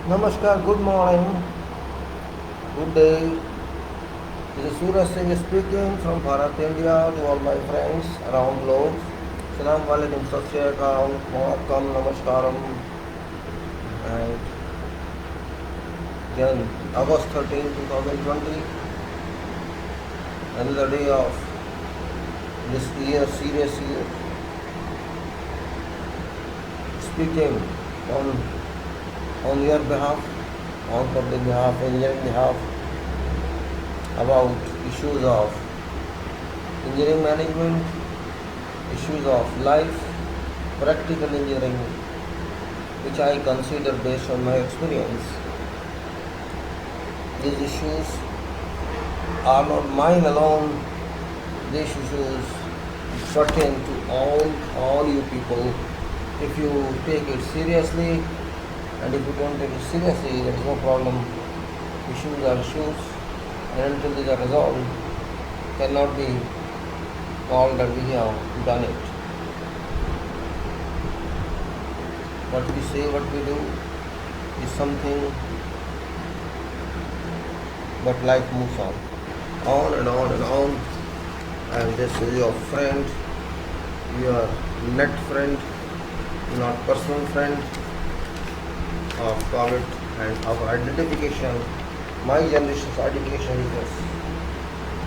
Namaskar, good morning, good day. This is Suraj Singh speaking from Bharat, India to all my friends around globe. Salam alaikum, sat sri akal, welcome, namaskaram, and then August 13, 2020, another day of this year, serious year, speaking on on your behalf, on public behalf, engineering behalf, about issues of engineering management, issues of life, practical engineering, which I consider based on my experience. These issues are not mine alone. These issues pertain to all you people. If you take it seriously, and if you don't take it seriously, there is no problem. Issues are issues, and until these are resolved, cannot be called that we have done it. What we say, what we do is something, but life moves on and on and on. And this is your friend, your net friend, not personal friend of COVID and our identification. My generation's identification is this.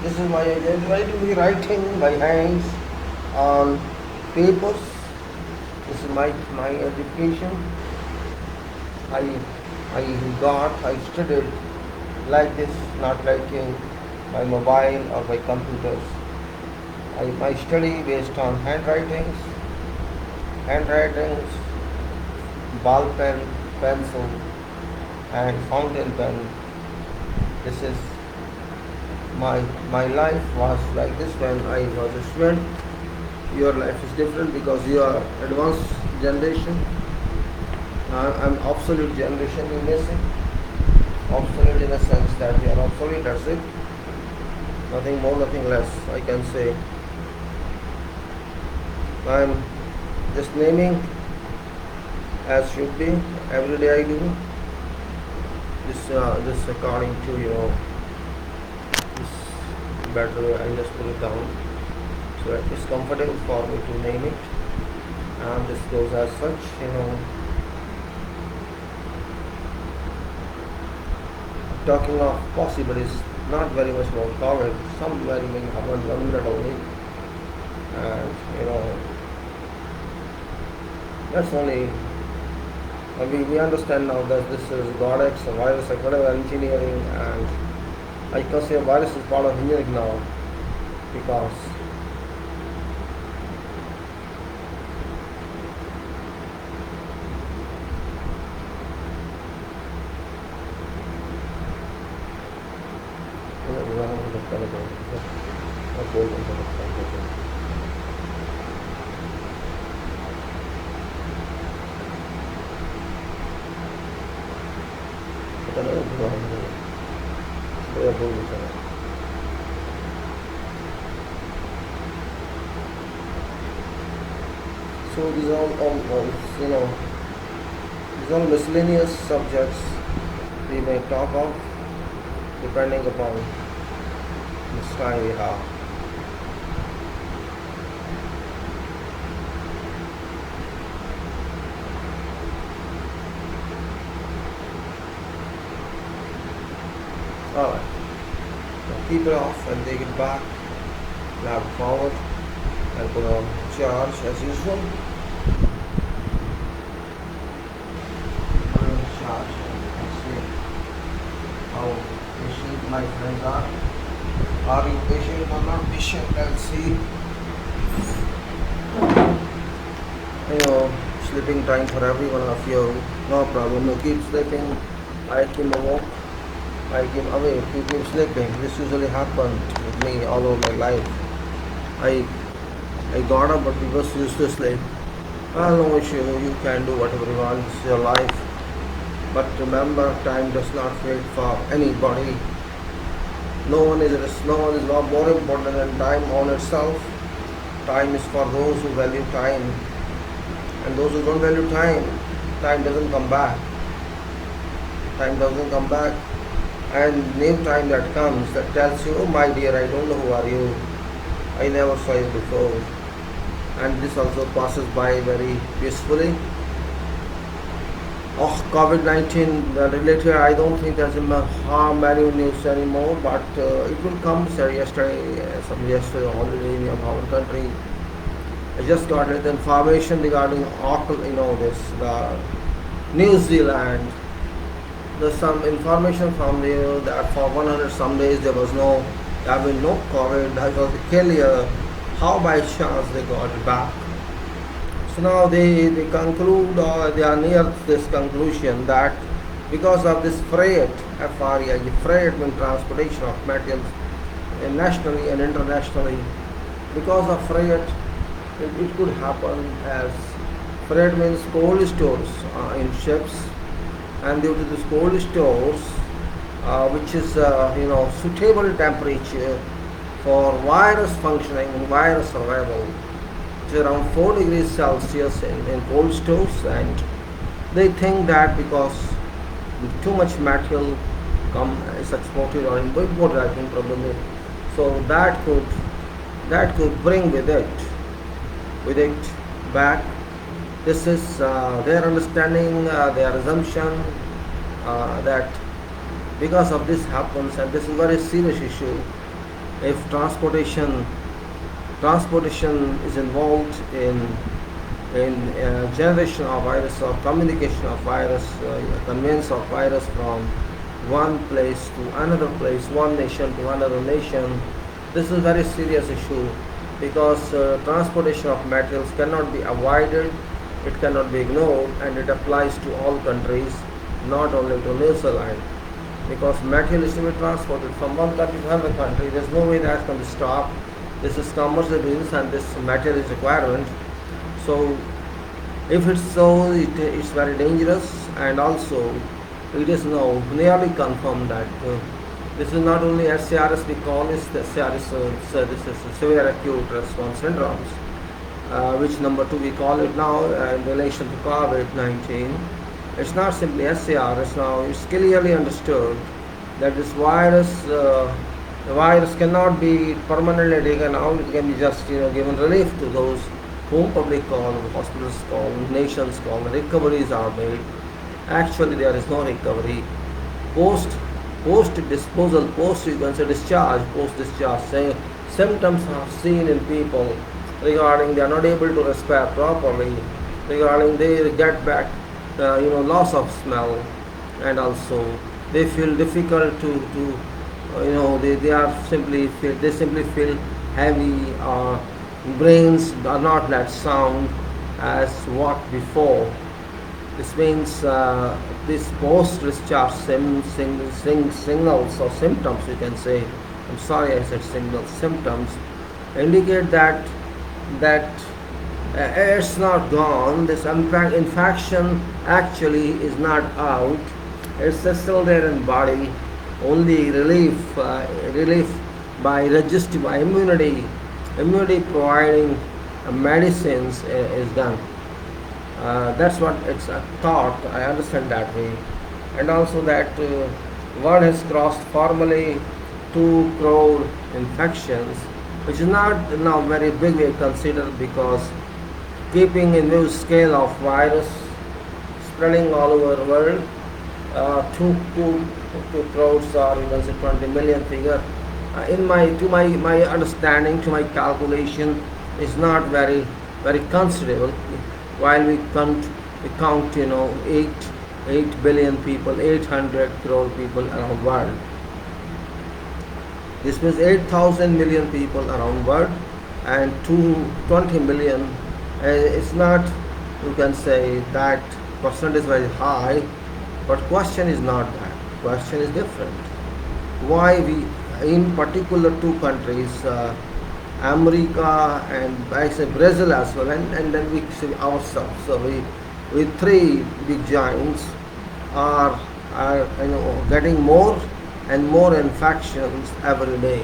This is my identity, writing by hands on papers. This is my education. I studied like this, not writing by mobile or by computers. My study based on handwritings, ball pen, pencil, and fountain pen. This is my life was like this when I was a student. Your life is different because you are advanced generation. I'm obsolete generation in this. Obsolete in a sense that we are obsolete, that's it. Nothing more, nothing less, I can say. I'm just naming as should be. Every day I do this according to this better. I just put it down so it is comfortable for me to name it. And this goes as such. Talking of possible is not very much about COVID. Some very many happened 1 minute only, and that's only. We understand now that this is GodX, a virus, like whatever engineering, and I consider virus is part of engineering now because so these are these are miscellaneous subjects we may talk of depending upon this time we have. Alright, now keep it off and take it back, lap forward and put on charge as usual. Charge and see how patient my friends are. Are you patient or not patient? Let's see. Sleeping time for every one of you. No problem. You keep sleeping. I keep awake. I keep awake. You keep sleeping. This usually happens with me all over my life. I got up, but people used to sleep. No issue. You can do whatever you want. It's your life. But remember, time does not wait for anybody. No one is more important than time on itself. Time is for those who value time, and those who don't value time, time doesn't come back. time doesn't come back, and new time that comes that tells you, oh my dear, I don't know who are you, I never saw you before. And this also passes by very peacefully. Oh, COVID-19 related, I don't think there's many news anymore, but it will come. Yesterday already in our country, I just got the information regarding New Zealand. There's some information from there that for 100 some days there have been no COVID. That was clear. How by chance they got it back? So now they conclude, or they are near this conclusion, that because of this freight, freight means transportation of materials nationally and internationally, because of freight, it could happen as freight means cold stores in ships, and due to this cold stores, which is suitable temperature for virus functioning and virus survival, around 4 degrees Celsius in cold stores, and they think that because too much material is exported or imported, I think probably, so that could bring with it back. This is their understanding, their assumption that because of this happens, and this is a very serious issue. If transportation is involved in generation of virus or communication of virus, conveyance of virus from one place to another place, one nation to another nation. This is a very serious issue, because transportation of materials cannot be avoided, it cannot be ignored, and it applies to all countries, not only to New Zealand, because material is to be transported from one country to another country. There's no way that's going to stop. This is commercial business, and this material is requirement. So if it's so, it's very dangerous, and also it is now nearly confirmed that this is not only SARS, we call this SARS, this is severe acute response syndromes, which number 2 we call it now in relation to COVID-19. It's not simply SARS now, it's clearly understood that this virus, the virus cannot be permanently taken out, it can be just given relief to those whom public call, hospitals call, nations call, recoveries are made. Actually there is no recovery. Post disposal, discharge, post discharge, symptoms are seen in people regarding they are not able to respire properly, regarding they get back loss of smell, and also they feel difficult to they simply feel heavy, or brains are not that sound as what before. This means this post-discharge signals or symptoms, you can say, I'm sorry I said signals, symptoms indicate that it's not gone, this infection actually is not out, it's still there in body. Only relief by immunity providing medicines is done. That's what it's thought. I understand that way, and also that world has crossed formally 2 crore infections, which is not now very big way considered, because keeping a new scale of virus spreading all over the world, 2 crores, or you can say 20 million figure, to my understanding, to my calculation, is not very considerable. While we count 8 billion people, 800 crore people around the world. This means 8,000 million people around the world, and 20 million. It's not, you can say that percentage is very high, but question is not that. Question is different. Why we, in particular 2 countries, America and I say Brazil as well, and then we see ourselves. So we 3 big giants are getting more and more infections every day.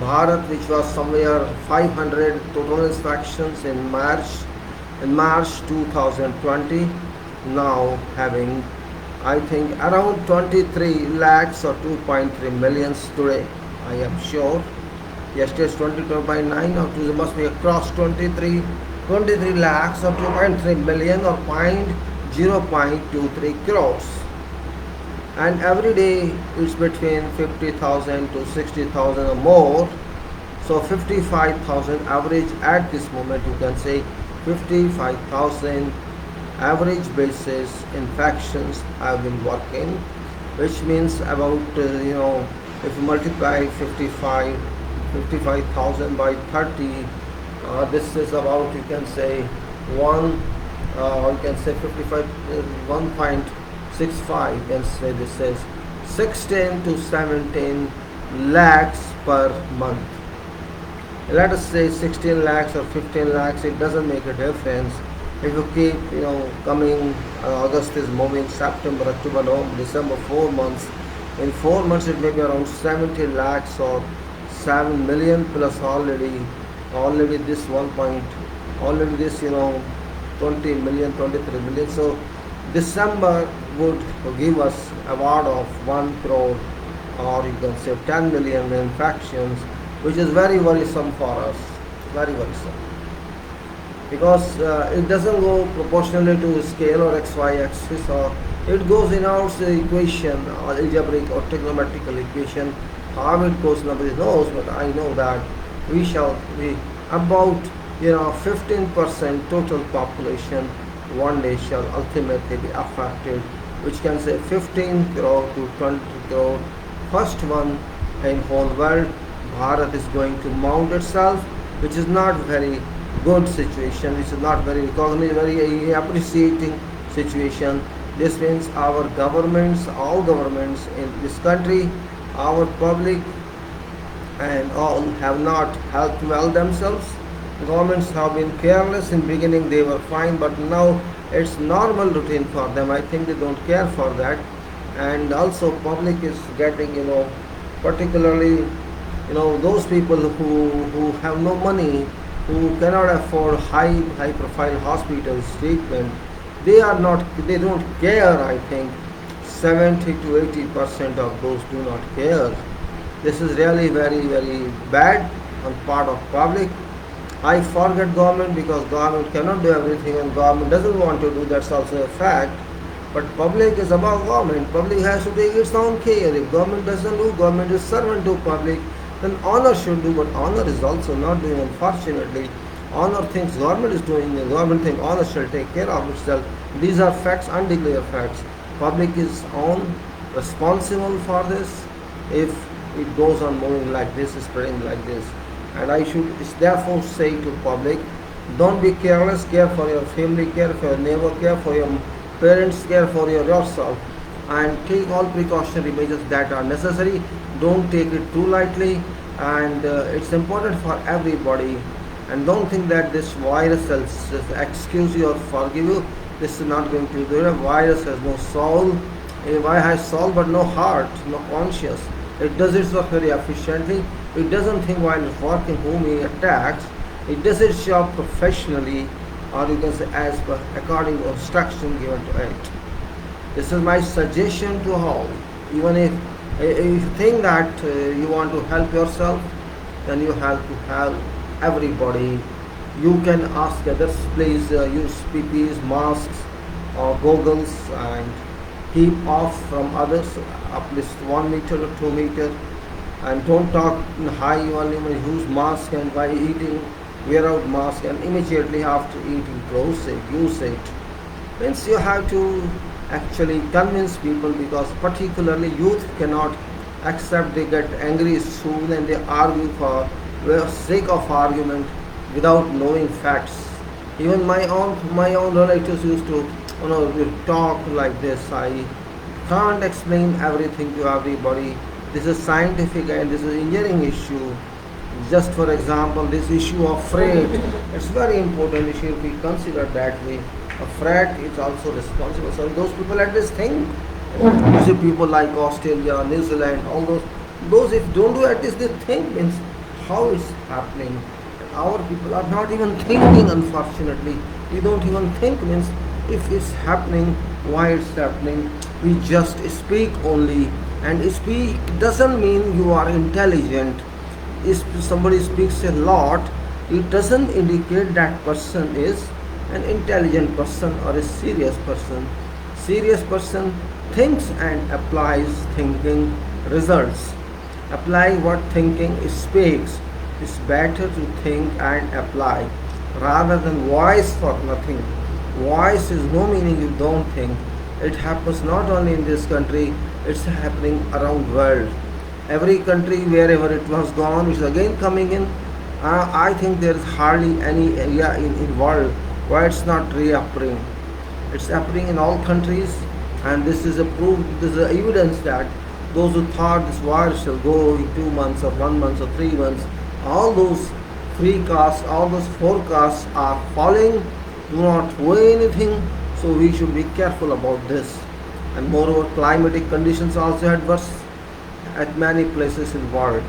Bharat, which was somewhere 500 total infections in March 2020, now having I think around 23 lakhs or 2.3 millions today. I am sure. Yesterday's 22.9 or Tuesday must be across 23 lakhs or 2.3 million or 0.23 crores. And every day it's between 50,000 to 60,000 or more. So 55,000 average at this moment, you can say 55,000 average basis infections have been working, which means about if you multiply 55,000 by 30, this is about, you can say 55 1.65, you can say this is 16 to 17 lakhs per month. Let us say 16 lakhs or 15 lakhs, it doesn't make a difference. If you keep coming, August is moving, September, October, November, December, 4 months. In 4 months it may be around 70 lakhs or 7 million plus already this 20 million, 23 million. So December would give us award of 1 crore or you can say 10 million infections, which is very worrisome for us, very worrisome. Because it doesn't go proportionally to scale or XY axis, or it goes in our equation, or algebraic or trigonometrical equation. How it goes, nobody knows, but I know that we shall be about 15% total population one day shall ultimately be affected, which can say 15 crore to 20 crore. First one in whole world. Bharat is going to mount itself, which is not very good situation, which is not very recognized, very appreciating situation. This means our governments, all governments in this country, our public and all have not helped well themselves. Governments have been careless. In beginning they were fine, but now it's normal routine for them. I think they don't care for that. And also public is getting, particularly those people who have no money, who cannot afford high profile hospitals treatment, they don't care. I think 70 to 80% of those do not care. This is really very, very bad on part of public. I forget government because government cannot do everything and government doesn't want to do, that's also a fact. But public is above government. Public has to take its own care. If government doesn't do, government is servant to public, then honor should do, but honor is also not doing, unfortunately. Honor thinks government is doing, the government thinks honor shall take care of itself. These are facts, undeclared facts. Public is responsible for this if it goes on moving like this, spreading like this. And I should therefore say to public, don't be careless, care for your family, care for your neighbor, care for your parents, care for yourself, and take all precautionary measures that are necessary. Don't take it too lightly, and it's important for everybody. And don't think that this virus will excuse you or forgive you. This is not going to do it. A virus has no soul. A virus has soul but no heart, no conscience. It does its work very efficiently. It doesn't think while it's working whom it attacks. It does its job professionally, or you can say as per according to instruction given to it. This is my suggestion to all. Even if you think that you want to help yourself, then you have to help everybody. You can ask others, please use PPEs, masks or goggles, and keep off from others at least 1 meter or 2 meters, and don't talk in high. Only use mask, and by eating wear out mask, and immediately after eating close it, use it. Means you have to actually convince people, because particularly youth cannot accept. They get angry soon and they argue for the sake of argument without knowing facts. Even my own relatives used to talk like this. I can't explain everything to everybody. This is scientific and this is engineering issue. Just for example, this issue of freight, it's very important issue if we consider that way. A freight is also responsible. So those people at this thing, you see people like Australia, New Zealand, all those if don't do at least this thing, means how it's happening. Our people are not even thinking, unfortunately. We don't even think, means if it's happening, why it's happening. We just speak only, and speak doesn't mean you are intelligent. If somebody speaks a lot, it doesn't indicate that person is an intelligent person or a serious person. Serious person thinks and applies thinking results. Apply what thinking speaks. It's better to think and apply rather than voice for nothing. Voice is no meaning you don't think. It happens not only in this country, it's happening around world. Every country wherever it was gone, it's again coming in. I think there is hardly any area in world where it's not reappearing. It's happening in all countries, and this is a proof, this is a evidence that those who thought this virus shall go in 2 months or 1 month or 3 months, all those forecasts, all those forecasts are falling, do not weigh anything, so we should be careful about this. And moreover, climatic conditions also adverse at many places in world.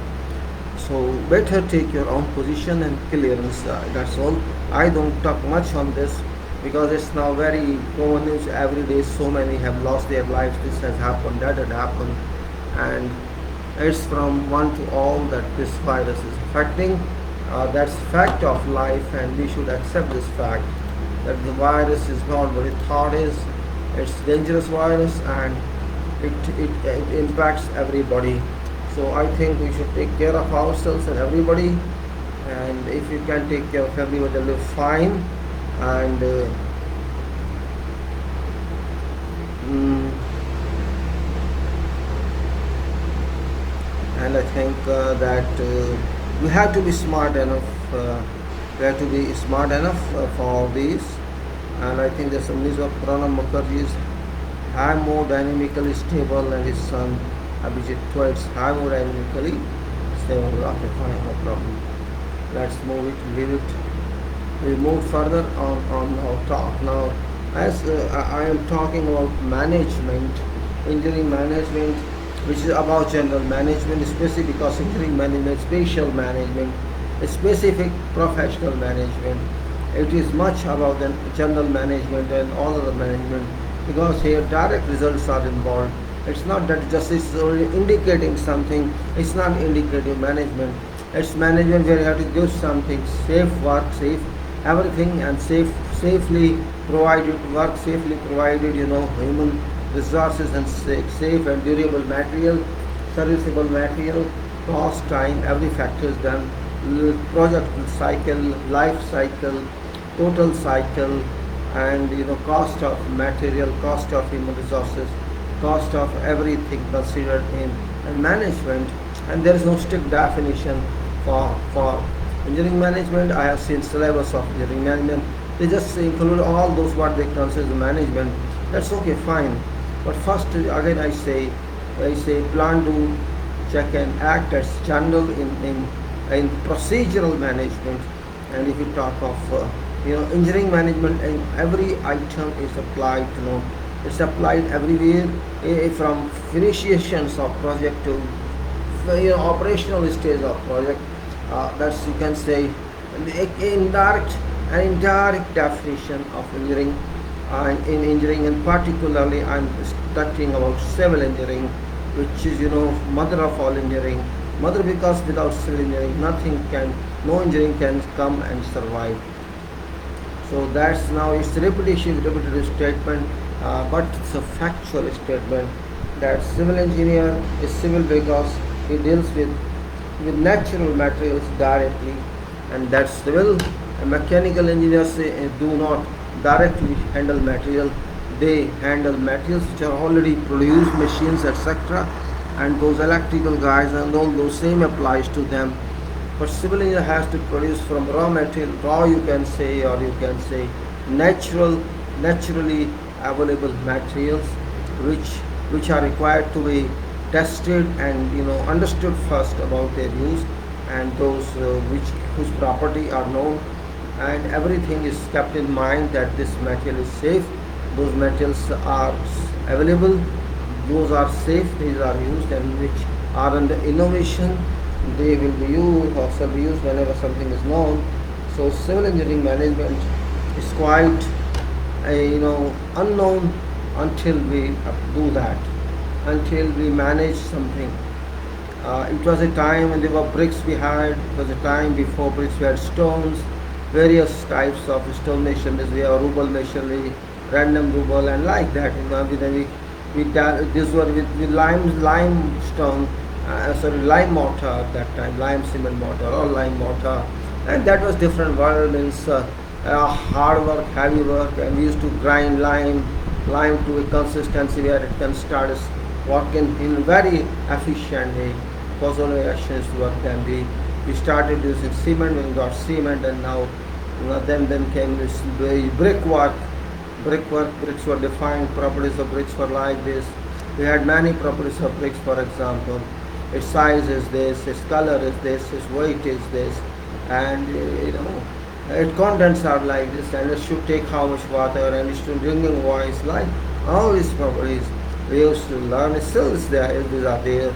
So better take your own position and clearance. That's all. I don't talk much on this because it's now very common news every day. So many have lost their lives. This has happened, that had happened, and it's from one to all that this virus is affecting. That's fact of life, and we should accept this fact that the virus is not what it thought is. It's dangerous virus, and it impacts everybody. So I think we should take care of ourselves and everybody, and if you can take care of everybody, they'll live fine. And and I think that we have to be smart enough. We have to be smart enough for this. And I think there's some news of Pranab Mukherjee's high more dynamically stable, and his son Abhijit Twice high more dynamically stable. Okay, fine, no problem. Let's move it, leave it. We move further on our talk now. As I am talking about management, engineering management, which is about general management, especially because engineering management, spatial management, specific professional management. It is much about the general management and all other management, because here direct results are involved. It's not that just it's only indicating something. It's not indicative management. It's management where you have to give something, safe work, safe everything, and safely provided work, safely provided, human resources, and safe and durable material, serviceable material, cost, time, every factor is done. Project cycle, life cycle, total cycle, and cost of material, cost of human resources, cost of everything considered in management. And there is no strict definition for engineering management. I have seen syllabus of engineering management. They just include all those what they consider management. That's okay, fine. But first, again, I say plan, do, check, and act as general in procedural management. And if you talk of engineering management, and every item is applied. It's applied everywhere, from initiations of project to operational stage of project. That's, you can say, indirect and indirect definition of engineering. And in engineering, and particularly I'm talking about civil engineering, which is mother of all engineering. Mother, because without civil engineering no engineering can come and survive. So that's, now it's repetitive statement, but it's a factual statement that civil engineer is civil because he deals with natural materials directly, and that's civil. And mechanical engineers do not directly handle material. They handle materials which are already produced, machines, etc. And those electrical guys and all those same applies to them. But civil engineer has to produce from raw material, you can say, or you can say naturally available materials, which are required to be tested and understood first about their use, and those whose property are known, and everything is kept in mind that this material is safe. Those materials are available, those are safe, these are used, and which are under innovation. They will be used or shall be used whenever something is known. So civil engineering management is quite unknown until we do that, until we manage something. It was a time when there were bricks we had. It was a time before bricks we had stones, various types of stone masonry. We have ruble masonry, random ruble, and like that. These were with limestone, lime mortar at that time, lime cement mortar or lime mortar, and that was different world. Means hard work, heavy work, and we used to grind lime to a consistency where it can start working in a very efficient way. Because only actions work can be. We started using cement, we got cement, and now then came this brickwork. Bricks were defined. Properties of bricks were like this. We had many properties of bricks. For example, its size is this, its color is this, its weight is this, and its contents are like this, and it should take how much water, and it should drinking voice, like all these properties we used to learn. It still is there. These are there.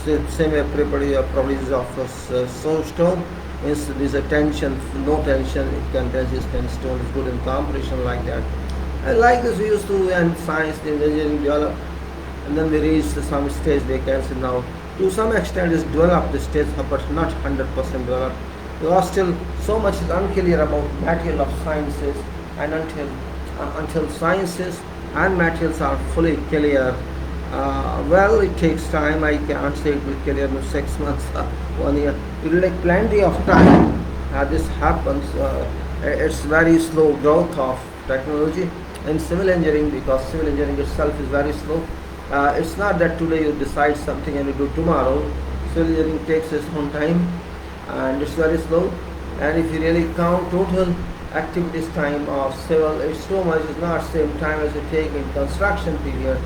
Same properties of soapstone. Means there's a tension, no tension, it can resist stone is good in compression, like that. And like this we used to, and science, engineering develop, and then we reached some stage they can say now to some extent is developed the stage, but not 100% developed. There are still so much is unclear about material of sciences, and until sciences and materials are fully clear, well, it takes time. I can't say it will clear in 6 months, 1 year. It will take plenty of time. This happens. It's very slow growth of technology in civil engineering, because civil engineering itself is very slow. It's not that today you decide something and you do tomorrow. Civil engineering takes its own time, and it's very slow. And if you really count total activities time of civil, it's so much. It's not same time as you take in construction period.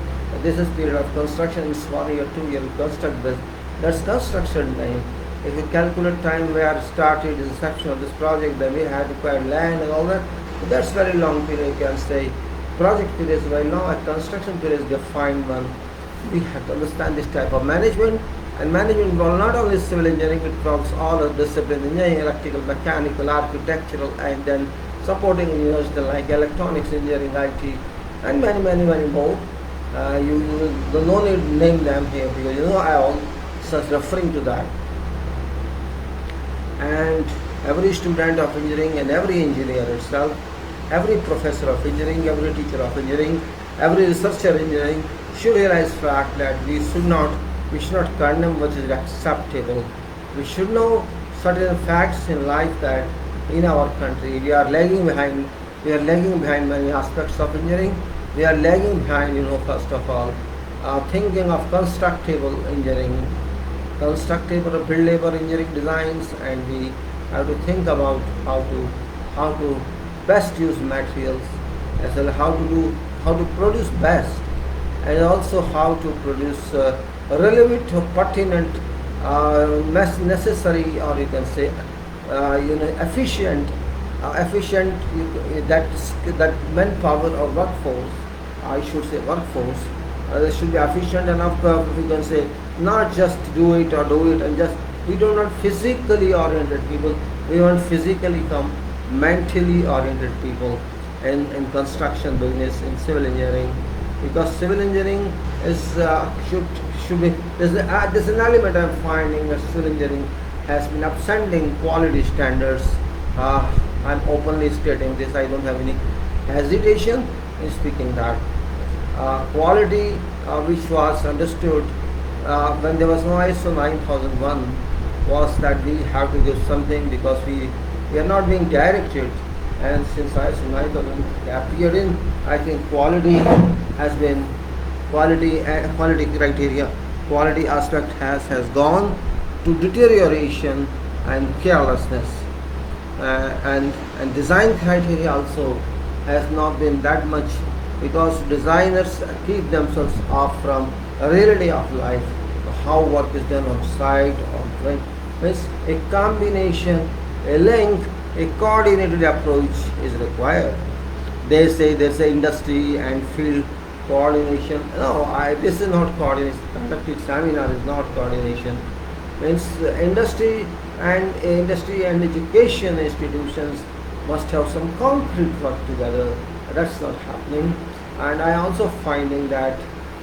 This is period of construction is 1 year, 2 year, construct this. That's construction time. If you calculate time where started inception of this project, then we had acquired land and all that. So that's very long period. You can say project period is very long. A construction period is defined one. We have to understand this type of management, and management involves not only civil engineering, it involves all of disciplines: engineering, electrical, mechanical, architectural, and then supporting engineers like electronics engineering, IT, and many more. You no need to name them here, because I all such referring to that. And every student of engineering and every engineer itself, every professor of engineering, every teacher of engineering, every researcher in engineering should realize fact that we should not condemn what is acceptable. We should know certain facts in life that in our country we are lagging behind. We are lagging behind many aspects of engineering. We are lagging behind, first of all, thinking of constructible engineering, constructible or buildable engineering designs, and we have to think about how to best use materials, as well how to produce best, and also how to produce relevant or pertinent, necessary, or you can say, efficient, that manpower or workforce. I should say workforce. They should be efficient enough. We can say not just do it, and just we do not physically oriented people. We want physically mentally oriented people in construction business, in civil engineering, because civil engineering is should be there's an element I'm finding that civil engineering has been upsending quality standards. I'm openly stating this. I don't have any hesitation in speaking that. Quality, which was understood when there was no ISO 9001, was that we have to give something, because we are not being directed. And since ISO 9001 appeared in, I think quality has been quality criteria, quality aspect has gone to deterioration and carelessness, and design criteria also has not been that much, because designers keep themselves off from reality of life, how work is done on site, on means a combination, a link, a coordinated approach is required. They say there's an industry and field coordination. No, this is not coordination. Conducted seminar is not coordination. Means industry and education institutions must have some concrete work together. That's not happening. And I also finding that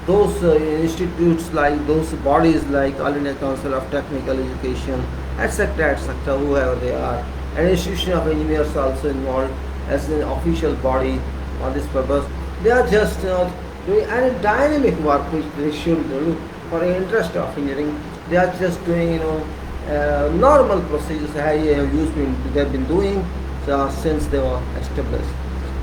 those institutes, like those bodies like All India Council of Technical Education, etc., whoever they are, an institution of engineers also involved as an official body on this purpose. They are just doing any dynamic work which they should do for the interest of engineering. They are just doing normal procedures they've been doing since they were established.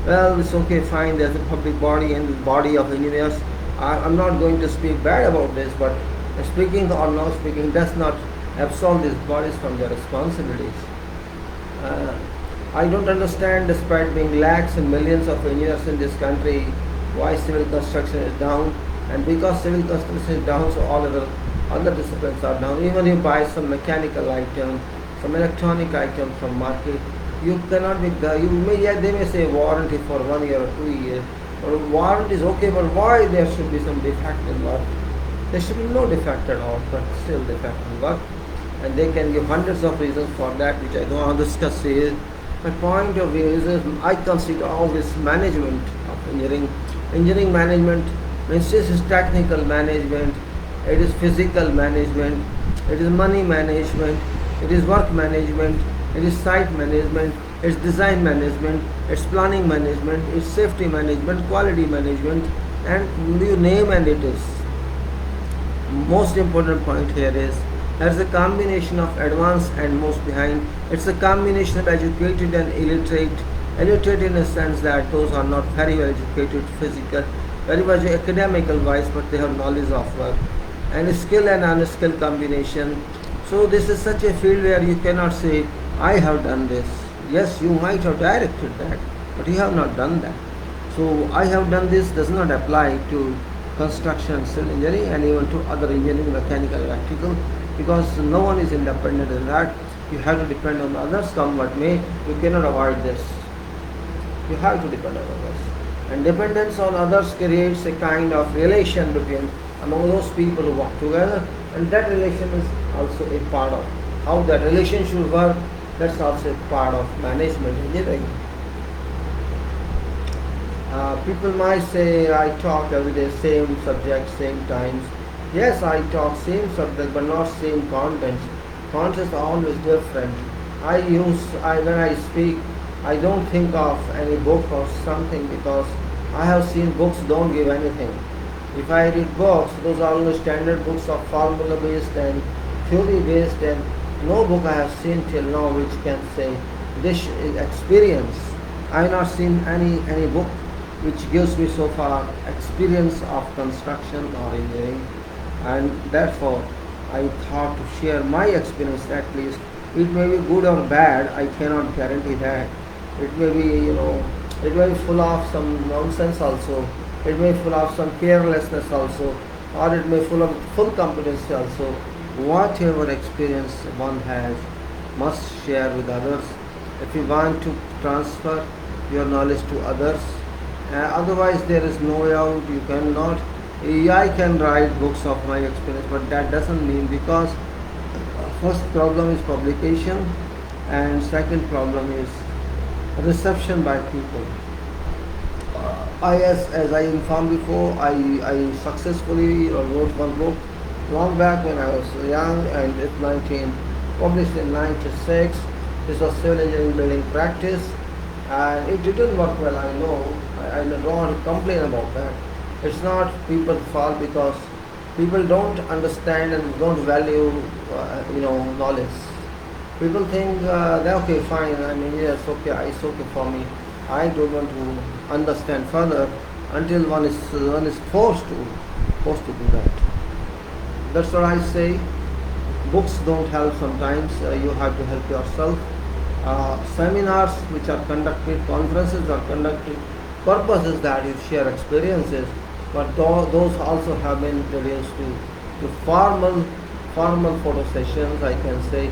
Well, it's okay, fine. There's a public body and the body of engineers. I'm not going to speak bad about this, but speaking or not speaking does not absolve these bodies from their responsibilities. Uh, I don't understand, despite being lakhs and millions of engineers in this country, why civil construction is down. And because civil construction is down, so all other disciplines are down. Even you buy some mechanical item, some electronic item from market, you cannot be. They may say warranty for 1 year or 2 years, but warranty is okay. But why there should be some defect in work? There should be no defect at all, but still defect in work, and they can give hundreds of reasons for that, which I don't want to discuss here. My point of view is I consider all this management of engineering. Engineering management means this is technical management, it is physical management, it is money management, it is work management, it is site management, it's design management, it's planning management, it's safety management, quality management, and you name and it is. Most important point here is there's a combination of advanced and most behind. It's a combination of educated and illiterate. Illiterate in a sense that those are not very well educated, very much academical wise, but they have knowledge of work. And skill and unskilled combination. So this is such a field where you cannot say, I have done this. Yes, you might have directed that, but you have not done that. So I have done this does not apply to construction and civil engineering and even to other engineering, mechanical, electrical, because no one is independent in that. You have to depend on others, come what may. You cannot avoid this. You have to depend on others. And dependence on others creates a kind of relation among those people who work together, and that relation is also a part of how that relation should work. That's also a part of management engineering. People might say, I talk every day, same subject, same times. Yes, I talk same subject, but not same content. Content are always different. When I speak, I don't think of any book or something, because I have seen books don't give anything. If I read books, those are only standard books of formula based and theory based, and no book I have seen till now which can say this is experience. I have not seen any book which gives me so far experience of construction or engineering, and therefore I thought to share my experience at least. It may be good or bad, I cannot guarantee that. It may be, it may be full of some nonsense also. It may be full of some carelessness also, or it may be full of full competency also. Whatever experience one has must share with others if you want to transfer your knowledge to others. Otherwise there is no way out. You cannot. I can write books of my experience, but that doesn't mean, because first problem is publication, and second problem is reception by people. As I informed before, I successfully wrote one book long back when I was young, and published in 96. This was civil engineering building practice, and it didn't work well, I know. I don't want to complain about that. It's not people's fault, because people don't understand and don't value knowledge. People think they're okay, fine, I mean, yes, okay, it's okay for me. I don't want to understand further until one is forced to do that. That's what I say. Books don't help sometimes. You have to help yourself. Seminars which are conducted, conferences are conducted. Purpose is that you share experiences, but those also have been reduced to formal photo sessions. I can say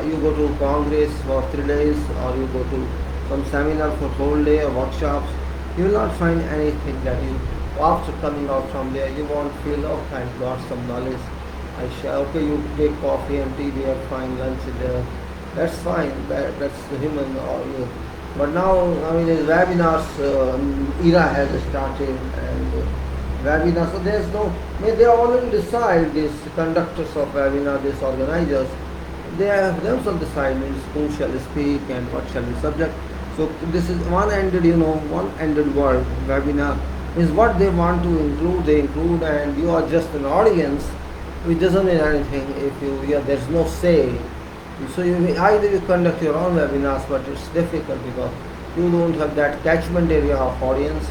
you go to Congress for 3 days, or you go to some seminar for whole day or workshops. You will not find anything that you, after coming out from there, you won't feel, oh, thank God, some knowledge I share. Okay, you take coffee and tea there, fine, lunch there. That's fine. That's the human, or But now, I mean, the webinars era has started, and webinars. So there's no. I mean, they already decide, these conductors of webinar, these organizers. They have themselves decided who shall speak and what shall be subject. So this is one-ended, one-ended world. Webinar is what they want to include. They include, and you are just an audience, which doesn't mean anything if there's no say. So either you conduct your own webinars, but it's difficult because you don't have that catchment area of audience,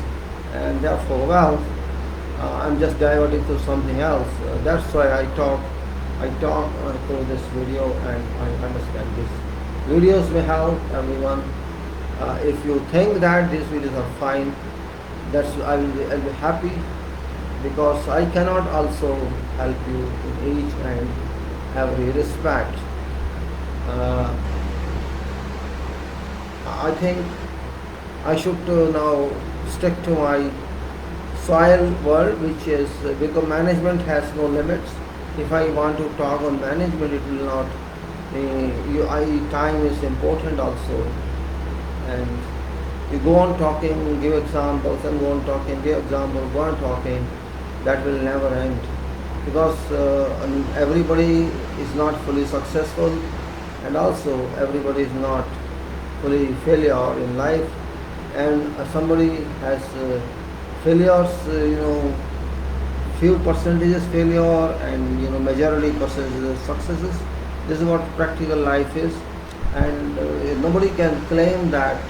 and therefore, I'm just diverting to something else. That's why I talk through this video, and I understand this. Videos may help everyone. If you think that these videos are fine, I'll be happy, because I cannot also help you in each and every respect. I think I should now stick to my soil world, which is because management has no limits. If I want to talk on management, it will not. Time is important also, and you go on talking, give examples, and go on talking, give examples, go on talking. That will never end, because everybody is not fully successful, and also everybody is not fully failure in life, and somebody has failures, few percentages failure, and majority percentages successes. This is what practical life is, and nobody can claim that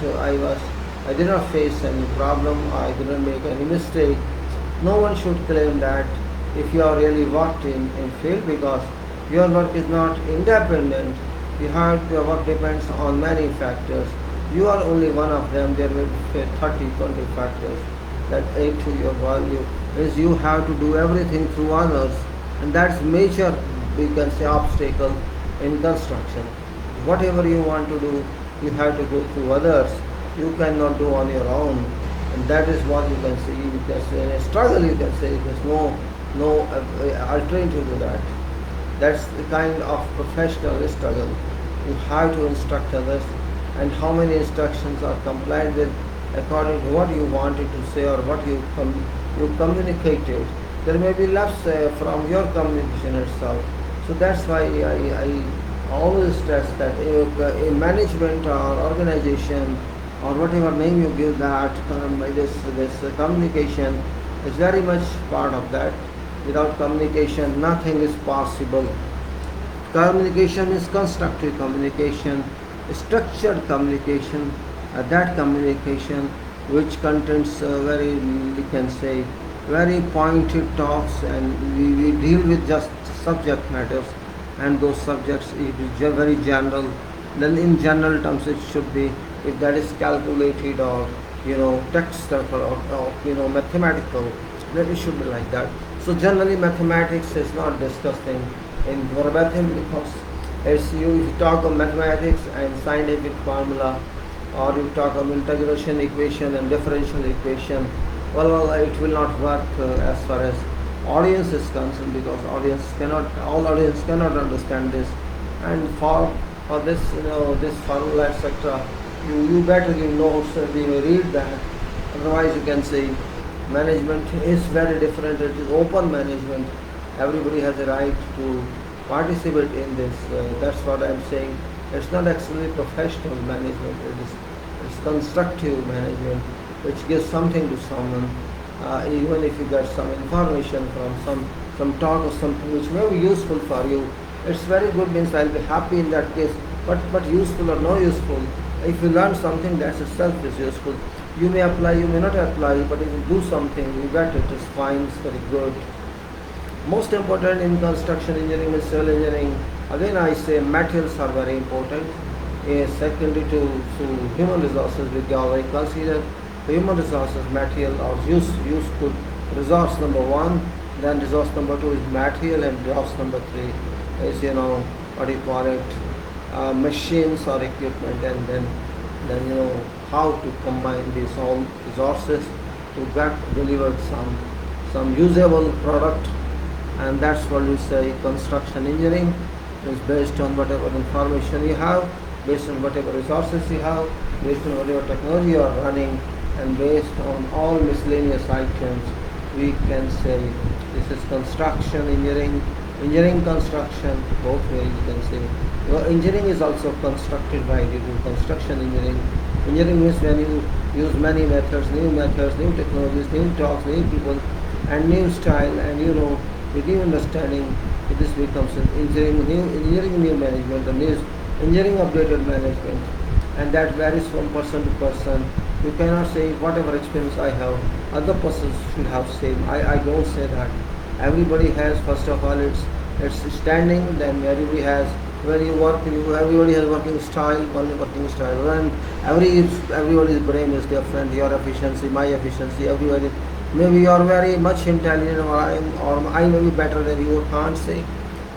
I did not face any problem, I didn't make any mistake. No one should claim that if you are really worked in field, because your work is not independent. Your work depends on many factors. You are only one of them. There will be 30, 20 factors that aid to your value. Is you have to do everything through others, and that's major, we can say, obstacle in construction. Whatever you want to do, you have to go through others. You cannot do on your own, and that is what you can see. You can say in a struggle, you can say there's no alternative to that. That's the kind of professional struggle. You have to instruct others, and how many instructions are complied with according to what you wanted to say or what you communicated. There may be lapse from your communication itself. So that's why I always stress that a management or organization or whatever name you give that, this communication is very much part of that. Without communication, nothing is possible. Communication is constructive communication, structured communication, that communication which contains we can say, very pointed talks, and we deal with just subject matters, and those subjects is very general. Then in general terms it should be, if that is calculated or text or mathematical, then it should be like that. So generally mathematics is not discussed in verbatim, because if you talk of mathematics and scientific formula, or you talk of integration equation and differential equation, it will not work as far as audience is concerned, because all audience cannot understand this. And for this this formula, etc., you better give notes and you read that. Otherwise you can say management is very different. It is open management. Everybody has a right to participate in this. That's what I'm saying. It's not actually professional management. It's constructive management, which gives something to someone. Even if you get some information from some talk or something which may be useful for you, it's very good. Means I'll be happy in that case. But useful or no useful, if you learn something, that itself is useful. You may apply, you may not apply, but if you do something, you get it. It's fine. It's very good. Most important in construction engineering and civil engineering, again I say materials are very important. Secondly to human resources, we already consider human resources, material or useful resource number one. Then resource number two is material, and resource number three is machines or equipment, and then how to combine these all resources to get delivered some usable product. And that's what we say construction engineering is based on whatever information you have. based on whatever resources you have, based on whatever technology you are running, and based on all miscellaneous items, we can say this is construction engineering construction, both ways you can say. Engineering is also constructed by you do construction engineering. Engineering means when you use many methods, new technologies, new talks, new people, and new style, and with new understanding, this becomes an engineering new management, the new engineering updated management, and that varies from person to person. You cannot say whatever experience I have, other persons should have same. I don't say that. Everybody has, first of all, it's standing, then everybody has, when you work, everybody has working style, working style. When everybody's brain is different, your efficiency, my efficiency, everybody. Maybe you are very much intelligent, or I may be better than you, can't say.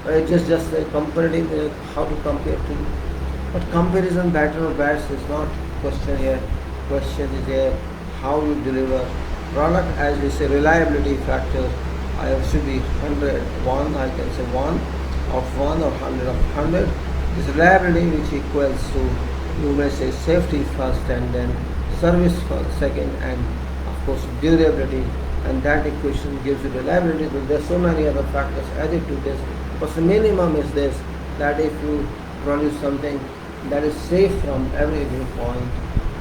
It's just a comparative, how to compare to. But comparison, better or bad, is not question here. Question is here how you deliver product. As we say, reliability factor, I should be 101, I can say 1 of 1 or 100 of 100. This reliability which equals to, you may say, safety first, and then service first, second, and of course durability, and that equation gives you reliability. But there's so many other factors added to this, but the minimum is this, that if you produce something that is safe from every viewpoint,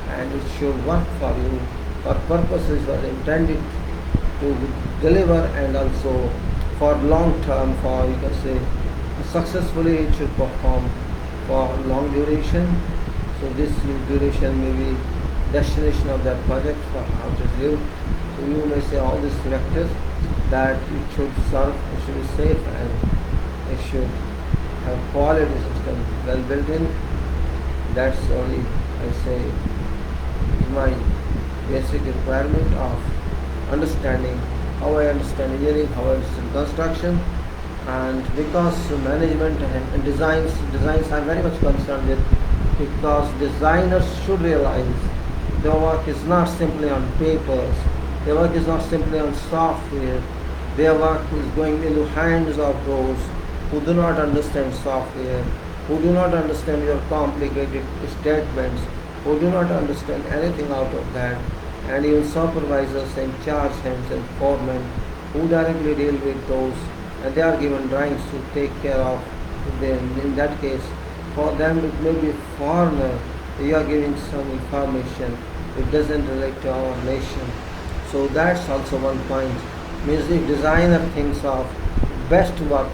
and it should work for you for purposes that are intended to deliver, and also for long term, for, you can say, successfully it should perform for long duration. So this duration may be destination of that project for how it is lived. So you may say all these factors, that it should serve, it should be safe, and it should have quality system well built in. That's only, I say, my basic requirement of understanding how I understand engineering, how I understand construction. And because management and designs I'm very much concerned with, because designers should realize their work is not simply on papers, their work is not simply on software, their work is going into hands of those who do not understand software, who do not understand your complicated statements, who do not understand anything out of that, and even supervisors and charge hands and foremen who directly deal with those, and they are given drawings to take care of them. In that case, for them it may be foreigner, you are giving some information, it doesn't relate to our nation. So that's also one point. Means if designer thinks of best work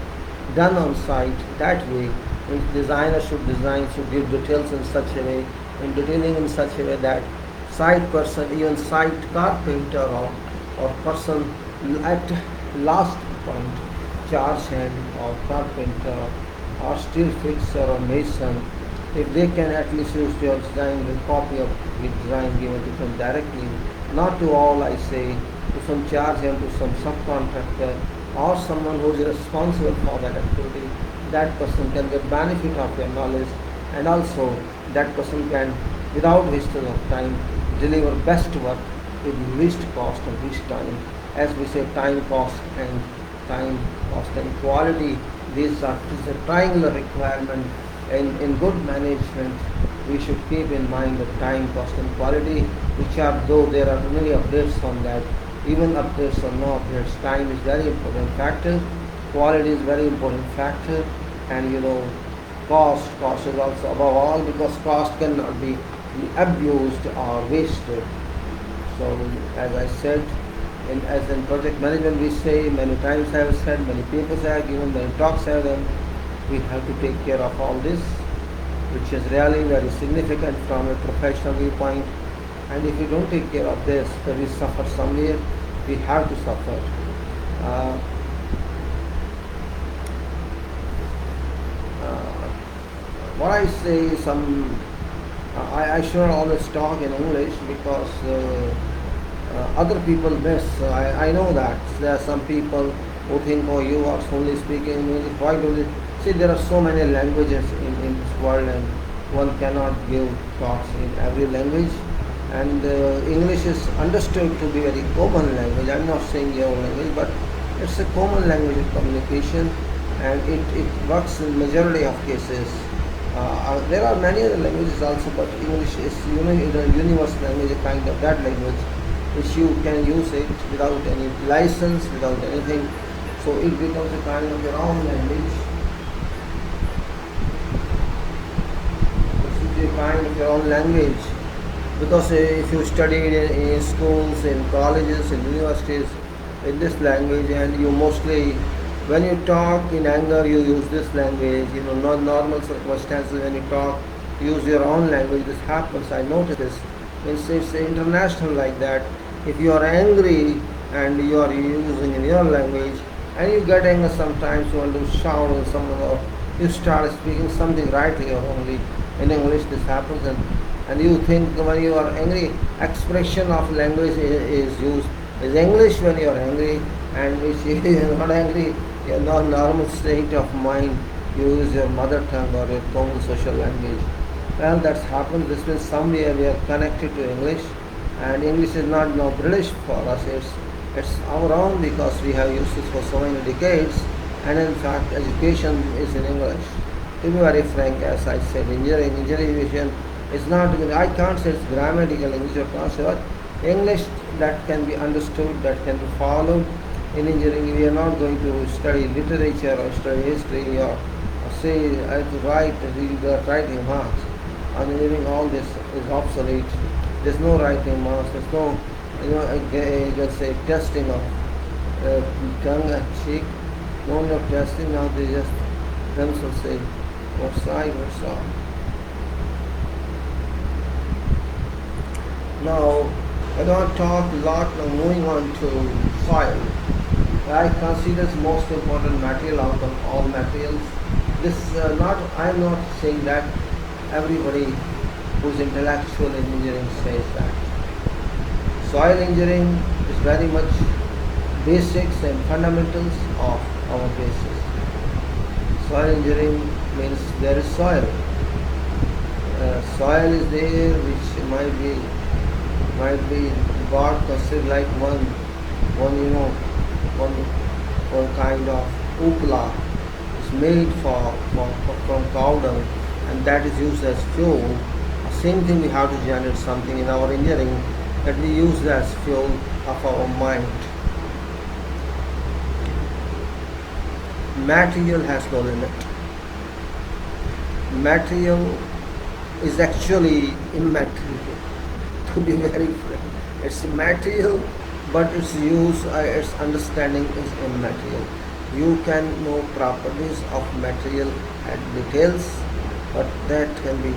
done on site that way, means designer should give details in such a way, and detailing in such a way that site person, even site carpenter or person at last point, charge hand or carpenter or steel fixer or mason, if they can at least use your design with copy of the design given to them directly, not to all, I say, to some charge hand, to some subcontractor or someone who is responsible for that activity, that person can get benefit of your knowledge, and also that person can, without wasting of time, deliver best work with least cost and least time. As we say, time cost and quality, this is a triangular requirement. In good management, we should keep in mind the time, cost and quality, which are, though there are many updates on that, even updates or no updates, time is very important factor, quality is very important factor, and cost is also above all, because cost cannot be abused or wasted. So as I said, as in project management, we say, many times I have said, many papers I have given, many talks I have done, we have to take care of all this, which is really very significant from a professional viewpoint. And if we don't take care of this, then we suffer somewhere, we have to suffer. What I say, I should always talk in English, because other people miss. I know that there are some people who think, oh, you are only speaking English. Why do they? See, there are so many languages in this world, and one cannot give talks in every language. And English is understood to be a very common language. I'm not saying your language, but it's a common language of communication, and it works in majority of cases. There are many other languages also, but English is the universal language, a kind of that language, which you can use it without any license, without anything. So it becomes a kind of your own language. It is a kind of your own language, because if you studied in schools, in colleges, in universities, in this language, and you mostly, when you talk in anger, you use this language. Not normal circumstances, when you talk, use your own language. This happens. I notice this. It's international like that. If you are angry and you are using in your language, and you get angry sometimes, you want to shout on someone, or you start speaking something rightly or wrongly. In English, this happens, and you think when you are angry, expression of language is used. Is English when you are angry, and if you are not angry, your normal state of mind, you use your mother tongue or your common social language. Well, that's happened. This means somewhere we are connected to English, and English is not now British for us. It's our own, because we have used it for so many decades, and in fact, education is in English. To be very frank, as I said, engineering is not. I can't say it's grammatical English or concept. English that can be understood, that can be followed. In engineering, we are not going to study literature or study history or say I have to write, read the writing marks. On engineering, all this is obsolete. There's no writing marks. There's no, let's say, testing of tongue and cheek. No more testing. Now they just themselves say, what side or so. Now, I don't talk a lot. Now, moving on to soil. I consider the most important material out of all materials. I am not saying that everybody who is intellectual in engineering says that. Soil engineering is very much basics and fundamentals of our basis. Soil engineering means there is soil. Soil is there, which might be God considered like one kind of upla. It's made from cow dung, and that is used as fuel. Same thing, we have to generate something in our engineering that we use as fuel of our mind. Material has no limit. Material is actually immaterial. To be very frank, it's material, but its use, its understanding is immaterial. You can know properties of material and details, but that can be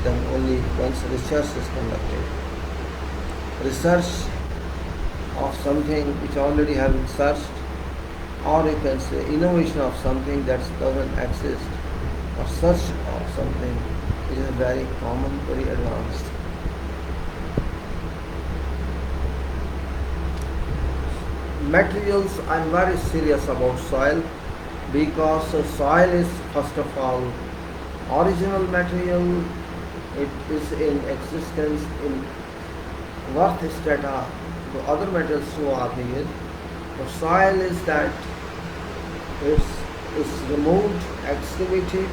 done only once research is conducted. Research of something which already has been searched, or you can say innovation of something that doesn't exist, or search of something which is very common, very advanced. Materials, I'm very serious about soil, because soil is first of all original material. It is in existence in worth strata. The other materials too are here. The soil is that it's removed, excavated,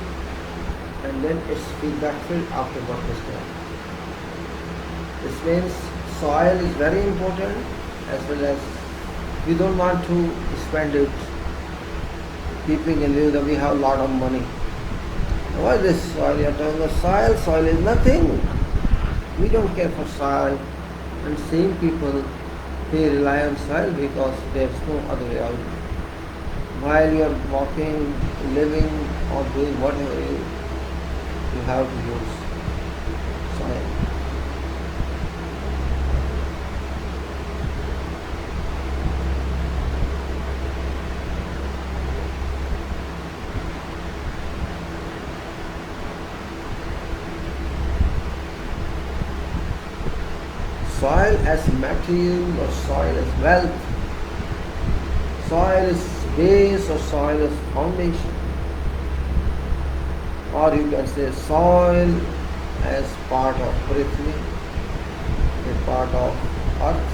and then it's backfilled after work is done. This means soil is very important, as well as we don't want to spend it keeping in view that we have a lot of money. What is this soil? You are talking about soil. Soil is nothing. We don't care for soil. And same people, they rely on soil because there's no other way out. While you are walking, living, or doing whatever you have to use soil. Soil as material, or soil as wealth. Soil is base, or soil is foundation. Or you can say soil as part of Prithvi, a part of earth,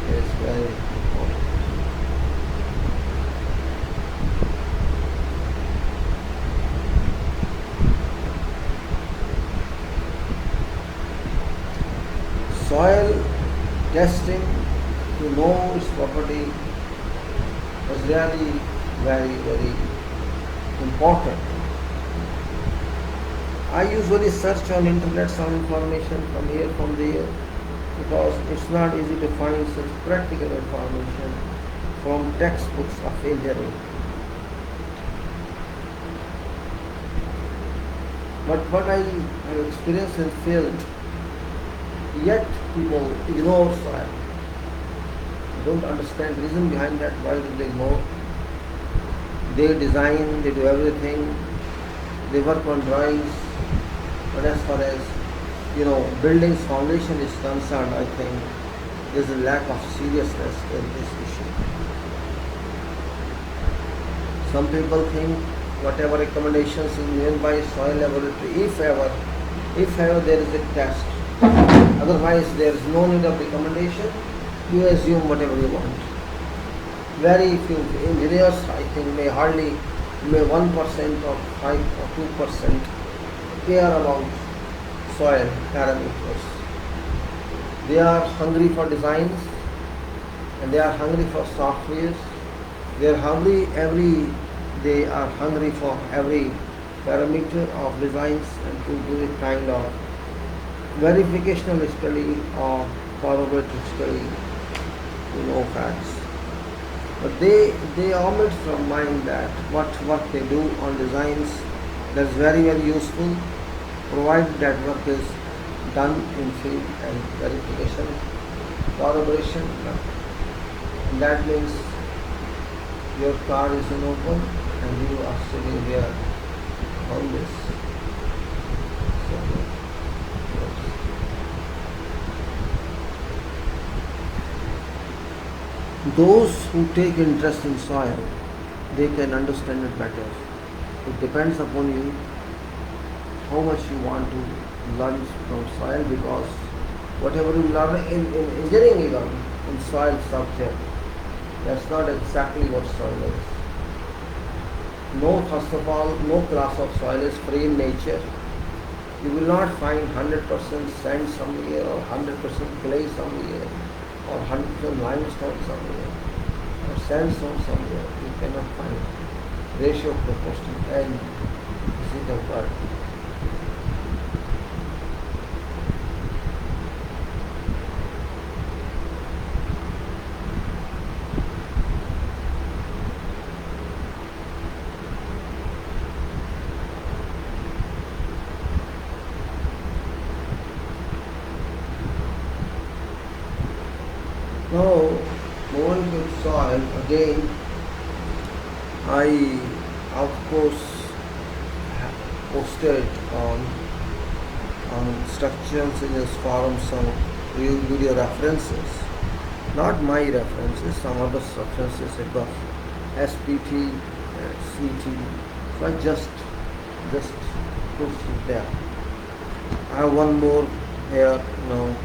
is very important. soil testing to know its property is really very, very important. I usually search on internet some information from here, from there, because it's not easy to find such practical information from textbooks of engineering. But what I have experienced in field, yet people ignore soil. I don't understand the reason behind that. Why do they ignore? They design, they do everything, they work on drawings, but as far as building's foundation is concerned, I think there's a lack of seriousness in this issue. Some people think whatever recommendations is made by soil laboratory, if ever there is a test, otherwise there is no need of recommendation, you assume whatever you want. Very few engineers, I think, may 1% or 5 or 2% care about soil parameters. They are hungry for designs and they are hungry for softwares. They are hungry for every parameter of designs and to do a kind of verificational study or corroborative study to know facts. But they omit from mind that what they do on designs, that's very, very useful, provided that work is done in field and verification, corroboration. And that means your car is in open and you are sitting here on this. Those who take interest in soil, they can understand it better. It depends upon you how much you want to learn from soil, because whatever you learn in engineering, even in soil subject, that's not exactly what soil is. No, first of all, no class of soil is free in nature. You will not find 100% sand somewhere or 100% clay somewhere or 100% limestone somewhere or sandstone somewhere. You cannot find ratio proportion and is it a word. Now, moving to soil again, I of course posted on structural engineers forum some video references, not my references, some other references above SPT, CT. So I just posted there. I have one more here now.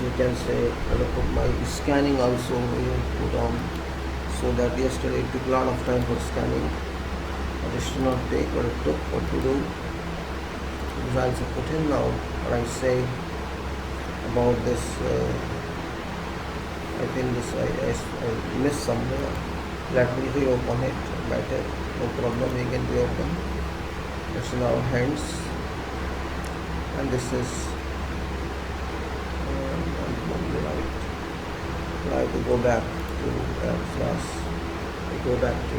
You can say I will put my scanning also put on, so that yesterday it took a lot of time for scanning, but it should not take what it took what to do. Results are put in now. What I say about this, I think this I missed somewhere. Let me reopen it better. No problem, we can reopen. It's in our hands, and this is. I have to go back to class. I go back to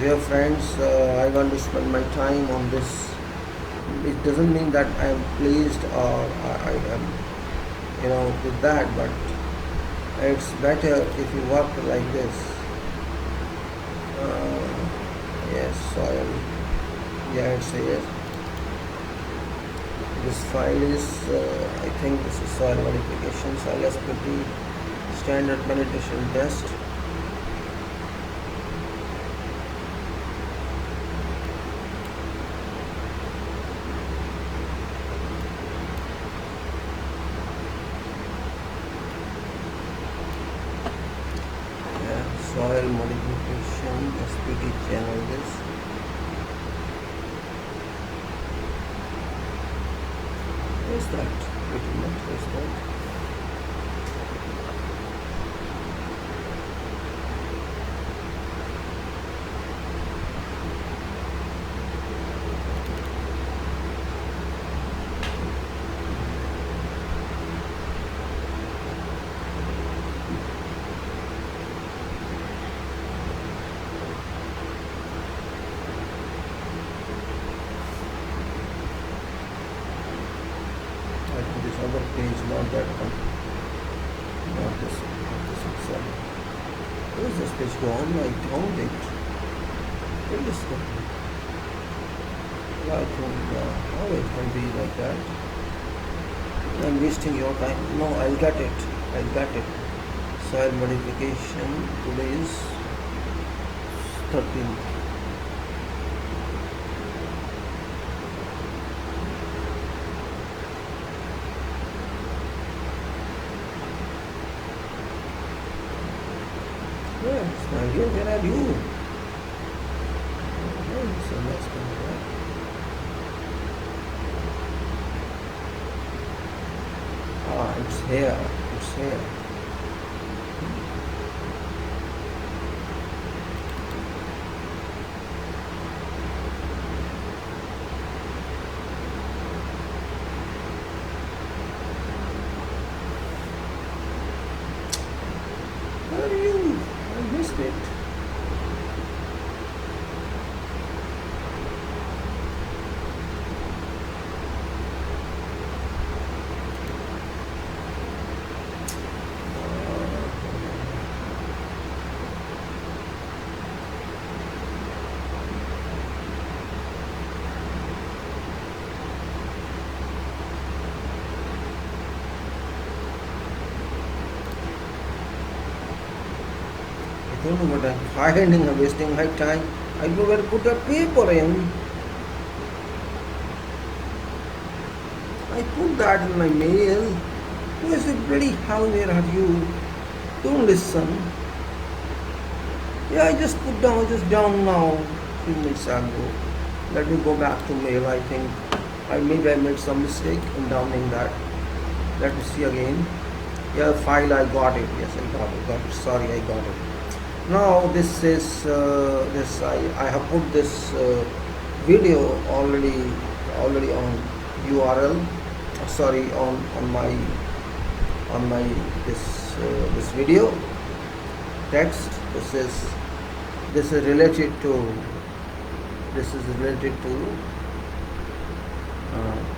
dear friends. I want to spend my time on this. It doesn't mean that I am pleased or I am, with that, but it's better if you work like this. Yes, soil. Yeah, it's yes. This file is, I think this is soil modification, soil SPT, standard penetration test. Yeah, soil modification, SPT channel this. Is that pretty much is that? I think this other page, not that one, not this one, not this one. Sorry. Where is this page gone? I found it. Where is it? I think how it can be like that. I'm wasting your time. No, I'll get it. I'll get it. Soil modification. Today is 13th. Yes, now here, where are you? Yes, so let's go back. Ah, it's here. It's here. Where are you? I missed it. I don't know what I'm finding. I'm wasting my time. I go where to put the paper in. I put that in my mail. Who is it? Bloody hell, where are you? Don't listen. Yeah, I just put down, just down now. Few minutes ago. Let me go back to mail. I think maybe I made some mistake in downing that. Let me see again. Yeah, file, I got it. Yes, I got it. Sorry, I got it. Now this is I have put this video already on URL. Sorry, on my this video text. This is related to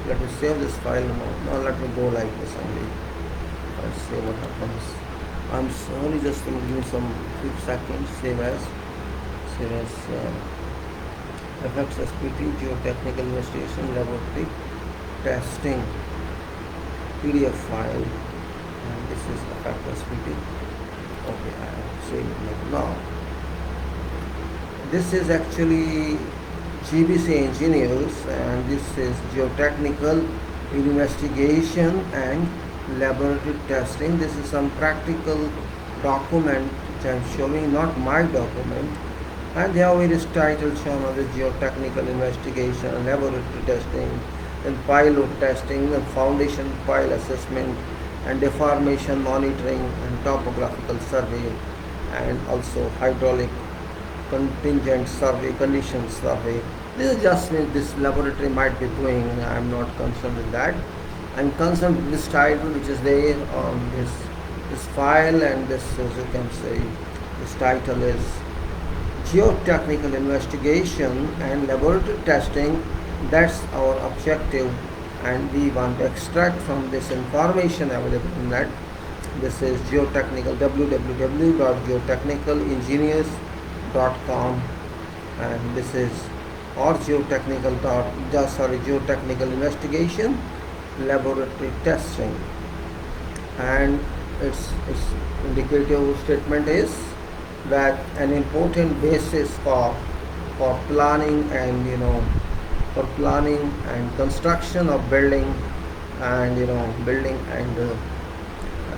let me save this file now. Now let me go like this only. Let's see what happens. I'm only just going to give me some few seconds. Save as effects SPT, geotechnical investigation, laboratory testing, PDF file, and this is effect SPT. Okay, I have saved it now. This is actually GBC engineers, and this is geotechnical investigation and laboratory testing. This is some practical document which I am showing, not my document, and they have various titles shown on the geotechnical investigation and laboratory testing, then pilot testing, then foundation pile assessment, and deformation monitoring, and topographical survey, and also hydraulic contingent survey, condition survey. This is just this laboratory might be doing. I am not concerned with that. I'm concerned with this title which is there on this file, and this, as you can see, this title is Geotechnical Investigation and Laboratory Testing. That's our objective, and we want to extract from this information available in that. This is geotechnical, www.geotechnicalengineers.com, and this is or geotechnical investigation laboratory testing, and its indicative statement is that an important basis for planning and construction of building and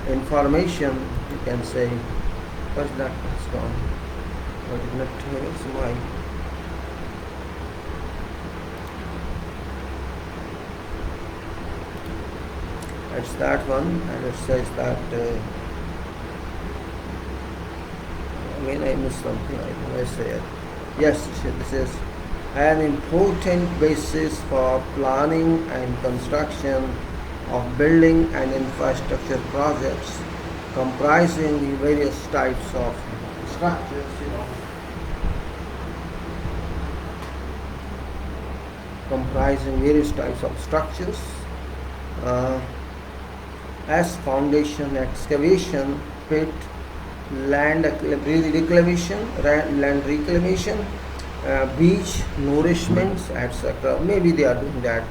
information, you can say. What's that? It's gone. What is not here? It's my It's that one, and it says that again I missed something. I say it. Yes, this is an important basis for planning and construction of building and infrastructure projects comprising the various types of structures, comprising various types of structures as foundation excavation, pit, land reclamation, beach nourishments, etc. Maybe they are doing that.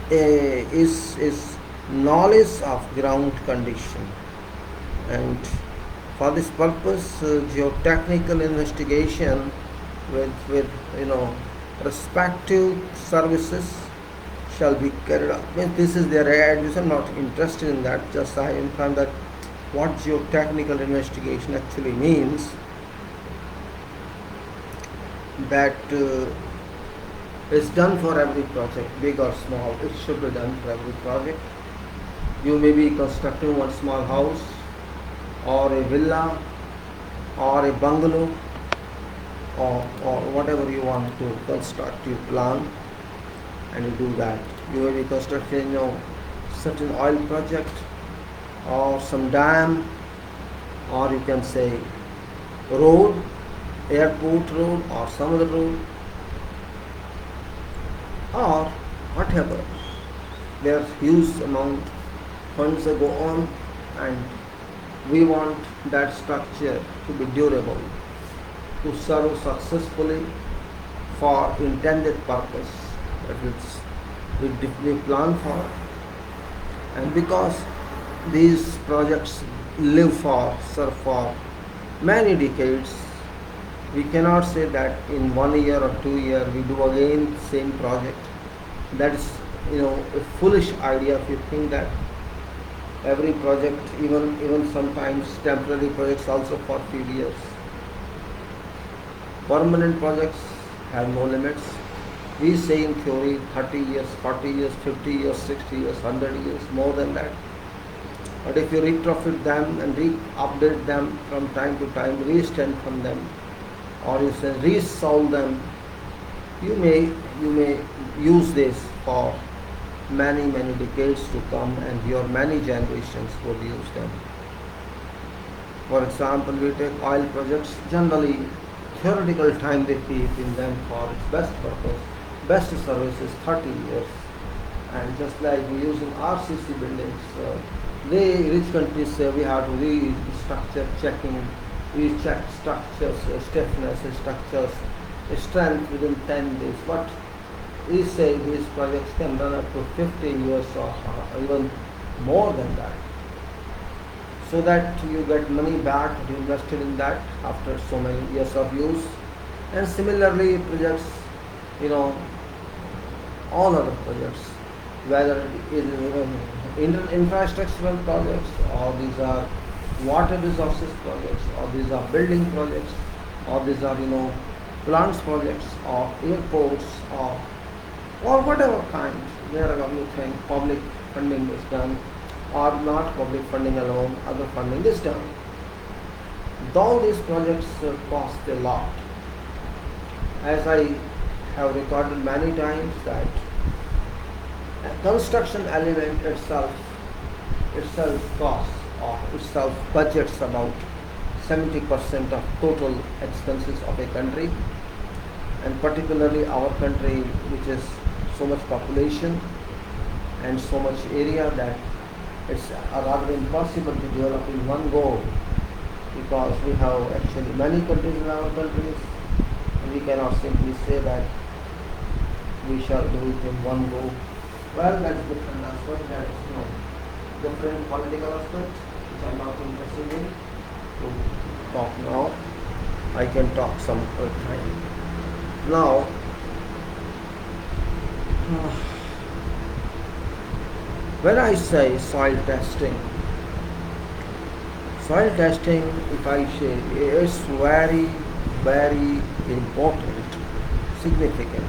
Is knowledge of ground condition, and for this purpose, geotechnical investigation with respective services shall be carried out. This is their advice. I'm not interested in that. Just I inform that what geotechnical investigation actually means. That is done for every project, big or small. It should be done for every project. You may be constructing one small house, or a villa, or a bungalow, or whatever you want to construct. You plan and you do that. You may be constructing certain oil project, or some dam, or you can say road, airport road, or some other road, or whatever. There's huge amount funds that go on, and we want that structure to be durable, to serve successfully for intended purpose that we plan for. And because these projects serve for many decades, we cannot say that in 1 year or 2 years we do again same project. That is a foolish idea if you think that every project, even sometimes temporary projects also for few years. Permanent projects have no limits. We say in theory 30 years, 40 years, 50 years, 60 years, 100 years, more than that. But if you retrofit them and update them from time to time, re-strengthen them, or you say resolve them, you may use this for many decades to come, and your many generations would use them. For example, we take oil projects. Generally, theoretical time they keep in them for its best purpose, best service is 30 years. And just like we use in RCC buildings, rich countries say we have to restructure checking. We check structures, stiffness, structures, strength within 10 days. But we say these projects can run up to 50 years or even more than that. So that you get money back that you invested in that after so many years of use. And similarly, projects, all other projects, whether it is infrastructural projects, or these are water resources projects, or these are building projects, or these are plants projects, or airports, or whatever kind, wherever you think public funding is done, or not public funding alone, other funding is done. All these projects cost a lot. As I have recorded many times, that a construction element itself costs, or itself budgets about 70% of total expenses of a country, and particularly our country, which is so much population and so much area that it's rather impossible to develop in one go, because we have actually many countries in our countries, and we cannot simply say that we shall do it in one go. Well, that's different aspect, that is different political aspect, which I'm not interested in to talk now. I can talk some other time. Now, when I say soil testing, if I say, is very important, significant.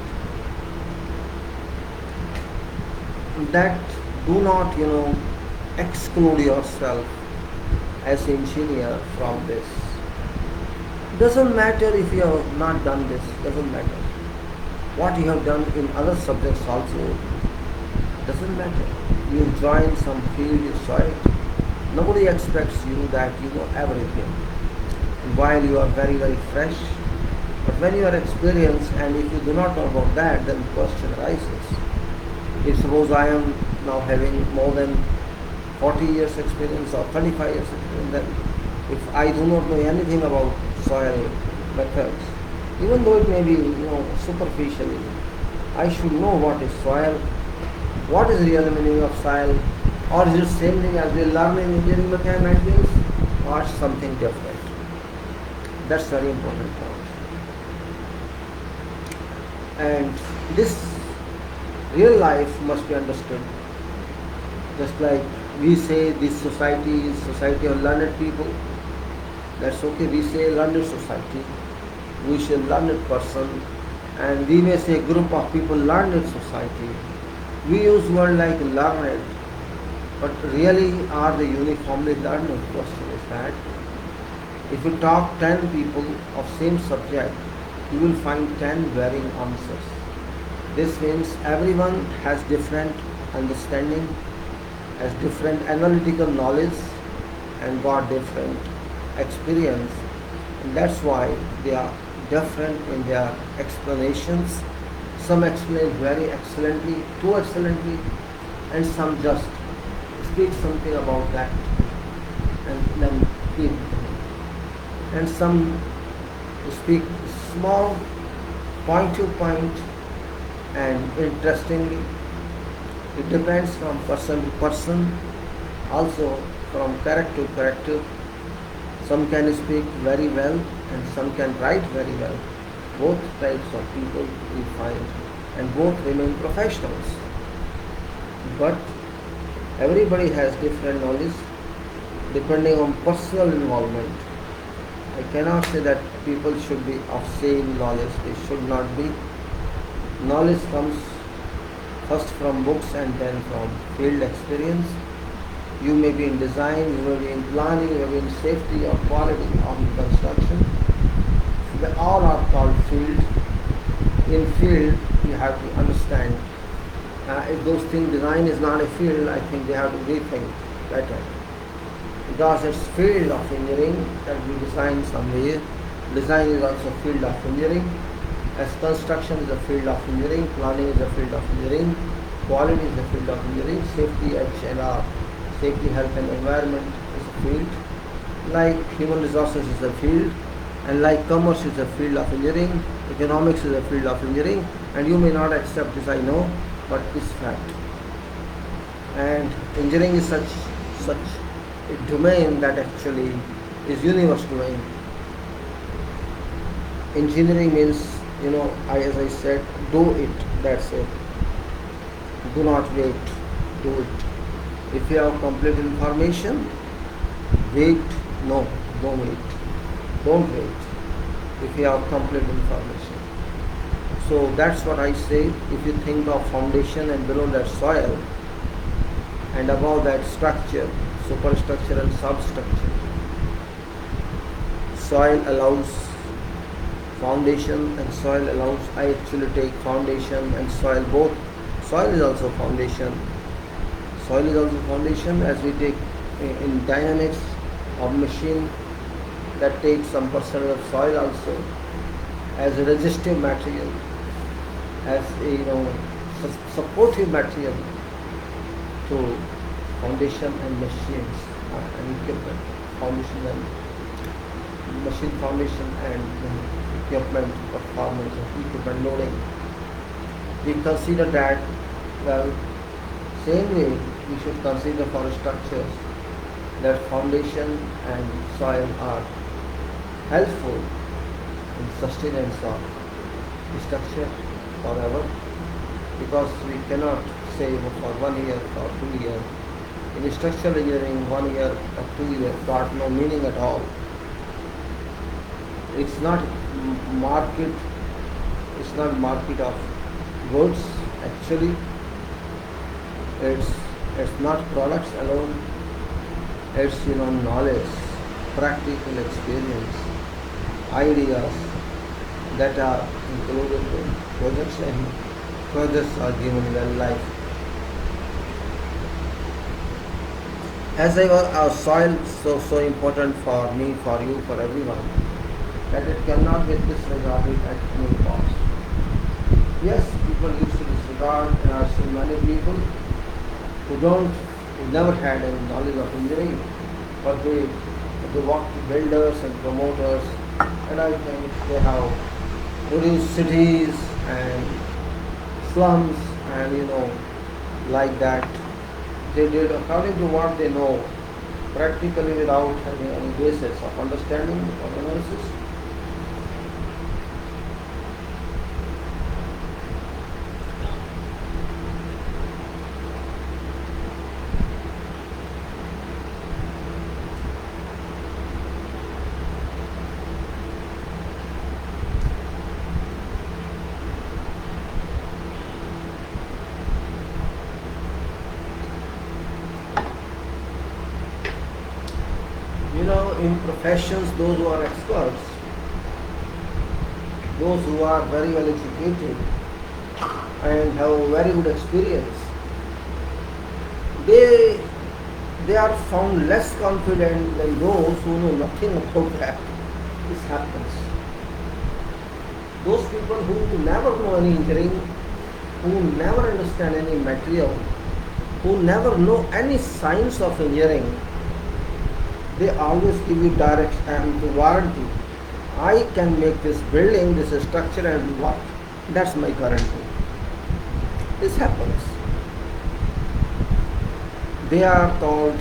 That Do not, exclude yourself as engineer from this. Doesn't matter if you have not done this, doesn't matter. What you have done in other subjects also, doesn't matter. You join some field, you saw it. Nobody expects you that you know everything. While you are very, very fresh, but when you are experienced and if you do not know about that, then the question arises. If suppose I am now having more than 40 years experience or 35 years experience, then if I do not know anything about soil methods, even though it may be, superficially, I should know what is soil, what is real meaning of soil, or is it same thing as we learn in engineering mathematics, or something different. That's very important point. And this real life must be understood. Just like we say this society is society of learned people, that's okay. We say learned society, we say learned person, and we may say group of people learned society. We use word like learned, but really are they uniformly learned? The question is that if you talk 10 people of same subject, you will find 10 varying answers. This means everyone has different understanding, has different analytical knowledge, and got different experience, and that's why they are different in their explanations. Some explain very excellently, too excellently, and some just speak something about that and then keep. And some speak small, point to point, and interestingly. It depends from person to person, also from character to character. Some can speak very well and some can write very well. Both types of people we find, and both remain professionals. But everybody has different knowledge depending on personal involvement. I cannot say that people should be of same knowledge. They should not be. Knowledge comes first from books and then from field experience. You may be in design, you may be in planning, you may be in safety or quality or in construction. They all are called field. In field, you have to understand. If those things, design is not a field, I think they have to rethink better. Because it's field of engineering that we design somewhere. Design is also field of engineering. As construction is a field of engineering, planning is a field of engineering, quality is a field of engineering, safety, HLR, safety, health and environment is a field, like human resources is a field, and like commerce is a field of engineering, economics is a field of engineering, and you may not accept this, I know, but it's fact. And engineering is such a domain that actually is universe domain. Engineering means, as I said, do it, that's it. Do not wait, do it. If you have complete information, wait, no, don't wait. Don't wait if you have complete information. So that's what I say. If you think of foundation and below that soil, and above that structure, superstructure and substructure. Soil allows foundation and soil allows. I actually take foundation and soil both. Soil is also foundation. Soil is also foundation, as we take in dynamics of machine, that takes some percent of soil also as a resistive material, as a supportive material to foundation and machines and equipment. Foundation and machine foundation and equipment performance of equipment loading. We consider that, same way we should consider for structures that foundation and soil are helpful in sustenance of structure forever, because we cannot say for 1 year or 2 years. In structural engineering, 1 year or 2 years got no meaning at all. It's not market. It's not market of goods. Actually, it's It's not products alone, it's knowledge, practical experience, ideas that are included in projects, and projects are given their life. As I was, our soil is so important for me, for you, for everyone, that it cannot be disregarded at any cost. Yes, people used to disregard, and I see many people who never had any knowledge of engineering, but they walk to builders and promoters, and I think they have produced cities and slums, and like that. They did according to what they know, practically without having any basis of understanding or analysis. In professions, those who are experts, those who are very well educated and have very good experience, they they are found less confident than those who know nothing about that. This happens. Those people who never know any engineering, who never understand any material, who never know any science of engineering, they always give you direct and warranty. I can make this building, this structure, and what? That's my guarantee. This happens. They are called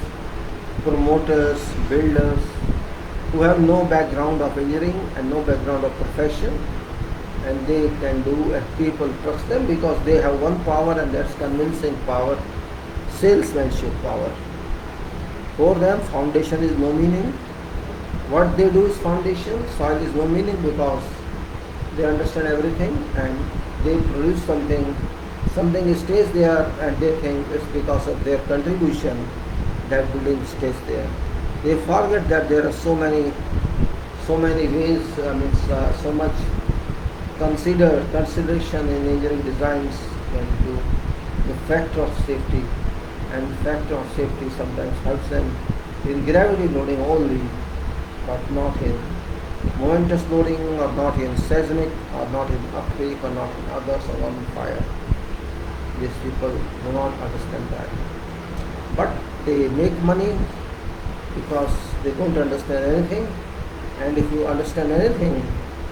promoters, builders, who have no background of engineering and no background of profession, and they can do, and people trust them because they have one power, and that's convincing power, salesmanship power. For them, foundation is no meaning. What they do is foundation, soil is no meaning, because they understand everything and they produce something stays there, and they think it's because of their contribution that building stays there. They forget that there are so many ways, so much consideration in engineering designs into the factor of safety, and factor of safety sometimes helps them in gravity loading only, but not in momentous loading, or not in seismic, or not in earthquake, or not in others, or on fire. These people do not understand that. But they make money because they don't understand anything, and if you understand anything,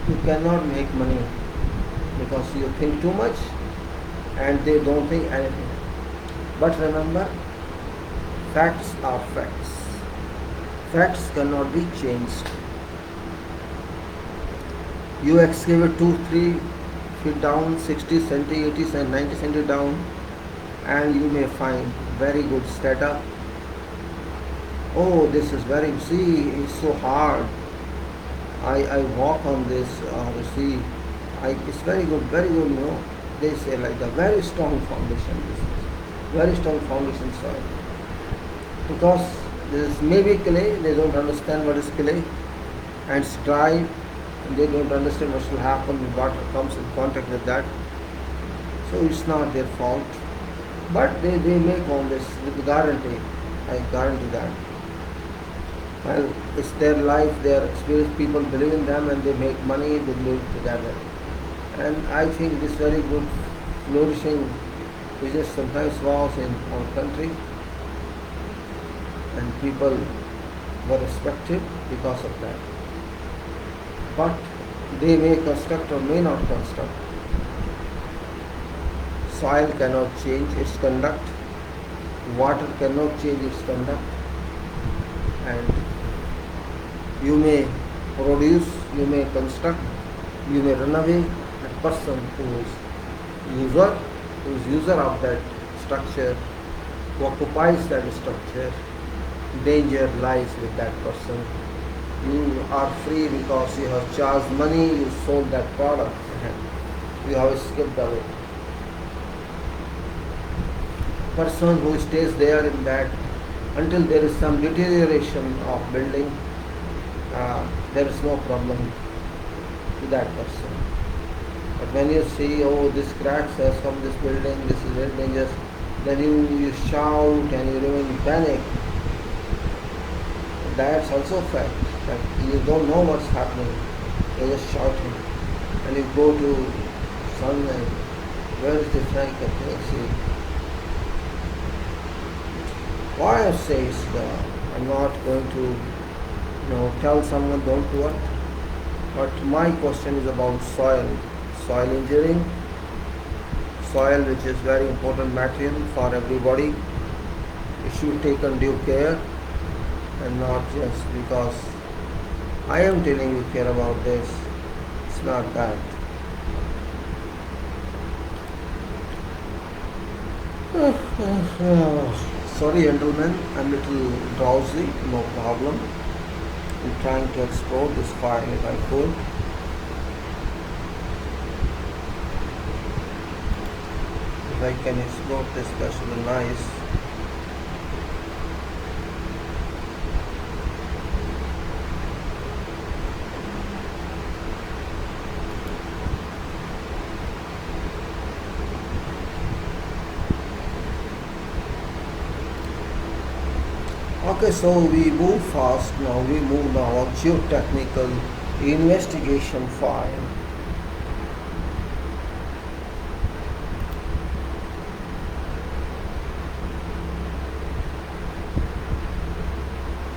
you cannot make money because you think too much and they don't think anything. But remember, facts are facts. Facts cannot be changed. You excavate 2-3 feet down, 60 centi, 80 centi, 90 centi down, and you may find very good strata. Oh, this is it's so hard. I walk on this, it's very good, They say like the very strong foundation, this is very strong foundation soil. Because this is maybe clay, they don't understand what is clay, and it's dry, and they don't understand what will happen when water comes in contact with that. So it's not their fault. But they make all this with guarantee. I guarantee that. Well, it's their life, their experience, people believe in them and they make money, they live together. And I think this very good flourishing business sometimes was in our country, and people were respected because of that. But they may construct or may not construct. Soil cannot change its conduct, water cannot change its conduct, and you may produce, you may construct, you may run away. The person who is user of that structure, who occupies that structure, danger lies with that person. You are free because you have charged money, you sold that product, and you have escaped away. person who stays there in that until there is some deterioration of building, there is no problem to that person. But when you see, oh, this cracks has come this building, this is very dangerous, then you shout and you remain in panic. That's also a fact that you don't know what's happening. You're just shouting. And you go to sunlight. Where is the tank? I can't see. Why I say is I'm not going to tell someone don't do it. But my question is about soil engineering. Soil, which is very important material for everybody, it should take undue care, and not just because I am telling you care about this. It's not that. Sorry gentlemen, I'm a little drowsy, no problem. I'm trying to explore this file if I could. If I can explore this, that should be nice. Okay, so we move fast now. We move now on geotechnical investigation file.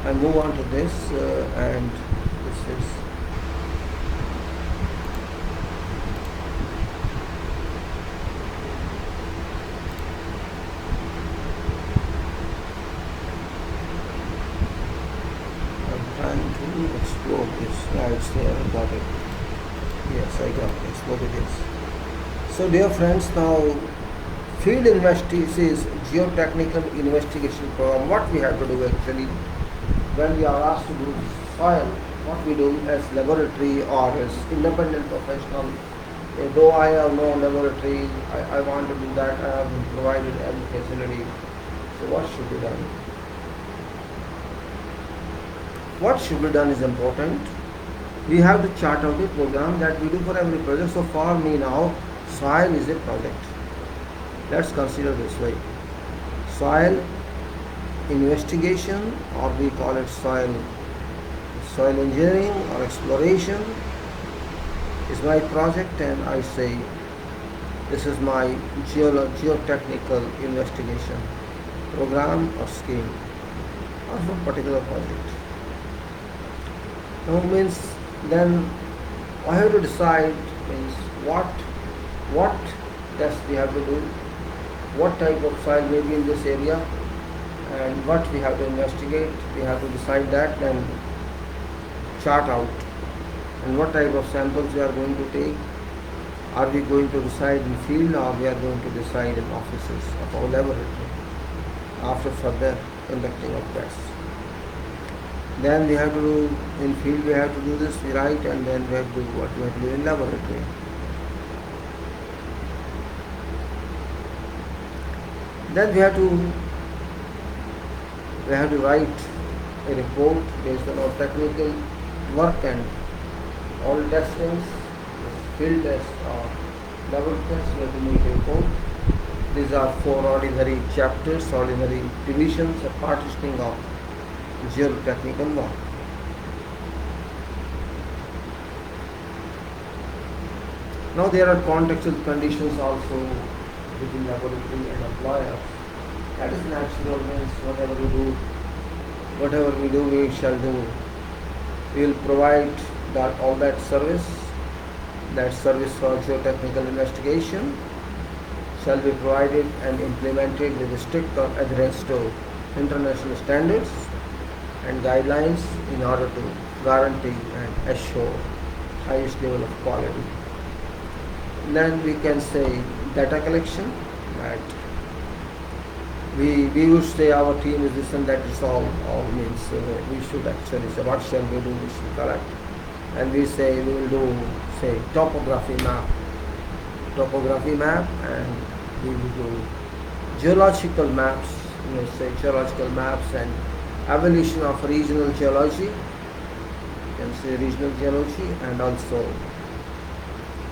I move on to this and this is explore this. Yeah, it's there. I got it. Yes, I got it. Explore this. So, dear friends, now field investigation is geotechnical investigation program. What we have to do actually when we are asked to do soil, what we do as laboratory or as independent professional. Though I have no laboratory, I want to do that. I have been provided every facility. So, what should be done? What should be done is important. We have to chart out a program that we do for every project. So for me now, soil is a project. Let's consider this way. Soil investigation, or we call it soil engineering or exploration, is my project, and I say this is my geotechnical investigation program or scheme of a particular project. Now means then I have to decide means what test we have to do, what type of soil may be in this area, and what we have to investigate. We have to decide that, then chart out, and what type of samples we are going to take. Are we going to decide in field, or we are going to decide in offices of our laboratory after further conducting of tests. Then we have to do in field, we have to do this, we write, and then we have to do what we have to do in laboratory. Then we have to write a report based on our technical work and all testings, field test or laboratory tests. We have to make a report. These are 4 ordinary chapters, ordinary divisions of partitioning of geotechnical work. Now there are contextual conditions also within laboratory and employer. That is natural, means whatever we do, we shall do. We will provide all that service for geotechnical investigation shall be provided and implemented with strict adherence to international standards and guidelines in order to guarantee and assure highest level of quality. Then we can say data collection, that we would say our team is this and that is all means we should actually say what shall we do, we should collect, and we say we will do say topography map, and we will do geological maps, you may say geological maps and evolution of regional geology, you can say regional geology, and also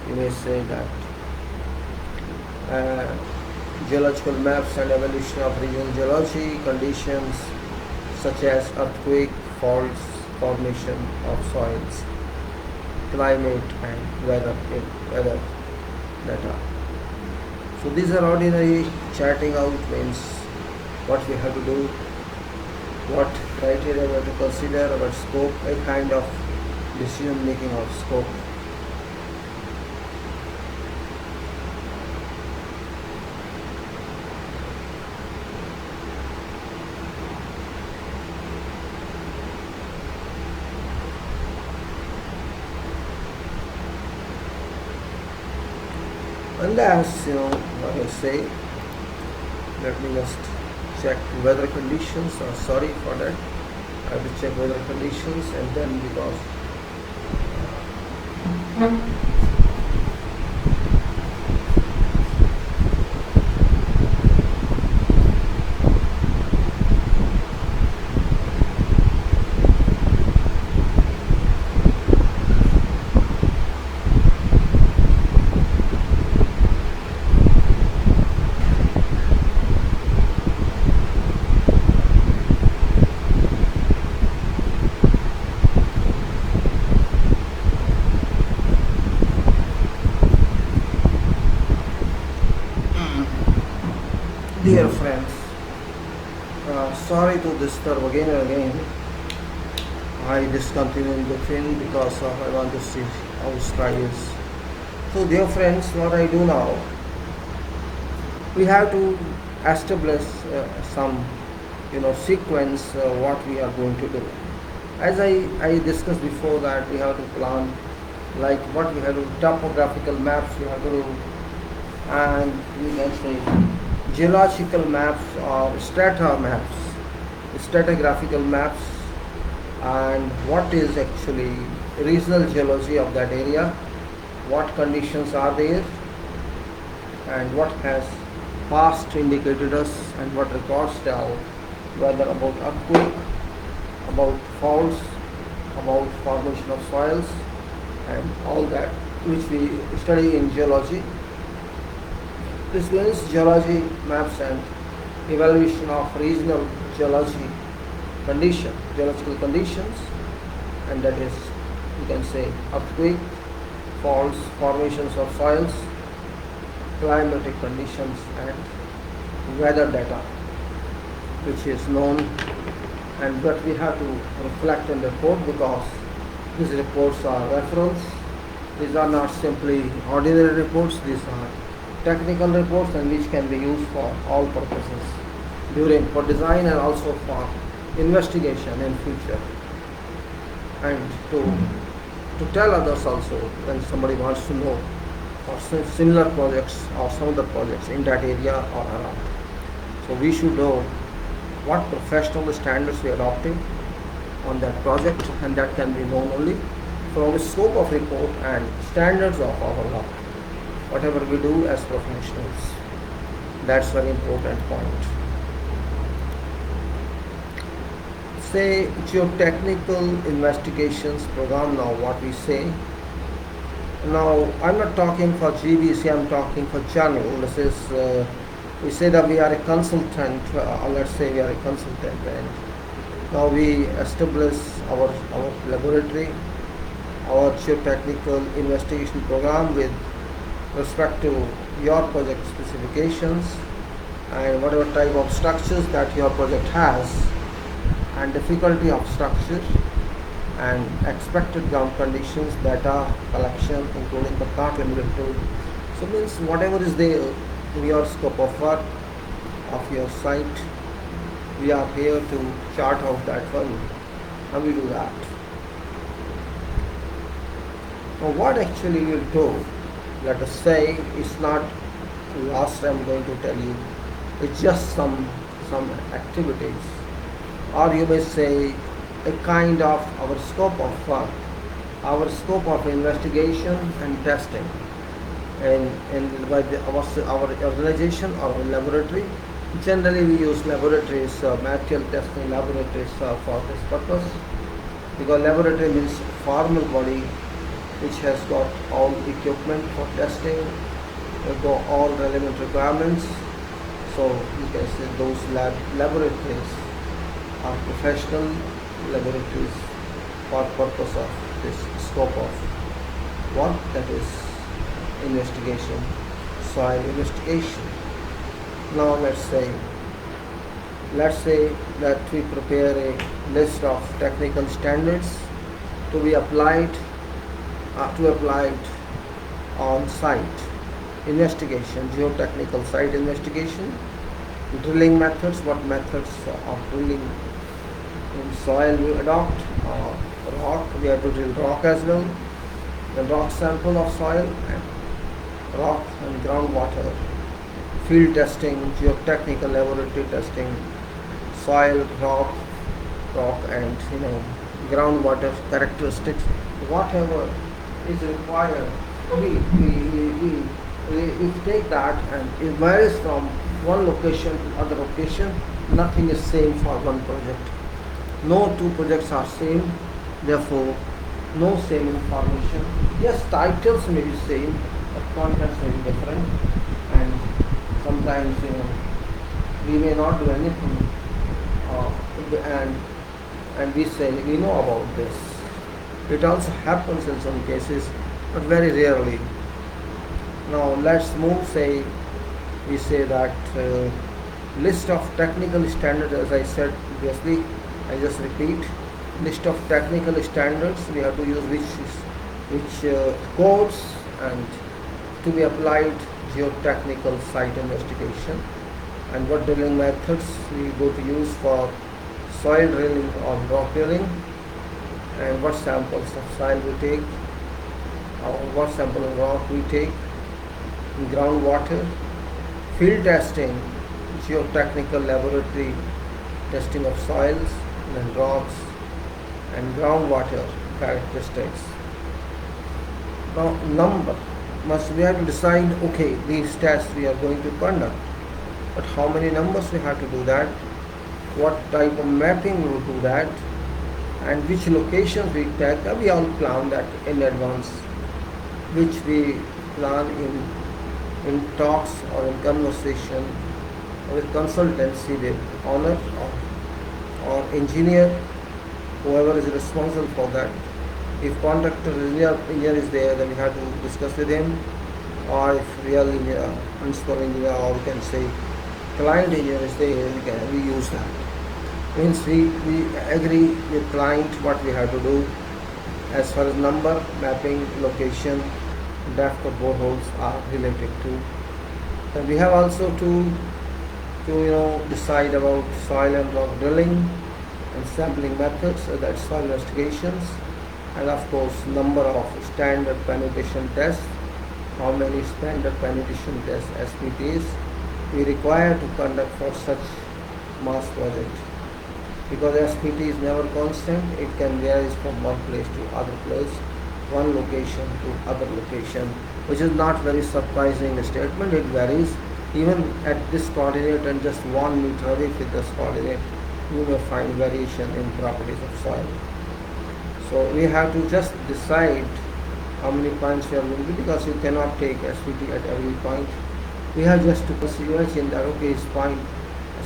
you may say that geological maps and evolution of regional geology conditions such as earthquake, faults, formation of soils, climate and weather data. So these are ordinary charting out means what we have to do, what criteria we have to consider, our scope, a kind of decision making of scope. Unless, what I say, let me just check weather conditions. Sorry for that. I have to check weather conditions, and then because dear friends, sorry to disturb again and again. I discontinue in between because I want to see how sky is. So dear friends, what I do now, we have to establish some sequence what we are going to do. As I discussed before that we have to plan like what we have to topographical maps we have to do, and we can say geological maps or stratigraphical maps, and what is actually regional geology of that area, what conditions are there, and what has past indicated us, and what records tell, whether about earthquake, about faults, about formation of soils, and all that which we study in geology. This means geology maps and evaluation of regional geological conditions, and that is, you can say, earthquake, faults, formations of soils, climatic conditions, and weather data, which is known, and that we have to reflect in the report because these reports are reference. These are not simply ordinary reports, these are technical reports and which can be used for all purposes for design and also for investigation in future, and to tell others also when somebody wants to know or similar projects or some other projects in that area or around. So we should know what professional standards we are adopting on that project, and that can be known only from the scope of report and standards of our law, whatever we do as professionals. That's very important point. Say geotechnical investigations program, now what we say. Now I'm not talking for GBC, I'm talking for general. This is, we say that we are a consultant, or let's say we are a consultant, and now we establish our laboratory, our geotechnical investigation program with respect to your project specifications and whatever type of structures that your project has, and difficulty of structure, and expected ground conditions, data collection including the part limited to. So means whatever is there in your scope of work of your site, we are here to chart out that one, and we do that. Now what actually we'll do, let us say, it's not last I'm going to tell you, it's just some activities, or you may say a kind of our scope of work, our scope of investigation and testing, and by our organization or laboratory Generally, we use laboratories, material testing laboratories for this purpose, because laboratory means formal body which has got all equipment for testing, got all relevant requirements. So you can say those laboratories are professional laboratories for purpose of this scope of work, that is investigation, soil investigation. Now let's say that we prepare a list of technical standards to be applied on site investigation, geotechnical site investigation, drilling methods, what methods of drilling in soil we adopt, rock, we have to drill rock as well, the rock sample of soil and rock and groundwater, field testing, geotechnical laboratory testing, soil, rock and groundwater characteristics, whatever is required. We take that, and it varies from one location to other location. Nothing is same for one project. No two projects are same, therefore no same information. Yes, titles may be same, but contents may be different, and sometimes we may not do anything, and we say we know about this. It also happens in some cases, but very rarely. Now let's move. We say that list of technical standards, as I said previously, I just repeat, list of technical standards. We have to use which codes and to be applied geotechnical site investigation, and what drilling methods we go to use for soil drilling or rock drilling, and what samples of soil we take, or what sample of rock we take, groundwater, field testing, geotechnical laboratory testing of soils and rocks and groundwater characteristics. Now we have to decide, okay, these tests we are going to conduct, but how many numbers we have to do that, what type of mapping we will do that, and which locations we take. We all plan that in advance, which we plan in talks or in conversation with consultancy with owner or engineer, whoever is responsible for that. If contractor engineer is there, then we have to discuss with him, or if real engineer, principal engineer, or we can say client engineer is there, we use that. Means we agree with client what we have to do as far as number, mapping, location, depth of boreholes are related to. And we have also to decide about soil and rock drilling and sampling methods, so that's soil investigations, and of course number of standard penetration tests, how many standard penetration tests SPTs we require to conduct for such mass project. Because SPT is never constant, it can vary from one place to other place, one location to other location, which is not very surprising statement. It varies even at this coordinate and just 1 meter away with this coordinate, you may find variation in properties of soil. So we have to just decide how many points we are going to do, because you cannot take SPT at every point. We have just to imagine that okay, it's point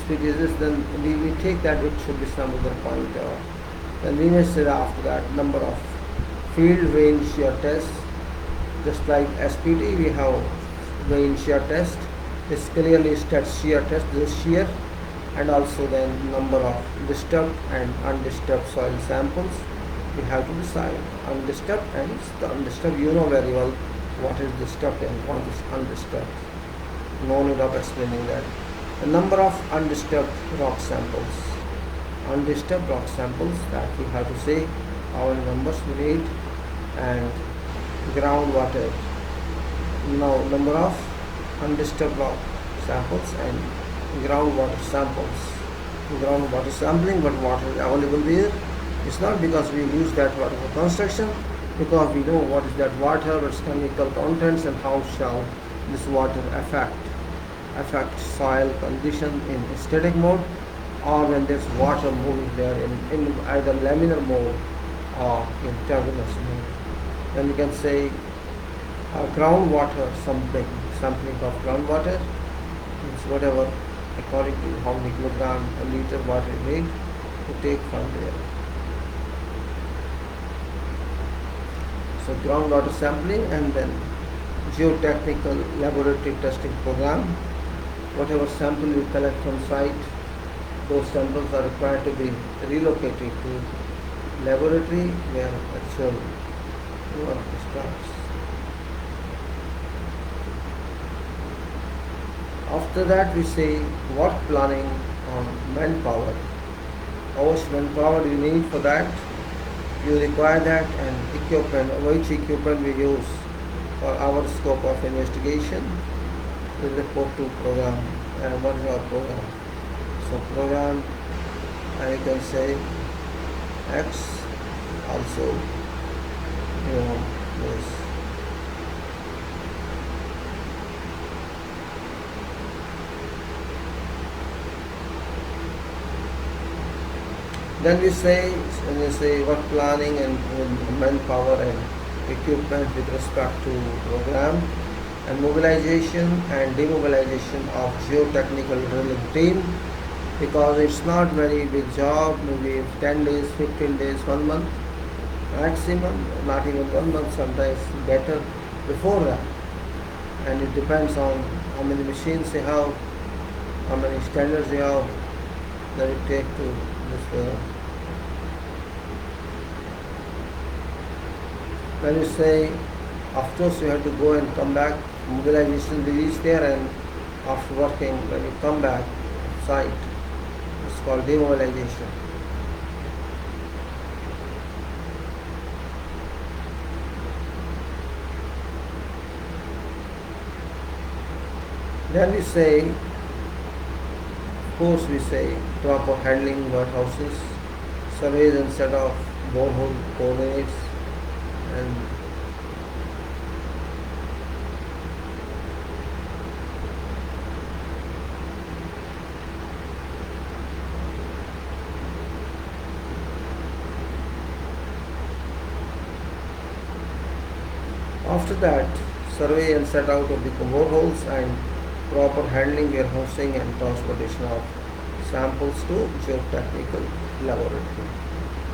SPT is this, then we take that it should be some other point. Then we may say after that number of field range shear tests, just like SPT we have range shear test. This clearly states shear test, this shear, and also then number of disturbed and undisturbed soil samples. We have to decide undisturbed and undisturbed. You know very well what is disturbed and what is undisturbed. No need of explaining that. The number of undisturbed rock samples. Undisturbed rock samples, that we have to say how many numbers we need, and groundwater. Now number of undisturbed rock samples and groundwater samples. Groundwater sampling, but water is available there. It's not because we use that water for construction, because we know what is that water, its chemical contents, and how shall this water affect affect soil condition in static mode, or when there's water moving there in either laminar mode or in turbulence mode. Then you can say groundwater sampling of groundwater means whatever according to how many kilogram a liter water you need to take from there. So groundwater sampling, and then geotechnical laboratory testing program. Whatever sample you collect from site, those samples are required to be relocated to laboratory where actual work starts. After that we say work planning on manpower. How much manpower do you need for that? You require that, and equipment, which equipment we use for our scope of investigation, we report to program and what is our program. So program, and you can say X also, this. Then we say, when we say work planning and manpower and equipment with respect to program, and mobilization and demobilization of geotechnical drilling team, because it's not very big job, maybe 10 days, 15 days, 1 month maximum, not even 1 month, sometimes better before that. And it depends on how many machines you have, how many standards you have that it take to this. When you say, of course you have to go and come back, mobilization will reach there, and after working, when you come back site, it's called demobilization. Then we say, of course we say proper handling warehouses, surveys and set of borehole coordinates, and after that, survey and set out of the boreholes and proper handling, warehousing and transportation of samples to geotechnical laboratory.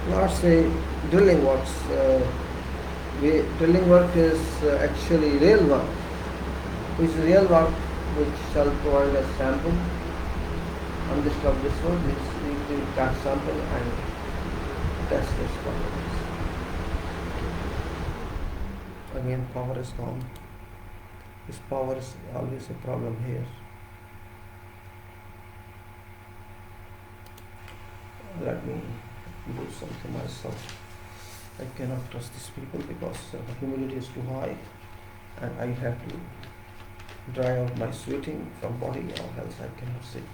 Let's say drilling works. Drilling work is actually real work, which is real work which shall provide a sample. Undisturbed this one, this need to catch sample and test this one. Again, power is gone. This power is always a problem here. Let me do something myself. I cannot trust these people because the humidity is too high, and I have to dry out my sweating from body, or else I cannot sit.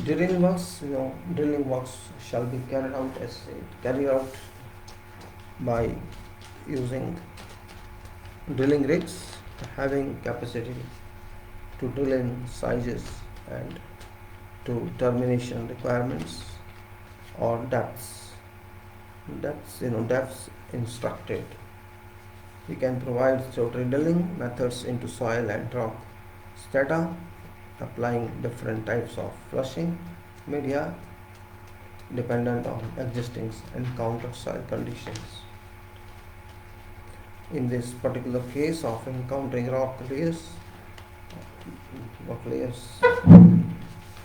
Drilling works shall be carried out by using drilling rigs having capacity to drill in sizes and to termination requirements or depths instructed. We can provide rotary drilling methods into soil and rock strata, applying different types of flushing media dependent on existing encountered soil conditions. In this particular case of encountering rock layers,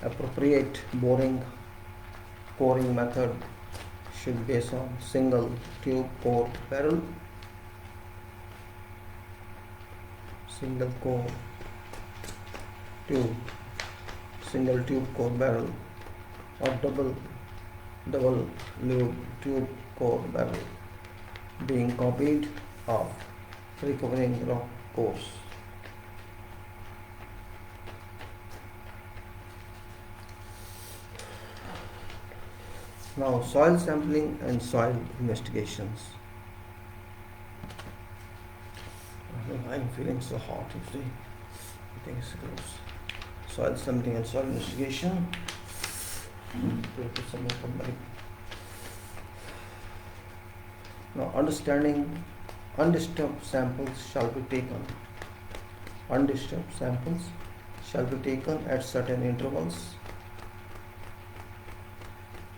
appropriate coring method should be based on single tube core barrel, single tube core barrel, or double tube core barrel, being copied of recovering rock cores. Now, soil sampling and soil investigations. I'm feeling so hot. You see, I think it's close. Soil sampling and soil investigation. Put some more from my. Now, understanding undisturbed samples shall be taken. Undisturbed samples shall be taken at certain intervals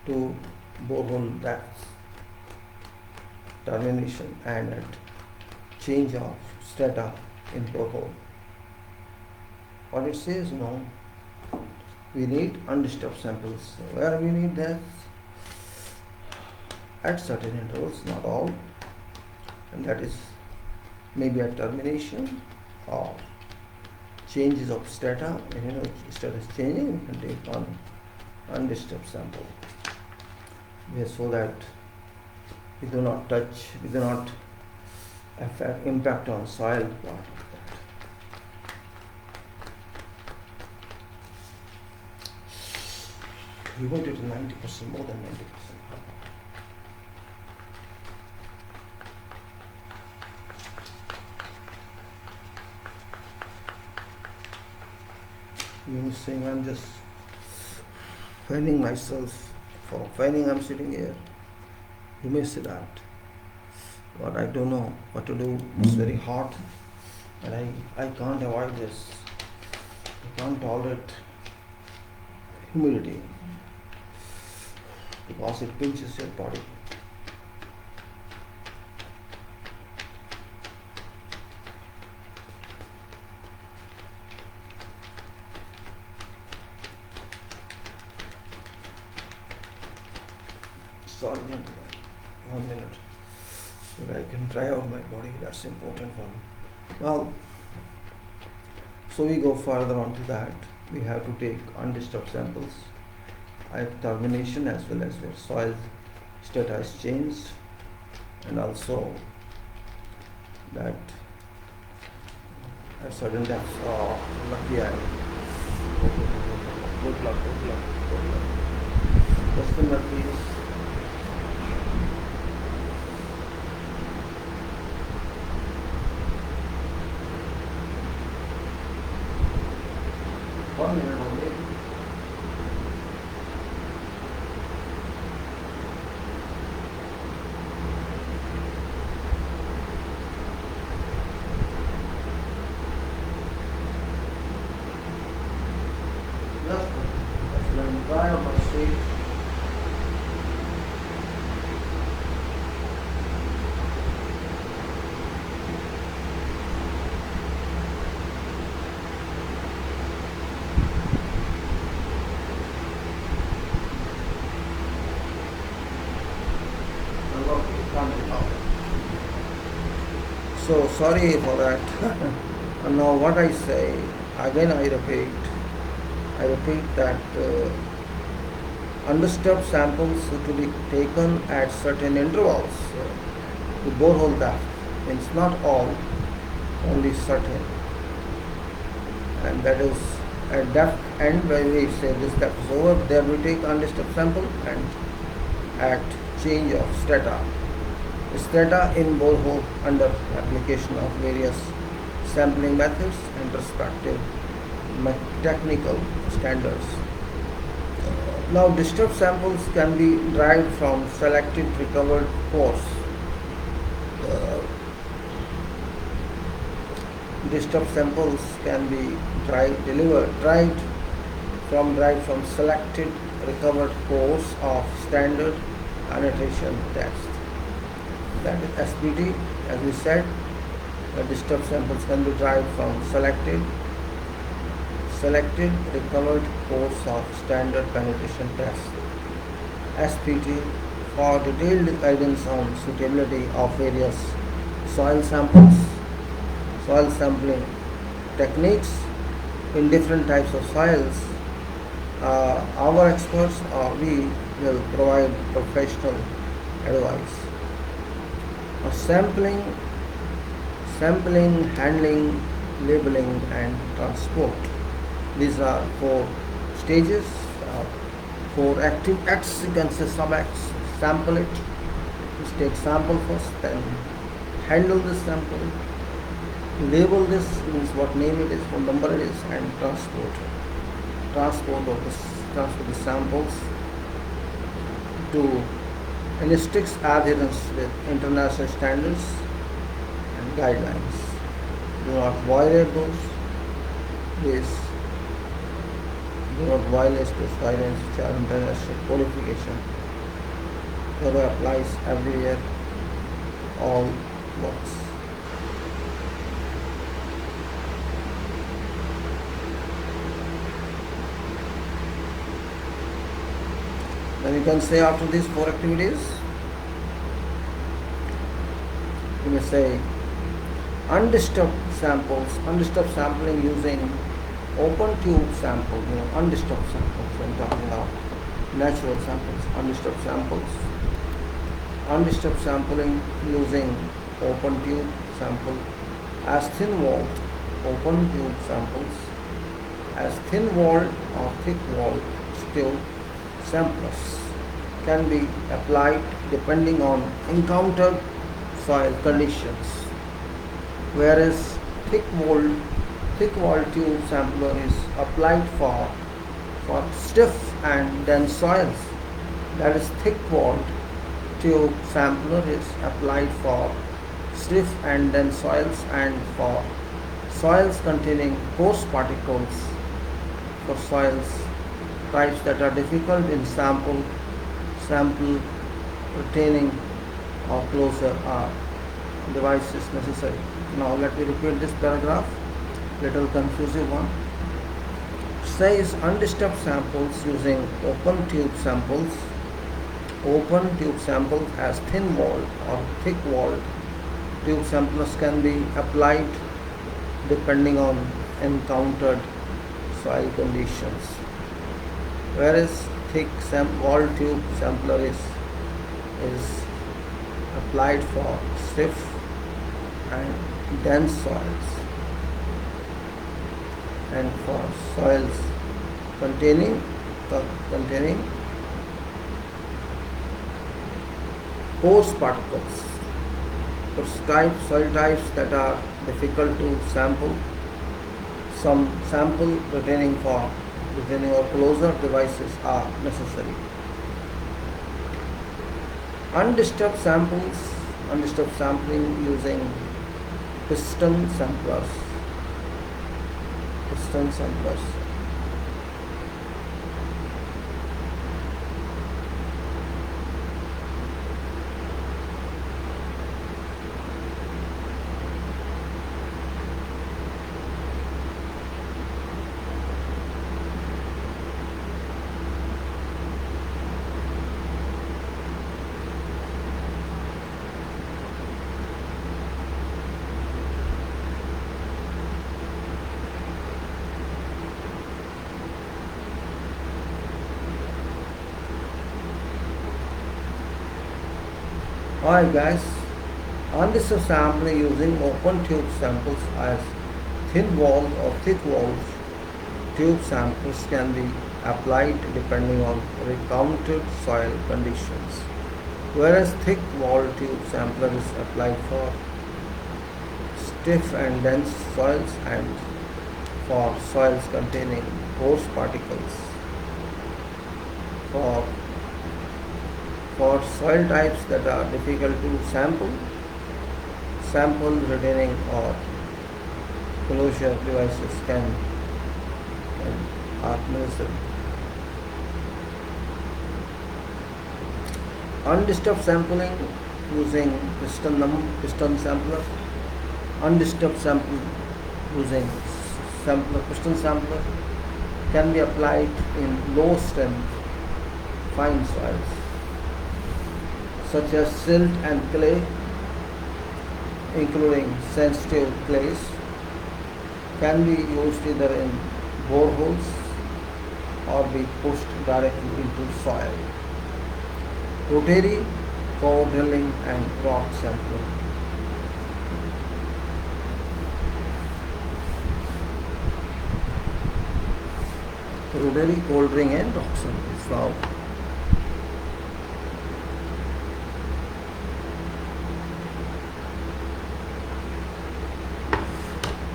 to borehole depth, termination, and at change of strata in borehole. What it says, no, we need undisturbed samples. Where we need that? At certain intervals, not all, and that is maybe at termination or changes of strata. Strata is changing, we can take on undisturbed sample. So that we do not touch, we do not affect impact on soil part of that. We want it to 90%, more than 90%. You saying I'm just fanning myself. For fanning I'm sitting here. You may say that. But I don't know what to do. It's very hot and I can't avoid this. I can't tolerate humidity because it pinches your body. Sorry, 1 minute. So that I can dry out my body. That's important for me. Well, so we go further on to that. We have to take undisturbed samples at termination as well as where soil strata is changed, and also that at certain depths. Oh, lucky I am. Good luck, good luck, good luck. Just a minute, please. One minute only. That's when you dry on my stage. So sorry for that. And now what I say, again I repeat that undisturbed samples to be taken at certain intervals to borehole depth. Means not all, only certain. And that is at depth end where we say this depth is over, there we take undisturbed sample, and at change of strata in borehole under application of various sampling methods and respective technical standards. Now, disturbed samples can be derived from selected recovered pores. Disturbed samples can be derived from selected recovered pores of standard annotation text. That is SPT, as we said. Disturbed samples can be derived from selected recovered pores of standard penetration test. SPT for detailed guidance on suitability of various soil sampling techniques in different types of soils. Our experts or we will provide professional advice. Sampling, handling, labeling and transport. These are 4 stages, 4 active acts. You can say sub-acts. Sample it. Just take sample first, then handle the sample, Label this means what name it is, what number it is, and transport the samples to in strict adherence with international standards and guidelines. Do not violate those. Please do not violate those guidelines which are international qualification. That applies everywhere, all works. Then you can say after these 4 activities, you may say undisturbed sampling using open tube sample, undisturbed samples. When talking about natural samples, undisturbed sampling using open tube sample as thin-walled open tube samples as thin-walled or thick-walled steel samplers can be applied depending on encountered soil conditions, whereas thick-walled tube sampler is applied for stiff and dense soils. That is, thick-walled tube sampler is applied for stiff and dense soils and for soils containing coarse particles, for soils types that are difficult in sample retaining or closure are devices necessary. Now let me repeat this paragraph, little confusing one. Says undisturbed samples using open tube samples as thin-walled or thick-walled tube samplers can be applied depending on encountered soil conditions, whereas thick-walled tube sampler is applied for stiff and dense soils and for soils containing coarse particles. For soil types that are difficult to sample, some sample retaining or closure devices are necessary. Undisturbed sampling using piston samplers. Alright guys, undisturbed sampling using open tube samples as thin-walled or thick-walled tube samples can be applied depending on encountered soil conditions, whereas thick-walled tube sampler is applied for stiff and dense soils and for soils containing coarse particles. For soil types that are difficult to sample retaining or closure devices are necessary. Undisturbed sampling using piston sampler. Undisturbed sample using piston sampler can be applied in low strength fine soils such as silt and clay, including sensitive clays, can be used either in boreholes or be pushed directly into soil. Rotary core drilling and rock sampling. Rotary core drilling and rock sampling. Now,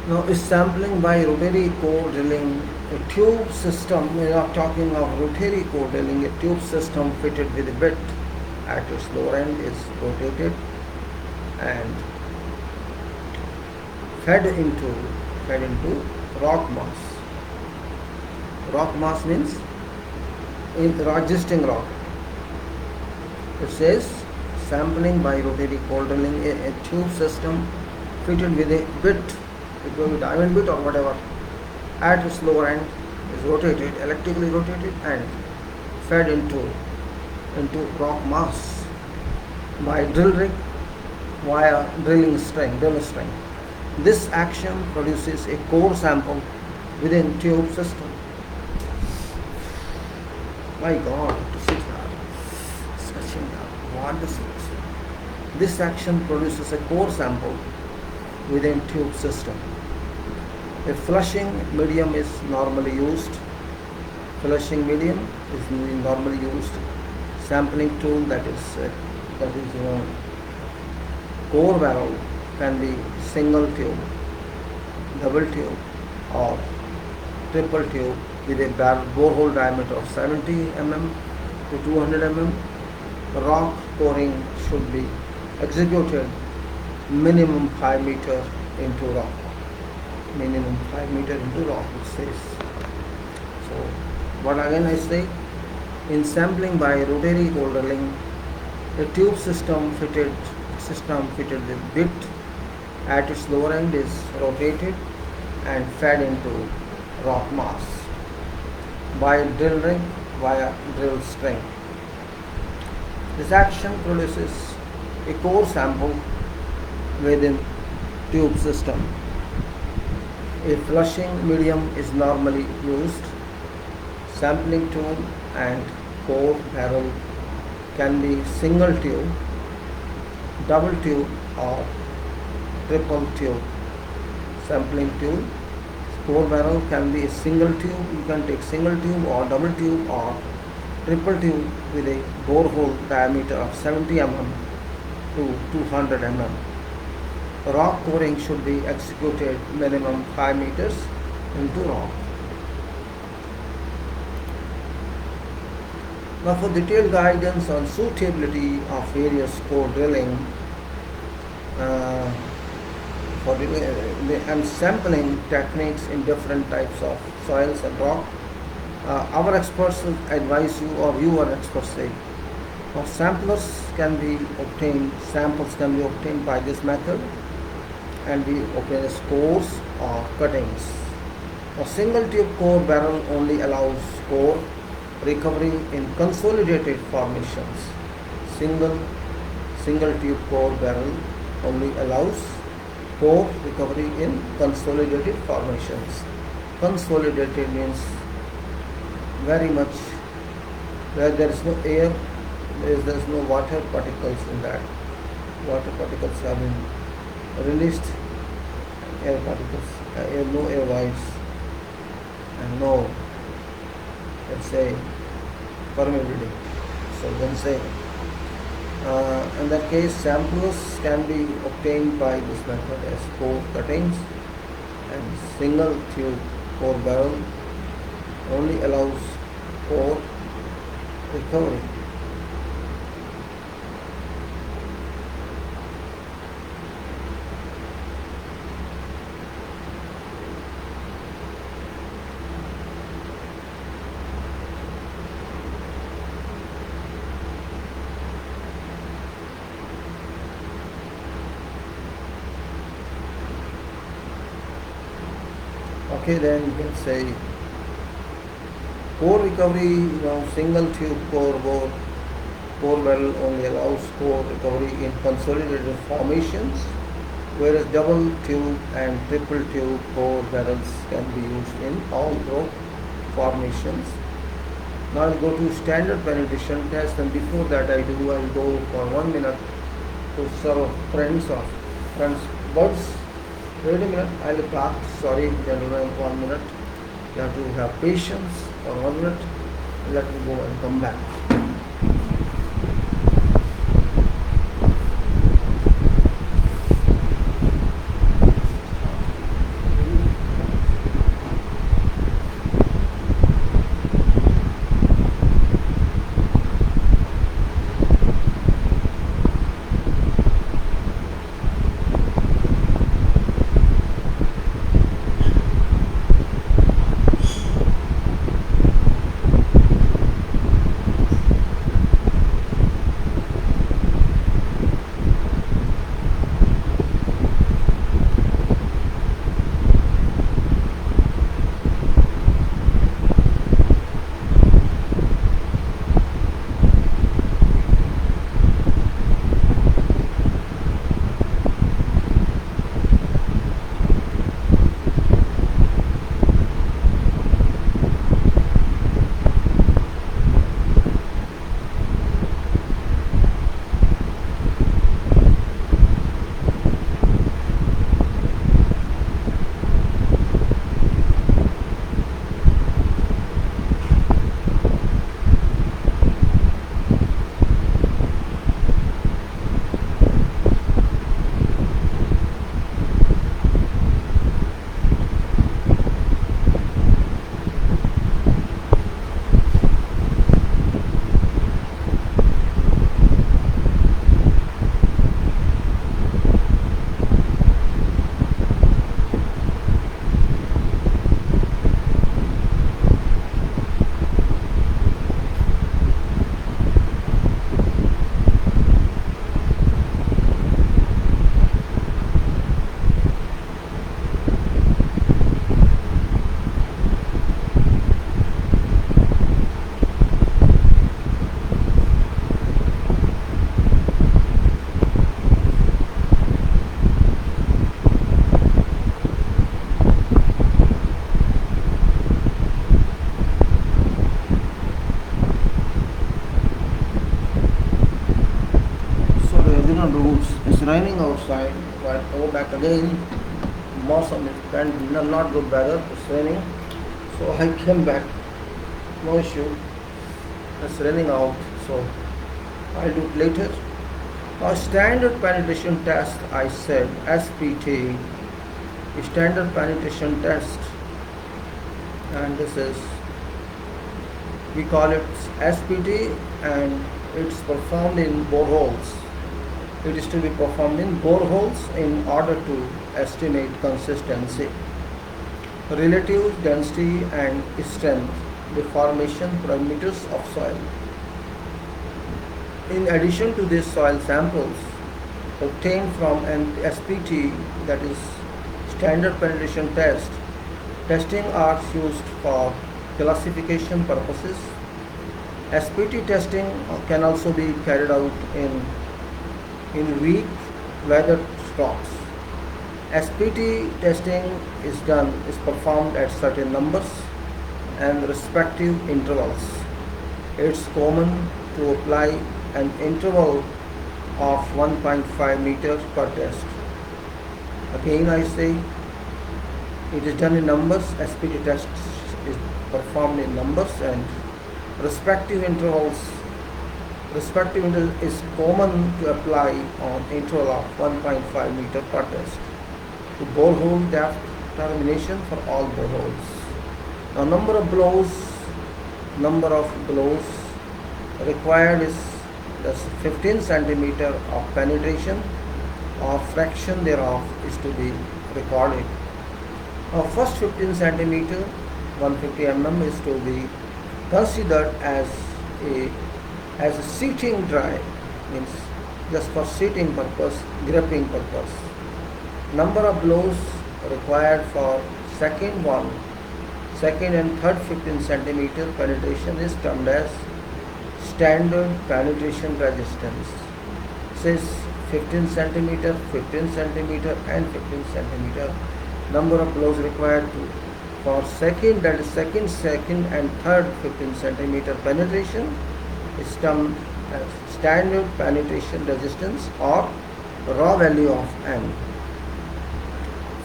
Now, is sampling by rotary core drilling a tube system? We are talking of rotary core drilling, a tube system fitted with a bit at its lower end is rotated and fed into rock mass. Rock mass means in existing rock. It says sampling by rotary core drilling, a tube system fitted with a bit, it will be diamond bit or whatever, at its lower end is rotated, electrically rotated and fed into rock mass by drill rig via drill string. This action produces a core sample within tube system. My God, what is it? This action produces a core sample within tube system. A flushing medium is normally used. Sampling tool that is core barrel can be single tube, double tube or triple tube with a borehole diameter of 70 mm to 200 mm. Rock coring should be executed minimum 5 meter into rock. It says. So what again I say? In sampling by rotary core drilling, a tube system fitted with bit at its lower end is rotated and fed into rock mass by drill rig via drill string. This action produces a core sample within tube system. A flushing medium is normally used. Sampling tool and core barrel can be single tube, double tube or triple tube. Sampling tool, core barrel can be a single tube. You can take single tube or double tube or triple tube with a borehole diameter of 70 mm to 200 mm. Rock coring should be executed minimum 5 meters into rock. Now for detailed guidance on suitability of various core drilling and sampling techniques in different types of soils and rock, our experts will advise you, or you are experts say, or samples can be obtained by this method and we obtain as cores or cuttings. A single tube core barrel only allows core recovery in consolidated formations. Single tube core barrel only allows core recovery in consolidated formations. Consolidated means very much where there is no air, there is no water particles in that. Water particles have been released, air particles, no air voids and no, let's say, permeability. So then say in that case samples can be obtained by this method as core cuttings, and single tube core barrel only allows core recovery. Okay, then you can say core recovery, single tube core barrel only allows core recovery in consolidated formations, whereas double tube and triple tube core barrels can be used in all rock formations. Now I'll go to standard penetration test, and before that I'll go for 1 minute to serve friends birds. Wait a minute, I'll talk. Sorry, gentlemen, 1 minute. You have to have patience for 1 minute. Let me go and come back. outside, but go back again. Mawsam is not good weather, it's raining. So I came back, no issue. It's raining out, so I'll do it later. A standard penetration test, I said, SPT, standard penetration test, and this is, we call it SPT, and it's performed in boreholes. It is to be performed in boreholes in order to estimate consistency, relative density and strength, deformation parameters of soil. In addition to these soil samples obtained from an SPT, that is standard penetration test, testing are used for classification purposes. SPT testing can also be carried out in weak weathered crops. SPT testing is performed at certain numbers and respective intervals. It's common to apply an interval of 1.5 meters per test. Again I say, it is done in numbers. SPT test is performed in numbers, and respective interval is common to apply on interval of 1.5 meter per test to borehole depth determination for all boreholes. Now number of blows required is 15 centimeter of penetration or fraction thereof is to be recorded. Now first 15 centimeter, 150 mm is to be considered as a seating drive, means just for seating purpose, gripping purpose. Number of blows required for second and third 15 centimeter penetration is termed as standard penetration resistance. Says 15 centimeter, 15 centimeter and 15 centimeter. Number of blows required for second and third 15 centimeter penetration is termed as standard penetration resistance or raw value of N.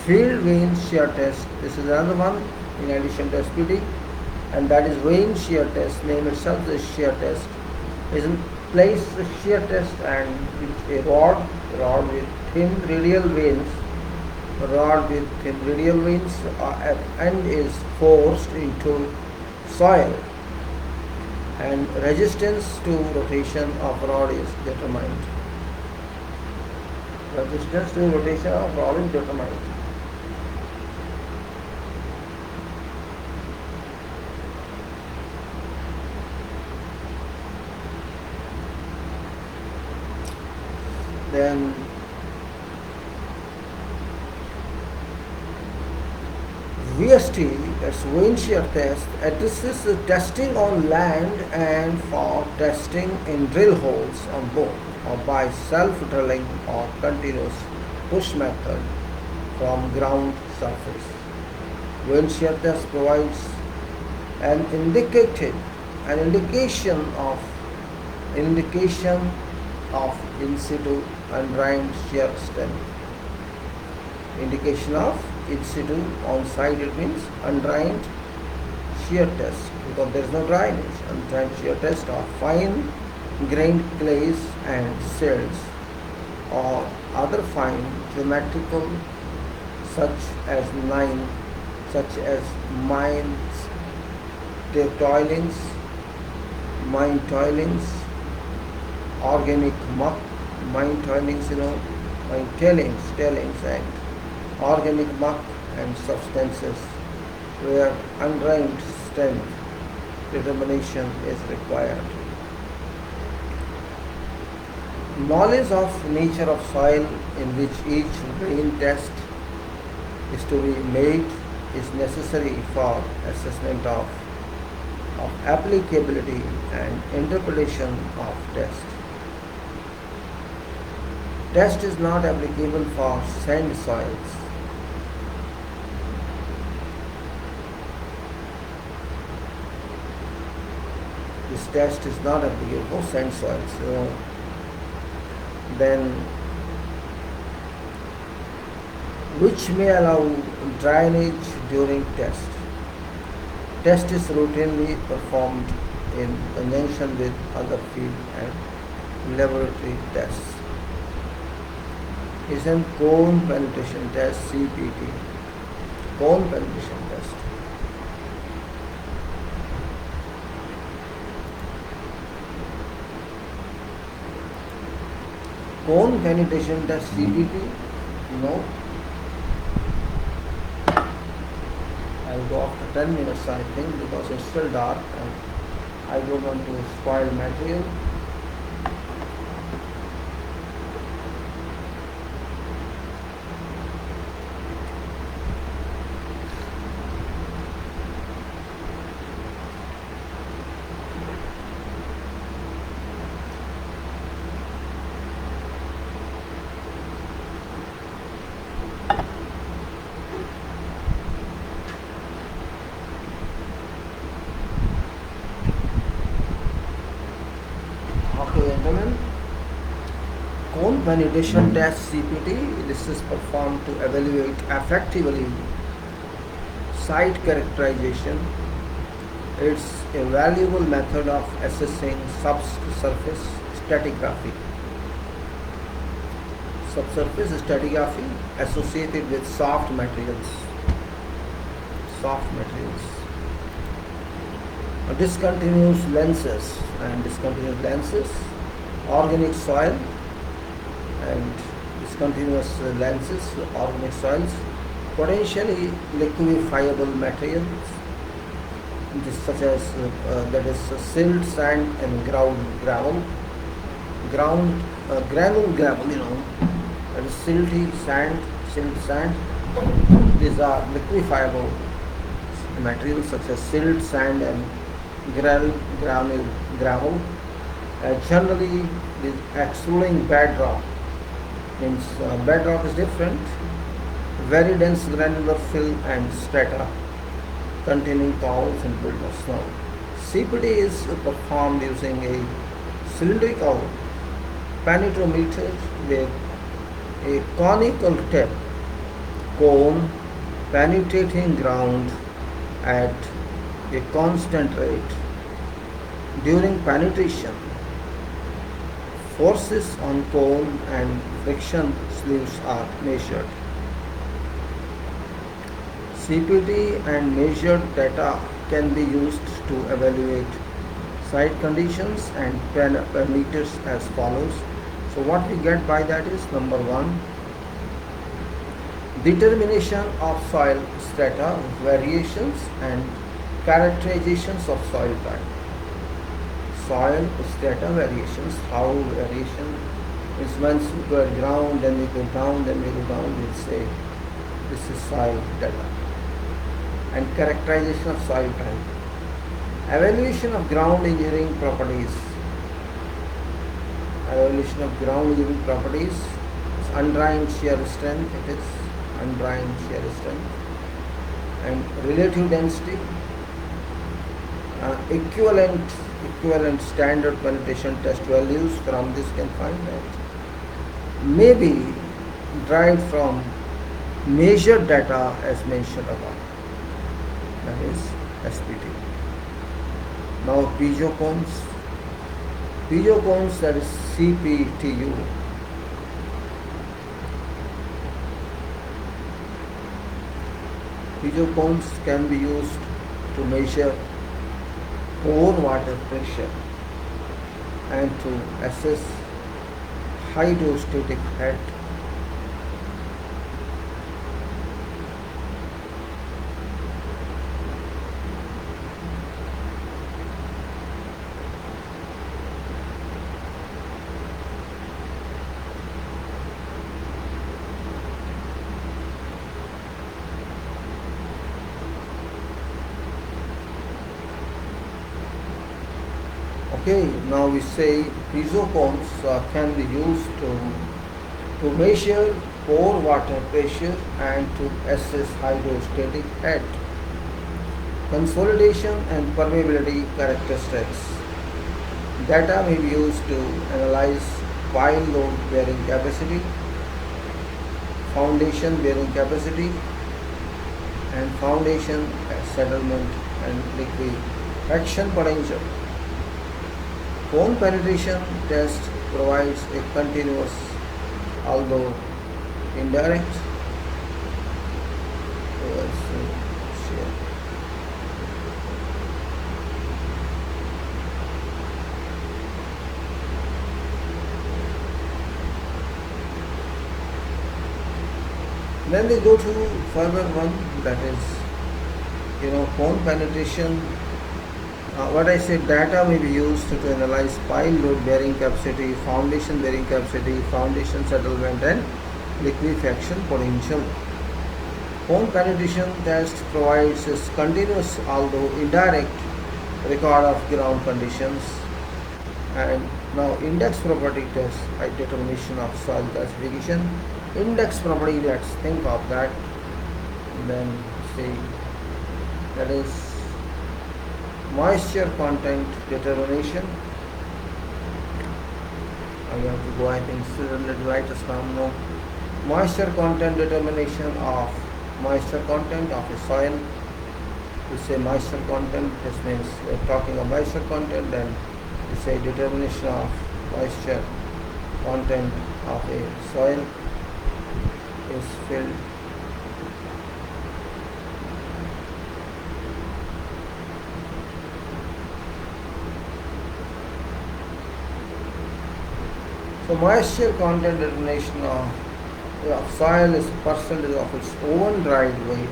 Field vein shear test, this is another one in addition to SPT, and that is vein shear test. Name itself is shear test. Is in place the shear test, and with a rod with thin radial veins, at end is forced into soil, and resistance to rotation of rod is determined. Resistance to rotation of rod is determined. Then VST, that's vein shear test, addresses the testing on land and for testing in drill holes on both or by self-drilling or continuous push method from ground surface. Vein shear test provides an indication of in situ undrained shear strength. Indication of in situ on site, it means undrained shear test, because there is no drainage. Undrained shear test of fine grained clays and silts or other fine geometrical such as mine toilings, organic muck, mine tailings and organic muck and substances where undrained strength determination is required. Knowledge of nature of soil in which each vein test is to be made is necessary for assessment of applicability and interpretation of test. Test is not applicable for sand soils. This test is not applicable for sand soils. Then which may allow drainage during test. Test is routinely performed in conjunction with other field and laboratory tests. Is a cone penetration test, CPT. Cone penetration test. Cone penetration test, CPT. No. I'll go after 10 minutes, I think, because it's still dark and I don't want to spoil material. Okay, gentlemen, cone penetration test, CPT. This is performed to evaluate effectively site characterization. It's a valuable method of assessing subsurface stratigraphy. Subsurface stratigraphy associated with soft materials. Discontinuous lenses and discontinuous lenses, organic soil and discontinuous lenses, organic soils, potentially liquefiable materials, such as that is silt, sand, and gravel. Granule gravel, that is silt, sand. These are liquefiable materials such as silt, sand, and gravel. Generally, the excluding bedrock, means bedrock is different, very dense granular film and strata containing towels and built of snow. CPT is performed using a cylindrical penetrometer with a conical tip, cone penetrating ground at a constant rate. During penetration, forces on cone and friction sleeves are measured. CPT and measured data can be used to evaluate site conditions and parameters as follows. So what we get by that is, number one, determination of soil strata variations and characterizations of soil type. Soil strata variations, how variation is once we go ground, then we go down, we'll say this is soil data. And characterization of soil type. Evaluation of ground engineering properties. Evaluation of ground engineering properties. It's undrained shear strength, and relative density. Equivalent standard penetration test values from this can find that may be derived from measured data as mentioned above, that is SPT. Now piezo cones, that is CPTU. Piezo cones can be used to measure pore water pressure and to assess hydrostatic head. Okay, now we say piezo cones can be used to measure pore water pressure and to assess hydrostatic head, consolidation and permeability characteristics. Data may be used to analyze pile load bearing capacity, foundation bearing capacity and foundation settlement and liquefaction potential. Cone penetration test provides a continuous, although indirect. Then they go to further one, that is, cone penetration. What I said, data may be used to analyze pile load bearing capacity, foundation bearing capacity, foundation settlement and liquefaction potential. Cone penetration test provides a continuous, although indirect, record of ground conditions. And now index property test by determination of soil classification. Index property, let's think of that. And then see, that is moisture content determination. I have to go, I think, student write us down now. Moisture content determination of moisture content of a soil. We say moisture content, this means we're talking of moisture content, then we say determination of moisture content of a soil is filled. So moisture content determination of soil is percentage of its own dried weight.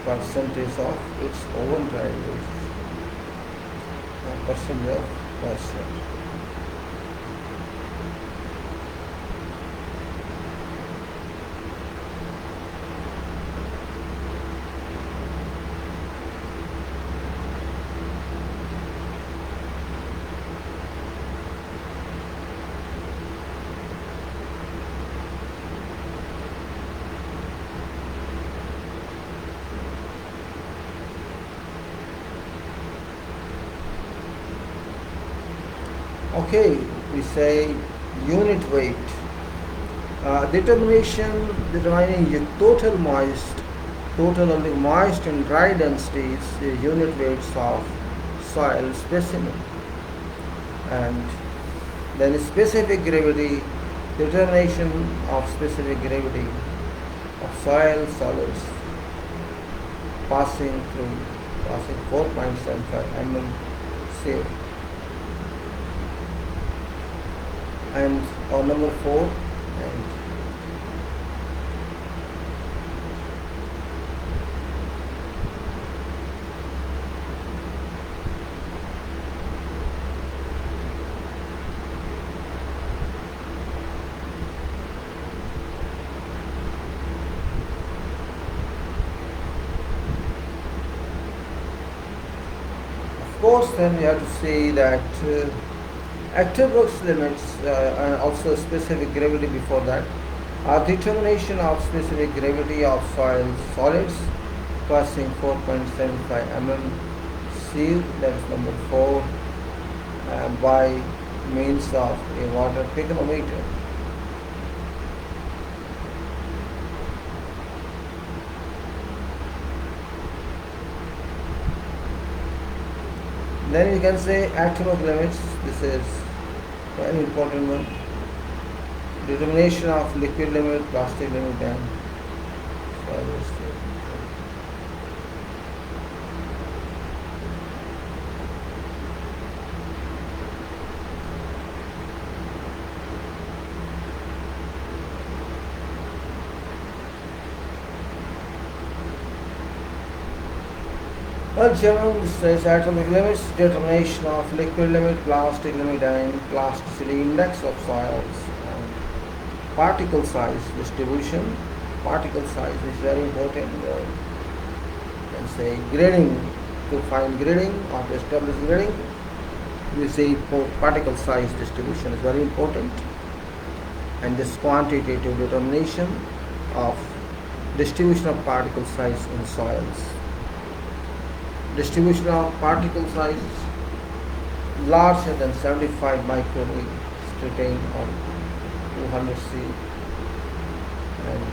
Percentage of its own dried weight. Percentage of moisture. Okay, we say unit weight. Determining the total of the moist and dry densities, the unit weights of soil specimen. And then specific gravity, determination of specific gravity of soil solids passing 4.75 mm safe. And on number 4, and of course then we have to say that active works limits and also specific gravity before that. Determination of specific gravity of soil solids passing 4.75 mm sieve, that's number 4, by means of a water picometer. Then you can say active work limits. This is very important one. Determination of liquid limit, plastic limit and soil state. Well, German says atomic limits, determination of liquid limit, plastic limit and plasticity index of soils. Particle size distribution. Particle size is very important. You can say grading, to find grading or to establish grading. We say particle size distribution is very important. And this quantitative determination of distribution of particle size in soils. Distribution of particle size larger than 75 micrometers retained on 200 C. and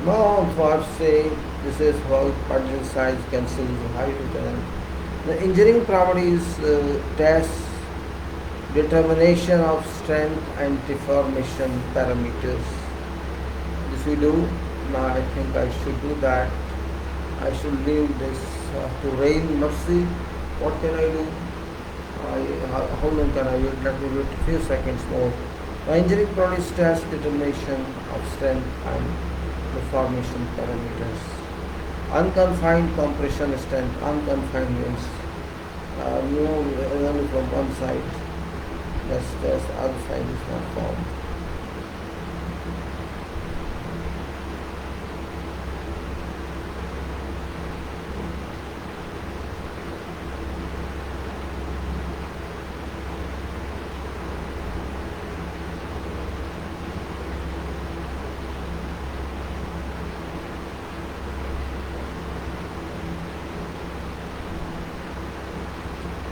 now what say this is how particle size cancels height and the engineering properties test determination of strength and deformation parameters. This we do. Now I think I should do that. I should leave this to rain. Let's see what can I do. How long can I wait? Let me wait a few seconds more. The engineering properties test determination of strength and deformation parameters. Unconfined compression strength. Unconfined means only from one side. That's other side is not formed.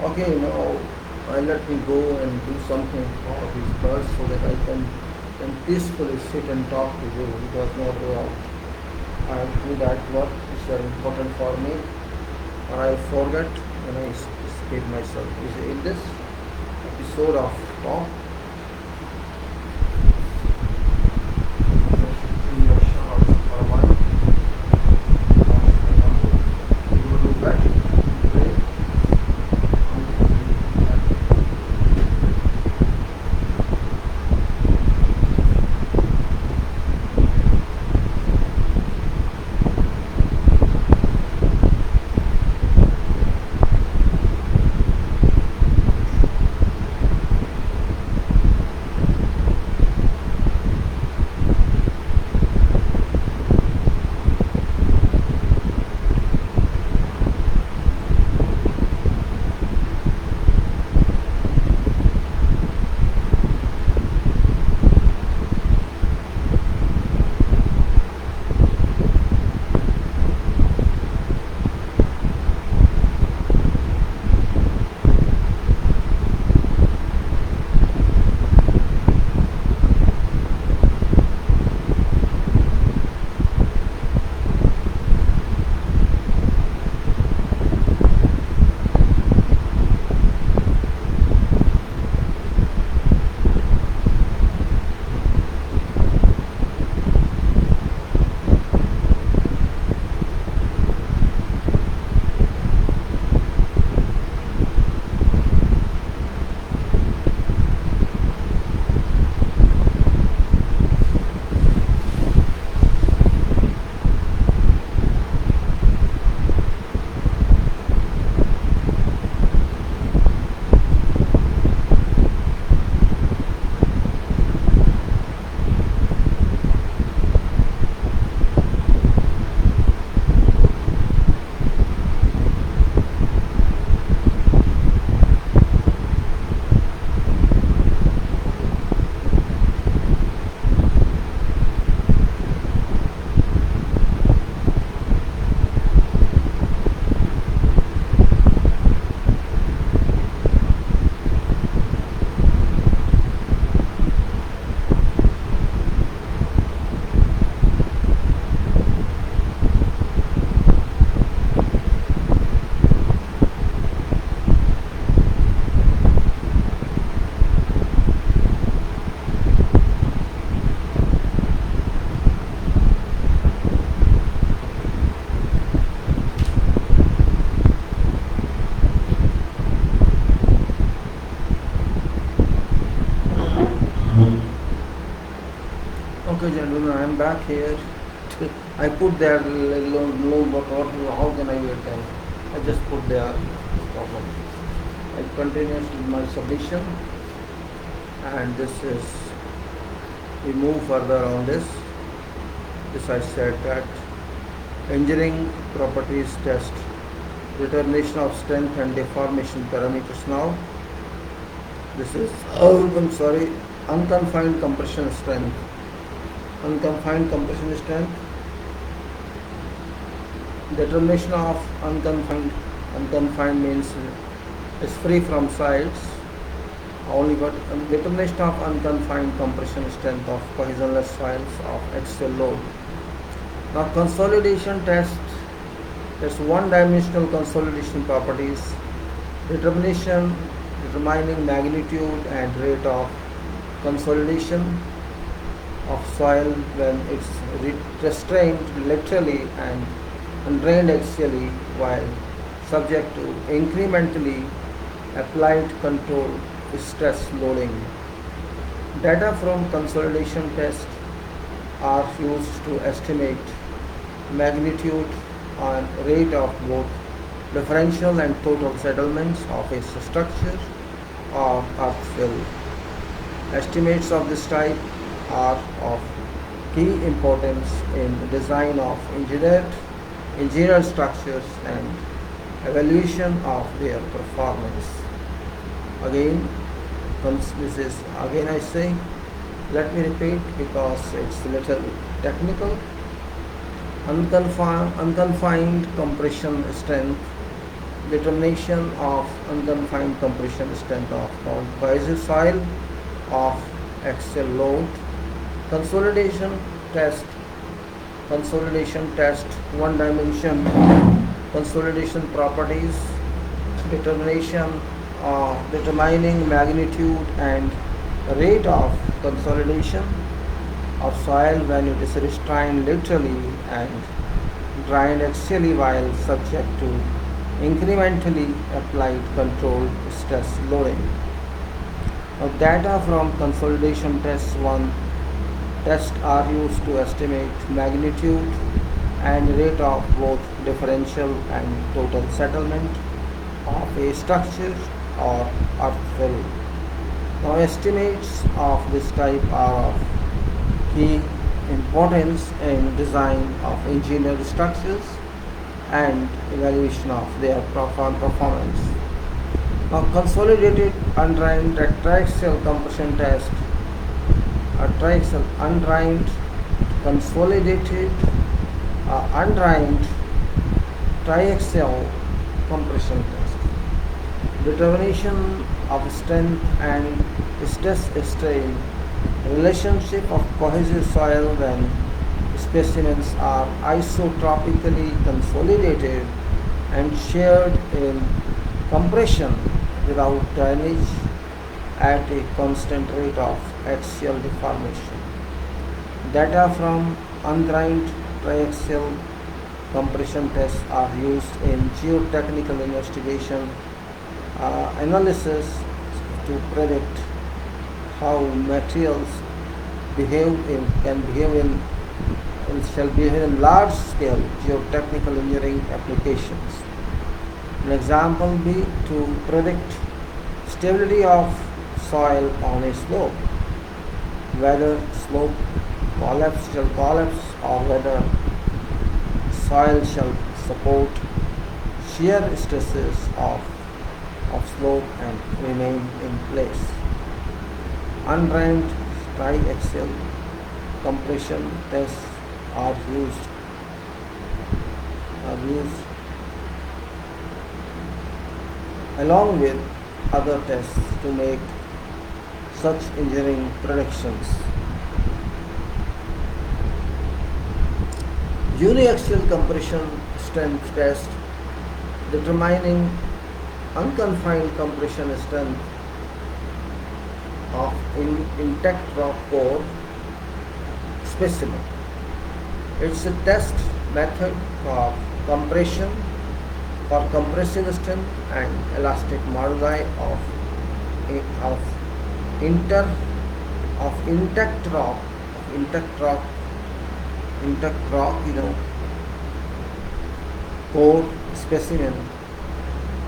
Okay, now let me go and do something for these birds so that I can peacefully sit and talk to you because not I do that work is very important for me. I forget when I escape myself. Is in this episode of talk. Okay, gentlemen, I am back here. I put there low bottle. How can I wait them? I just put there. No problem. I continue with my submission, and this is we move further on this. this I said that engineering properties test, determination of strength and deformation parameters. Now this is unconfined compression strength. Unconfined compression strength, determination of unconfined means is free from sides only, but determination of unconfined compression strength of cohesionless soils of axial load. Now consolidation test, it's one-dimensional consolidation properties, determining magnitude and rate of consolidation of soil when it's restrained laterally and drained axially while subject to incrementally applied control stress loading. Data from consolidation test are used to estimate magnitude and rate of both differential and total settlements of a structure or earth fill. Estimates of this type are of key importance in design of engineered structures and evaluation of their performance. Again, I say, let me repeat because it's a little technical. Unconfined compression strength, determination of unconfined compression strength of cohesive soil of axial load. Consolidation test, one dimension consolidation properties, determining magnitude and rate of consolidation of soil when it is restrained laterally and drained axially while subject to incrementally applied controlled stress loading. Now, data from consolidation tests are used to estimate magnitude and rate of both differential and total settlement of a structure or earth fill. Now, estimates of this type are of key importance in design of engineered structures and evaluation of their performance. Now, consolidated undrained triaxial compression test, undrained triaxial compression test, determination of strength and stress strain relationship of cohesive soil when specimens are isotropically consolidated and sheared in compression without drainage at a constant rate of axial deformation. Data from undrained triaxial compression tests are used in geotechnical investigation analysis to predict how materials shall behave in large scale geotechnical engineering applications. An example be to predict stability of soil on a slope, whether slope shall collapse or whether soil shall support shear stresses of slope and remain in place. Undrained triaxial compression tests are used along with other tests to make such engineering predictions. Uniaxial compression strength test, determining unconfined compression strength of intact rock core specimen. It's a test method for compression, for compressive strength and elastic moduli of intact rock, core specimen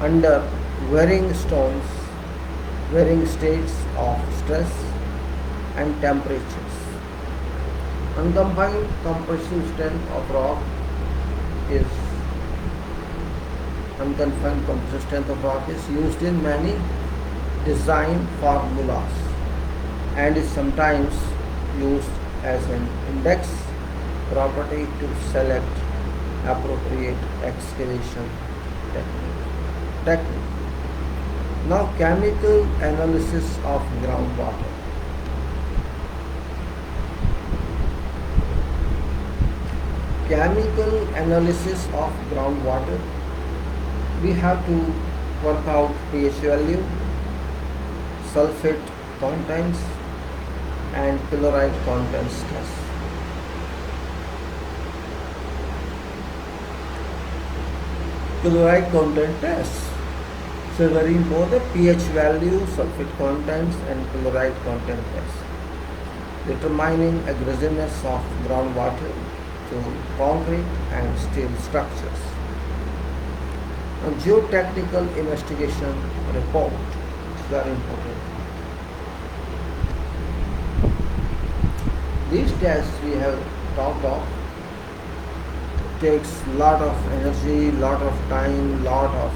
under varying states of stress and temperatures. Unconfined compressive strength of rock is unconfined compressive strength of rock is used in many design formulas and is sometimes used as an index property to select appropriate excavation technique. Now, chemical analysis of groundwater. Chemical analysis of groundwater. We have to work out pH value, sulfate contents, and chloride contents test. Chloride content test. So very important, pH value, sulfate contents, and chloride content test. Determining aggressiveness of groundwater to concrete and steel structures. A geotechnical investigation report is very important. These tests we have talked of takes lot of energy, lot of time, lot of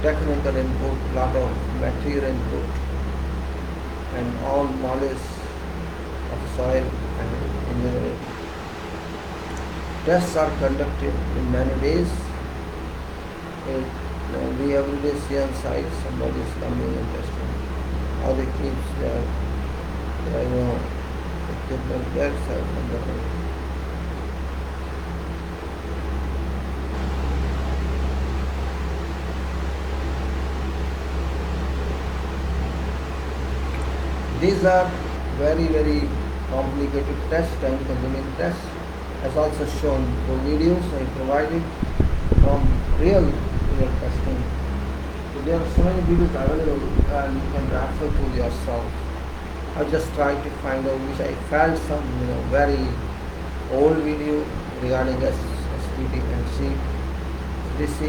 technical input, lot of material input, and all knowledge of soil and engineering. Tests are conducted in many ways. We every day see on site somebody is coming and testing how they keep their equipment there from the These are very, very complicated tests, time-consuming tests, as also shown through videos I provided from real testing. So there are so many videos available and you can refer to yourself. I just tried to find out which I found some very old video regarding SPT and CPC.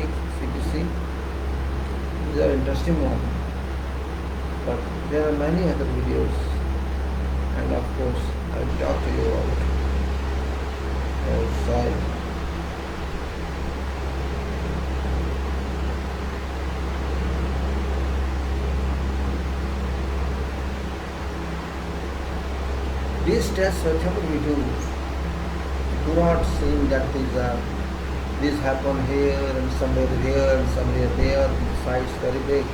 These are interesting ones. But there are many other videos, and of course I'll talk to you about soil. These tests, whatever we do not seem that these happen here and somewhere here and somewhere there. The site's very big.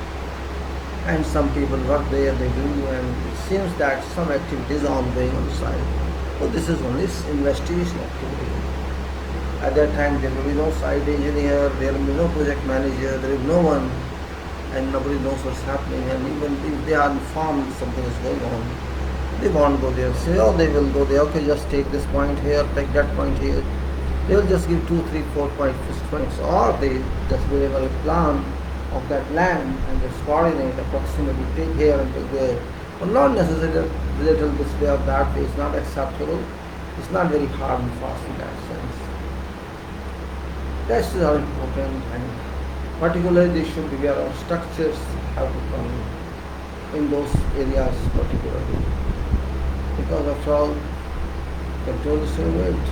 And some people work there, they do, and it seems that some activities are ongoing on the site. But this is only investigation activity. At that time, there will be no site engineer, there will be no project manager, there is no one, and nobody knows what's happening. And even if they are informed something is going on, they won't go there. Say, they will go there. Okay, just take this point here, take that point here. They will just give 2, 3, 4 points, or they just will have a plan of that land and just coordinate approximately take here and take there. But not necessarily little this way or that way. It's not acceptable. It's not very hard and fast in that sense. Tests are important, and particularly they should be aware of structures how to come in those areas particularly. Because after all, control is so weight.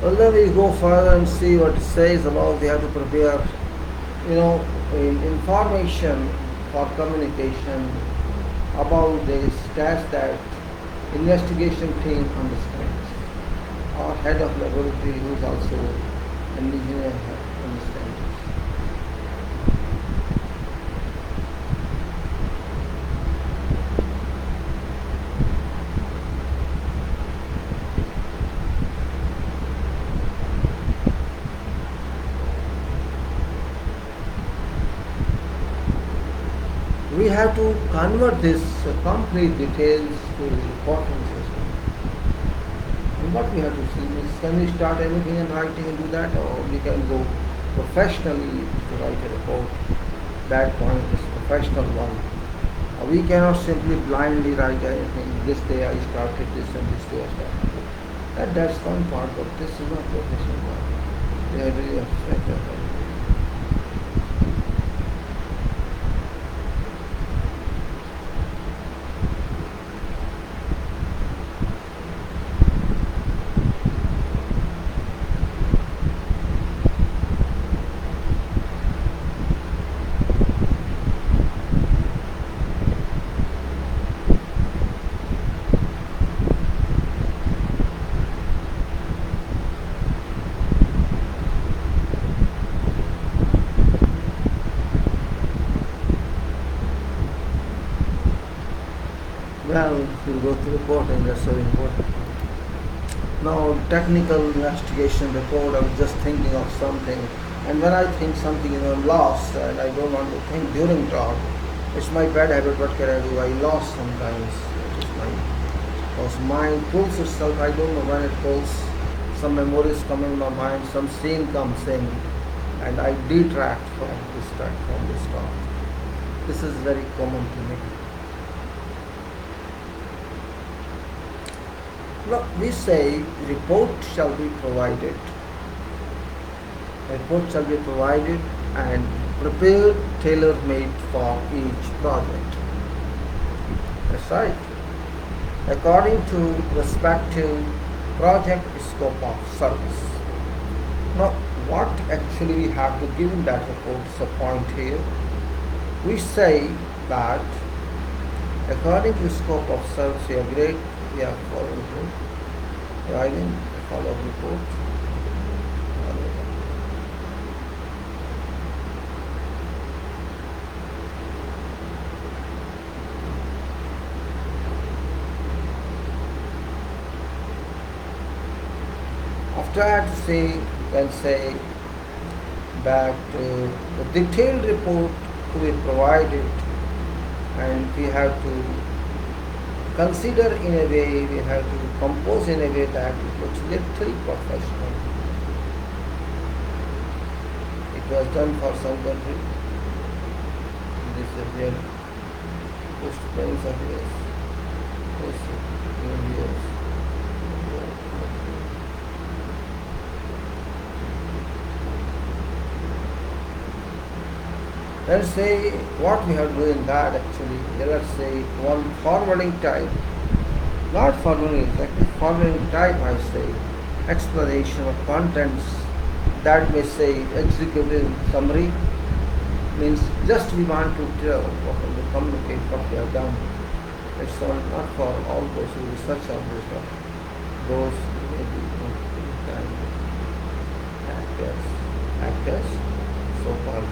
Well, then we go further and see what it says about we have to prepare, information for communication about this test that investigation team understands. Our head of laboratory, who is also an engineer, understands. We have to convert this complete details to reporting system. And what we have to see is, can we start anything in writing and do that, or we can go professionally to write a report. That point is professional one. We cannot simply blindly write anything. This day I started this and this day I started this. That's one part, but this is not professional part. They are really abstract about it. Well, we'll go to reporting, that's so important. Now, technical investigation report, I was just thinking of something, and when I think something, I'm lost, and I don't want to think during talk. It's my bad habit, what can I do? I lost sometimes. It is my, because mind pulls itself, I don't know when it pulls. Some memories come in my mind, some scene comes in, and I detract from this talk. This is very common to me. Now, we say report shall be provided. Report shall be provided and prepared tailor-made for each project. That's right. According to respective project scope of service. Now, what actually we have to give in that report is a point here. We say that according to scope of service, we have follow report. Writing follow report. After that, can say that the detailed report to be provided, and we have to consider in a way, we have to compose in a way that it looks little professional. It was done for some country. This is real post planes of years. Let's say what we have to do in that actually, let's say one forwarding type, not forwarding exactly, forwarding type I say, explanation of contents that may say executive summary, means just we want to tell what we communicate what we have done. It's not for all those who research on this, but those maybe actors, so called.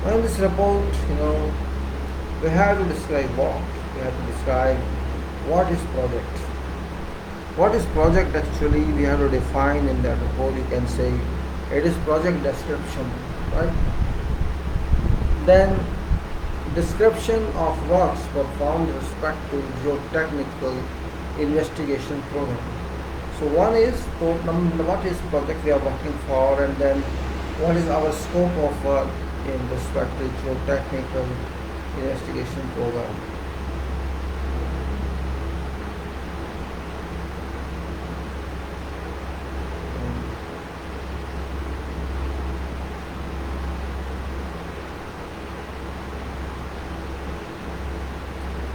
In this report, we have to describe what. We have to describe what is project. What is project actually we have to define in that report. You can say it is project description, right? Then description of works performed with respect to geotechnical investigation program. So one is what is project we are working for, and then what is our scope of work in respect to geotechnical investigation program.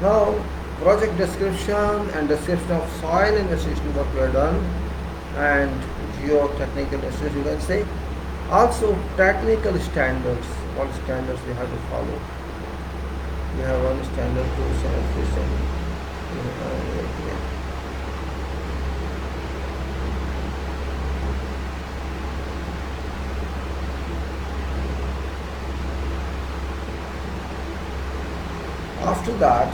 Now, project description and description of soil investigation what we have done, and geotechnical investigation you can say. Also technical standards, what standards we have to follow. We have one standard, two standard, three standard. After that,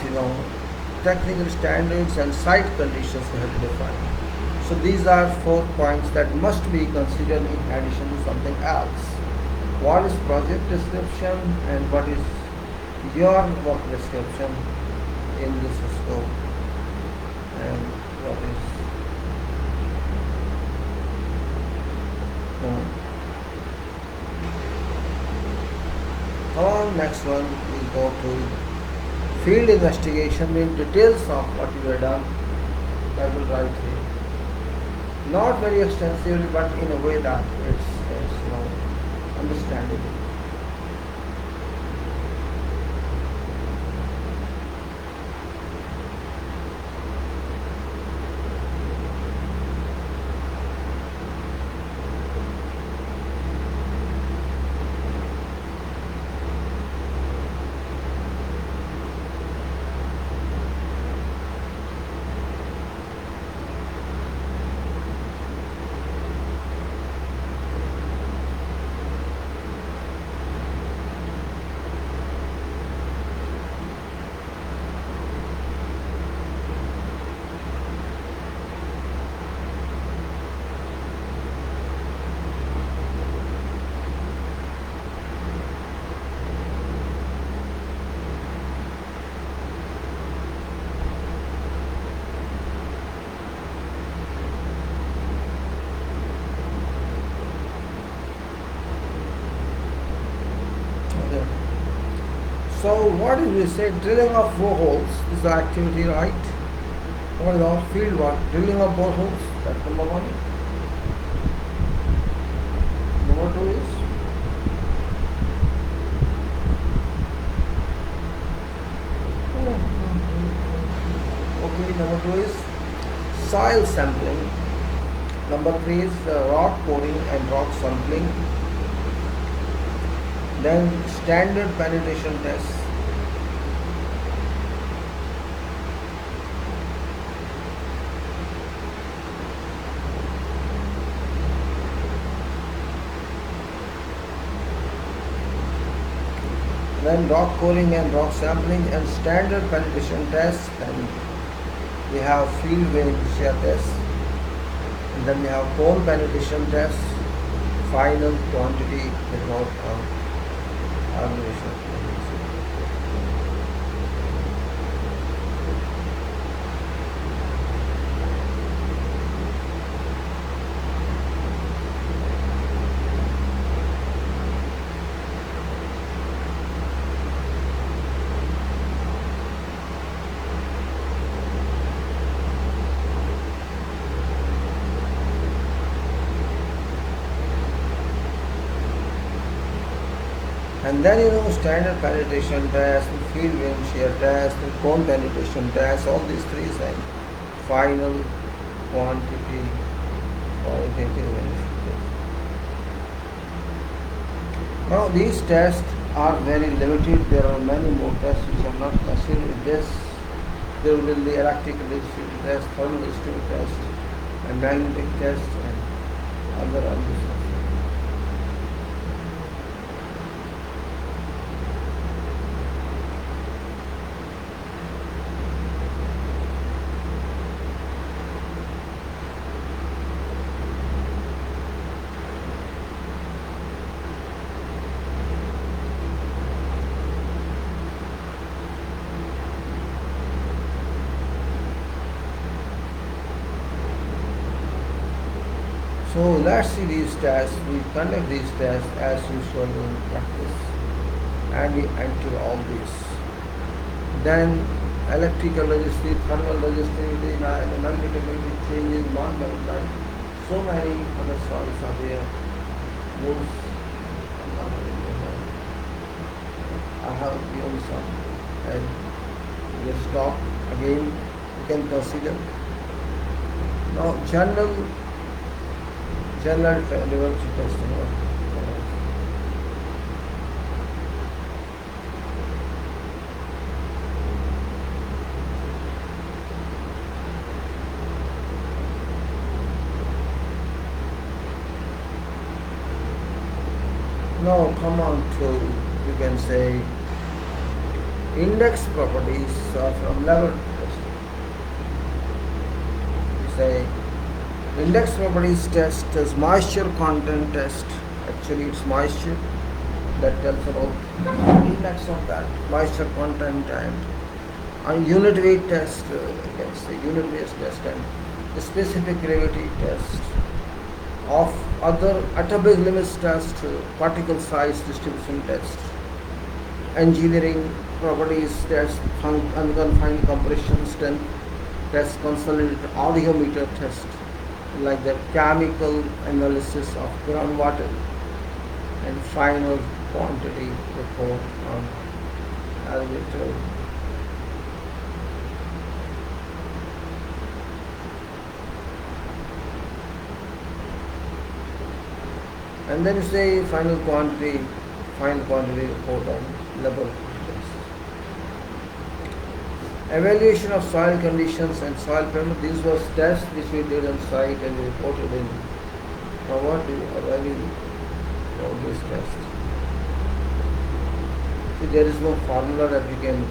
technical standards and site conditions we have to define. So these are 4 points that must be considered in addition to something else. What is project description and what is your work description in this scope. And what is next one, we go to field investigation, in details of what you have done. I will write here, not very extensively, but in a way that it's understandable. So what did we say? Drilling of boreholes is the activity, right? What is our field work? Drilling of boreholes, that's number one. Number two is number two is soil sampling. Number three is rock pouring and rock sampling. Then standard penetration tests. Then rock pouring and rock sampling and standard penetration tests. And we have field vein shear tests. And then we have cone penetration tests. Final quantity without observation. And then standard penetration test, field vein shear test, cone penetration test, all these three, and final quantity verification. Now these tests are very limited. There are many more tests which are not considered with this. There will be the electrical resistivity test, thermal resistivity test, and magnetic test, and other tests. So let's see these tests. We conduct these tests as usual in practice, and we enter all these. Then electrical resistivity, thermal resistivity, magnetic resistivity changes, non-magnetic. So many other soils are there. Moves. I have given some, and we stop again. You can consider. Now general level testing. Now come on to, you can say, index properties from level testing. You say index properties test is moisture content test. Actually it's moisture that tells about index of that moisture content, and A unit weight test, you can say unit weight test, and specific gravity test of other atomic limits test, particle size distribution test, engineering properties test, unconfined compression strength test, consolidated audiometer test, like the chemical analysis of groundwater, and final quantity report on elevator. And then you say final quantity report on level test. Evaluation of soil conditions and soil parameters. These were tests which we did on site and we reported in. Now what do you evaluate all these tests? See, there is no formula that we can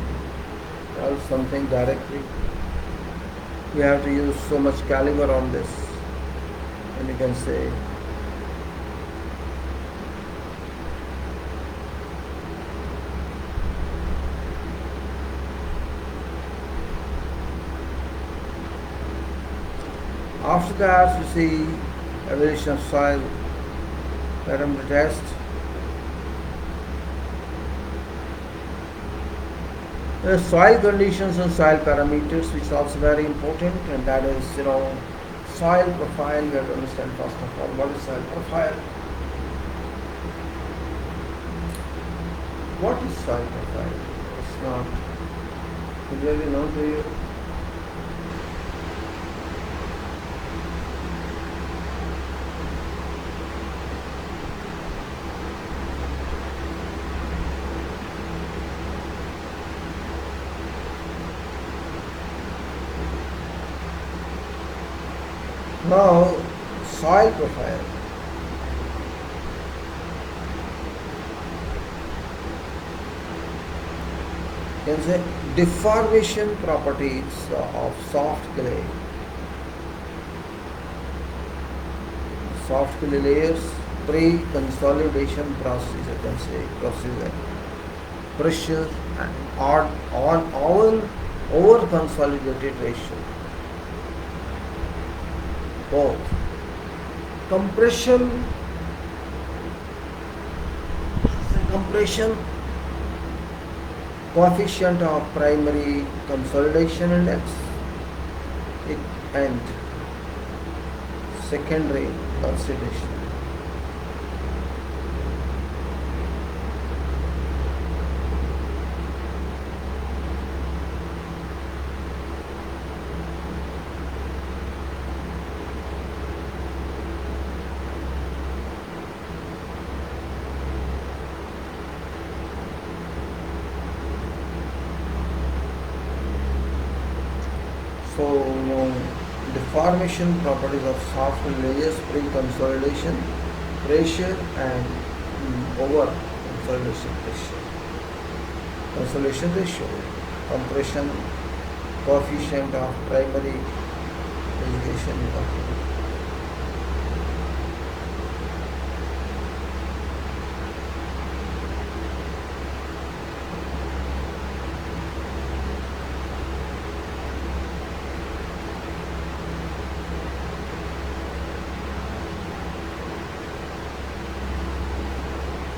tell something directly. We have to use so much caliber on this, and you can say after that you see evaluation of soil parameter test. There are soil conditions and soil parameters, which is also very important, and that is, soil profile. We have to understand first of all what is soil profile. What is soil profile? It's not clearly known to you. Now, soil profile. You can say deformation properties of soft clay. Soft clay layers, pre-consolidation process, you can say procedure, pressure and on over consolidated ratio. Both compression coefficient of primary consolidation index and secondary consolidation. So, deformation properties of soft layers, pre-consolidation pressure and over consolidation pressure. Consolidation ratio, compression coefficient of primary irrigation.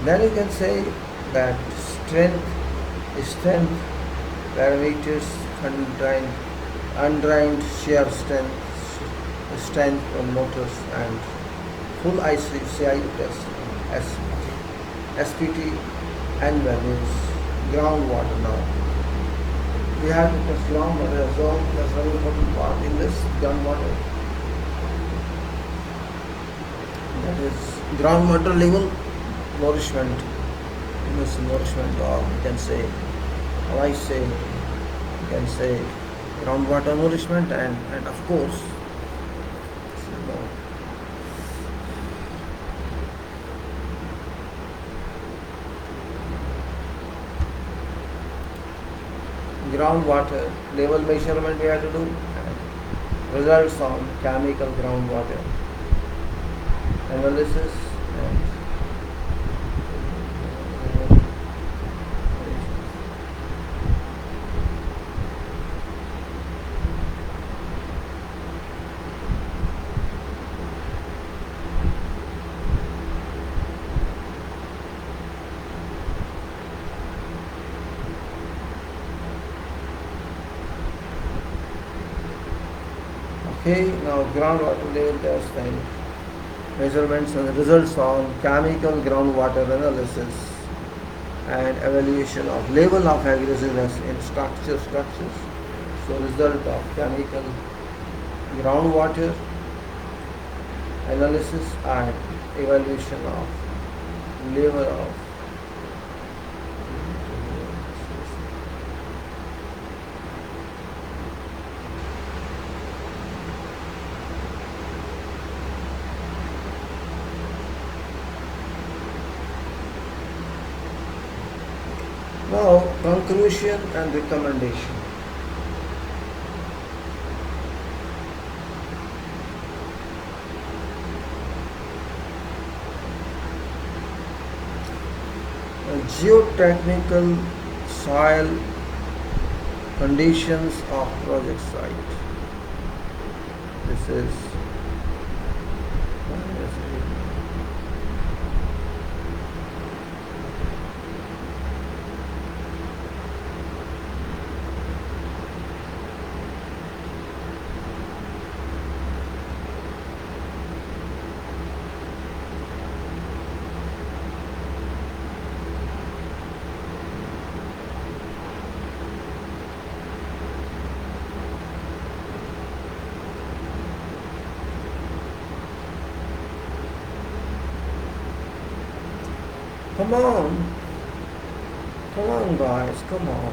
Then you can say that strength parameters, undrained shear strength from motors, and full ICIU test, SPT and values, groundwater. Now we have to test groundwater as well. That's a very important part in this groundwater. That is groundwater level nourishment, nourishment, or you can say, you can say groundwater nourishment, and of course, groundwater level measurement we have to do, and results on chemical groundwater analysis. And Okay, now groundwater level test and measurements and results on chemical groundwater analysis and evaluation of level of aggressiveness in structures. So result of chemical groundwater analysis and evaluation of level of now conclusion and recommendation. Geotechnical soil conditions of project site. This is come on guys, come on.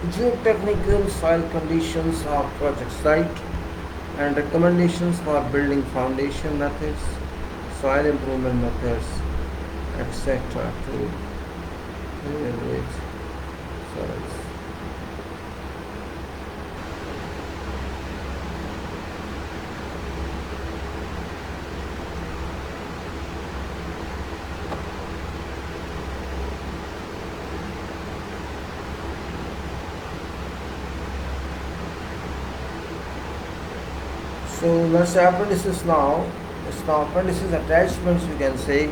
Geotechnical soil conditions of project site and recommendations for building foundation methods, soil improvement methods, etc. to evaluate soils. So let's say apprentices now. It's now apprentices attachments, you can say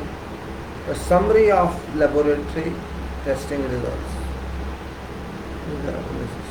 a summary of laboratory testing results. These are apprentices.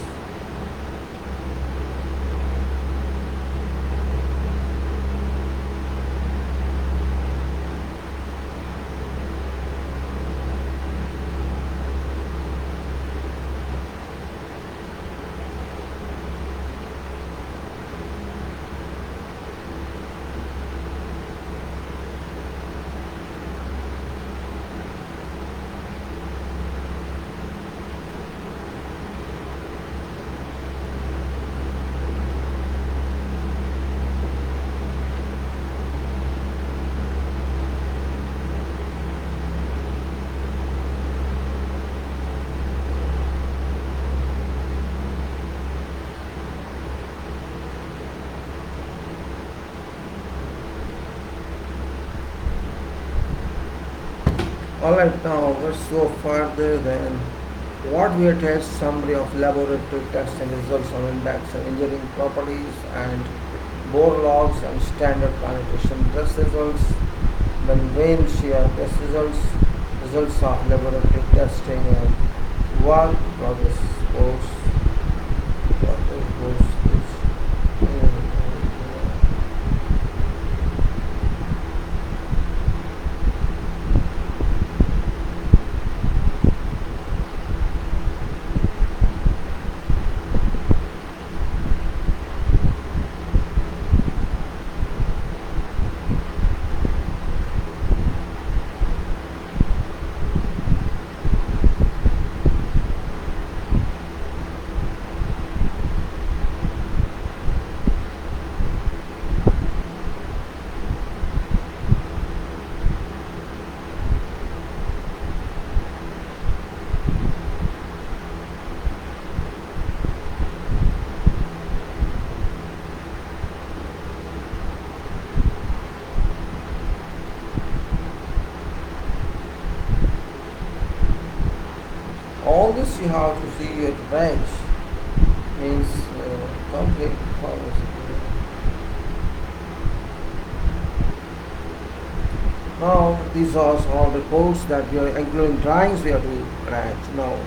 Alright, now let's go further then. What we attach summary of laboratory testing results on index and engineering properties and bore logs and standard penetration test results, then rain shear test results, results of laboratory testing and work progress course. All this you have to see at bench means complete performance. Now these are all reports that we are including drawings we have to write. Now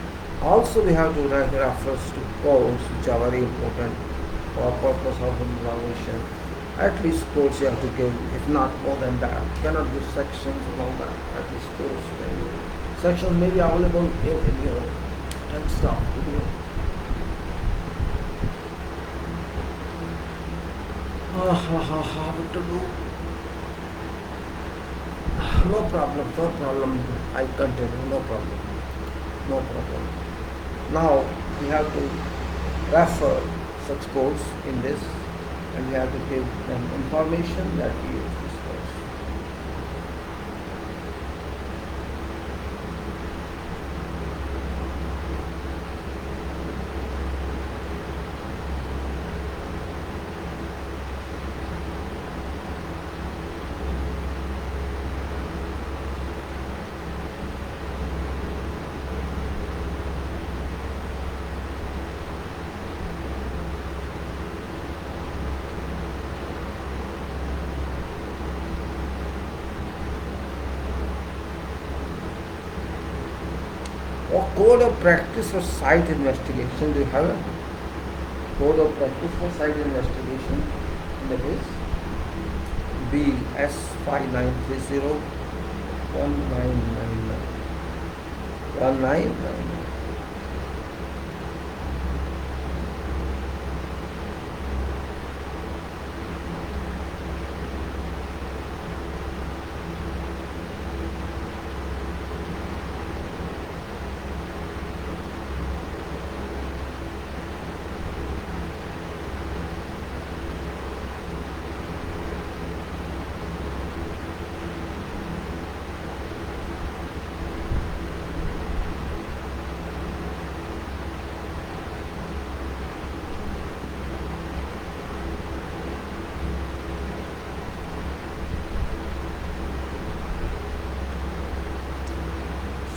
also we have to write reference to codes which are very important for purpose of evaluation. At least course you have to give, if not more than that. You cannot give sections and all that. At least course. Sections may be available in your and stuff. What to do? No problem, no problem. I continue, no problem. No problem. Now we have to refer such codes in this, and we have to give them information that we use this course. Or code of practice for site investigation. Do you have a code of practice for site investigation? That is BS-593-1999.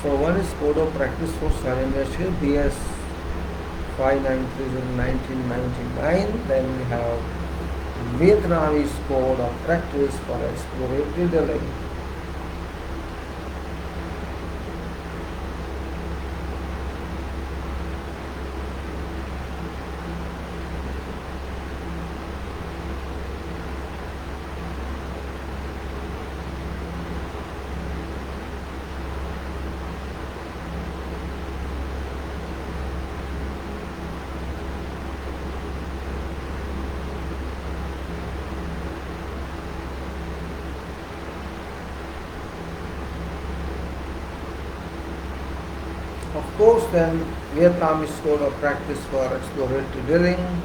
So one is code of practice for site investigation, BS 593-1999. Then we have Vietnamese code of practice for exploratory drilling. Of course, then Vietnamese code of practice for exploratory drilling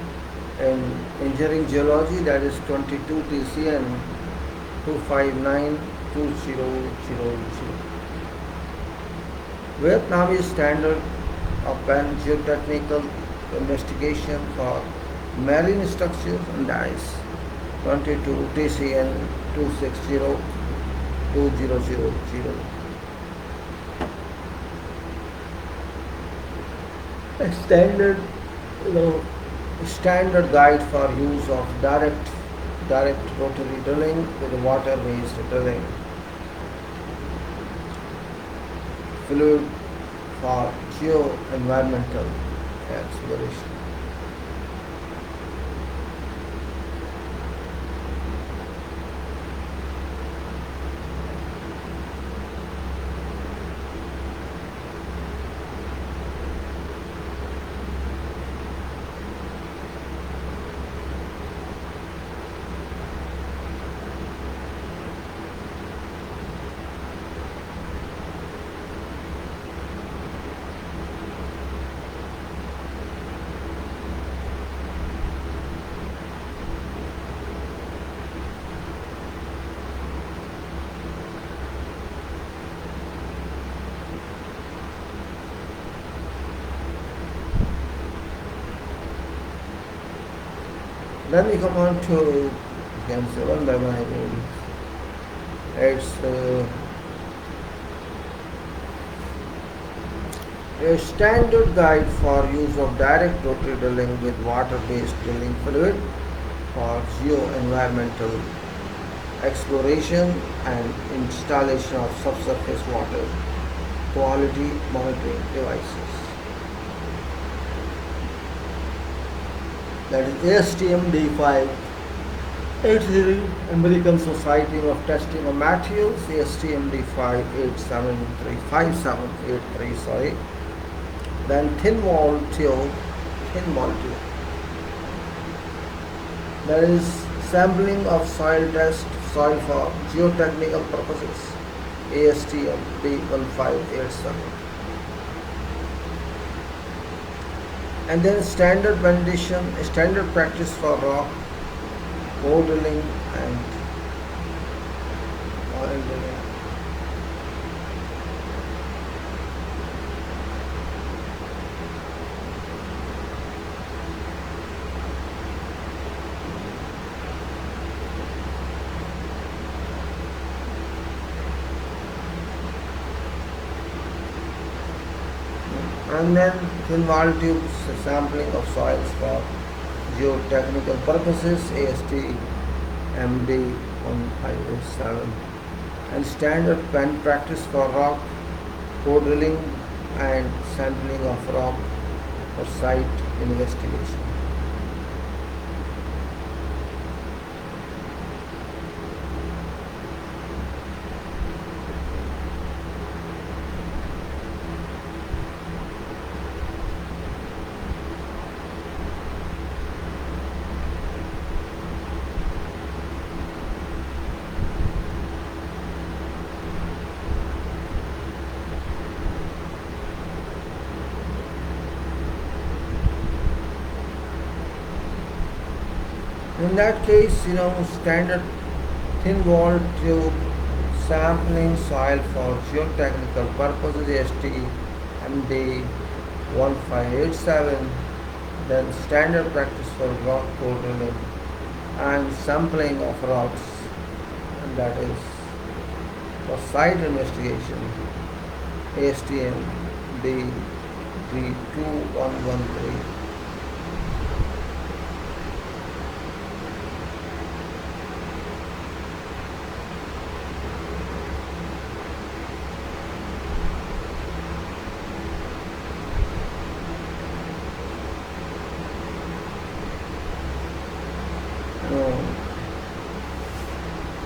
and engineering geology, that is 22 TCN 259-2000. Vietnamese standard of geotechnical investigation for marine structures and dies, 22 TCN 260-2000. A standard, standard guide for use of direct rotary drilling with water-based drilling. Fluid for geo-environmental exploration. Then we come on to, you can say one by one, it's a standard guide for use of direct rotary drilling with water-based drilling fluid for geo-environmental exploration and installation of subsurface water quality monitoring devices. That is ASTM D5 It's the American Society of Testing of Materials, ASTMD 5783, sorry. Then thin wall tube. There is sampling of soil test, soil for geotechnical purposes, ASTM B1587. And then standard condition, standard practice for rock, core drilling and oil drilling. And then thin wall tubes, sampling of soils for geotechnical purposes, AST MD 1587. And standard pen practice for rock, core drilling and sampling of rock for site investigation. In that case, standard thin wall tube sampling soil for geotechnical purposes, AST MD 1587, then standard practice for rock core drilling and sampling of rocks, and that is for site investigation, ASTM B2113.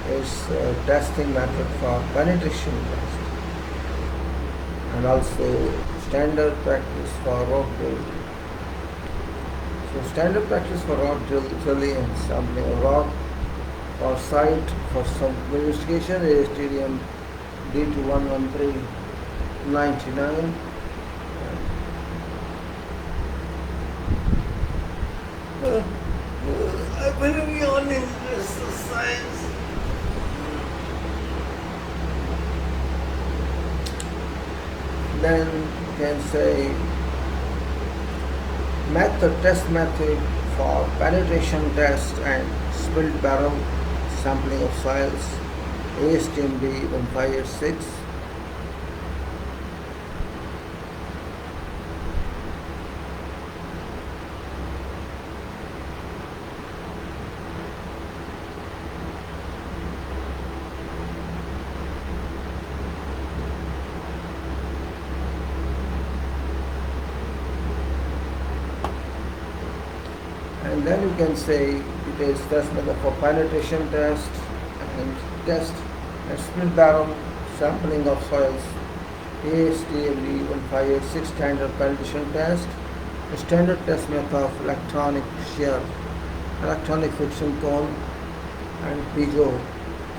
Is testing method for penetration test and also standard practice for rock drilling. So standard practice for rock drilling and sampling of rock or site for some investigation is ASTM D2113-99. I believe you on exercise. Then you can say test method for penetration test and spilled barrel sampling of soils, ASTM B1586. And then you can say it is test method for penetration test and split barrel sampling of soils, ASTM 1586 standard penetration test, a standard test method of electronic shear, electronic friction cone and piezo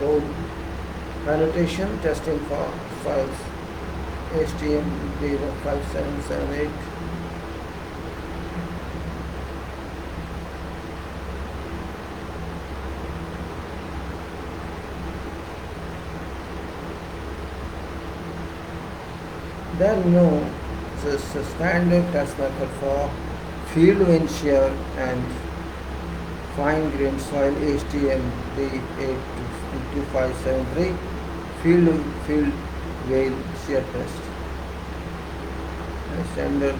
cone penetration testing for soils, ASTM 5778. Then this is a standard test method for field wind shear and fine grained soil, ASTM D82573 field whale shear test. Standard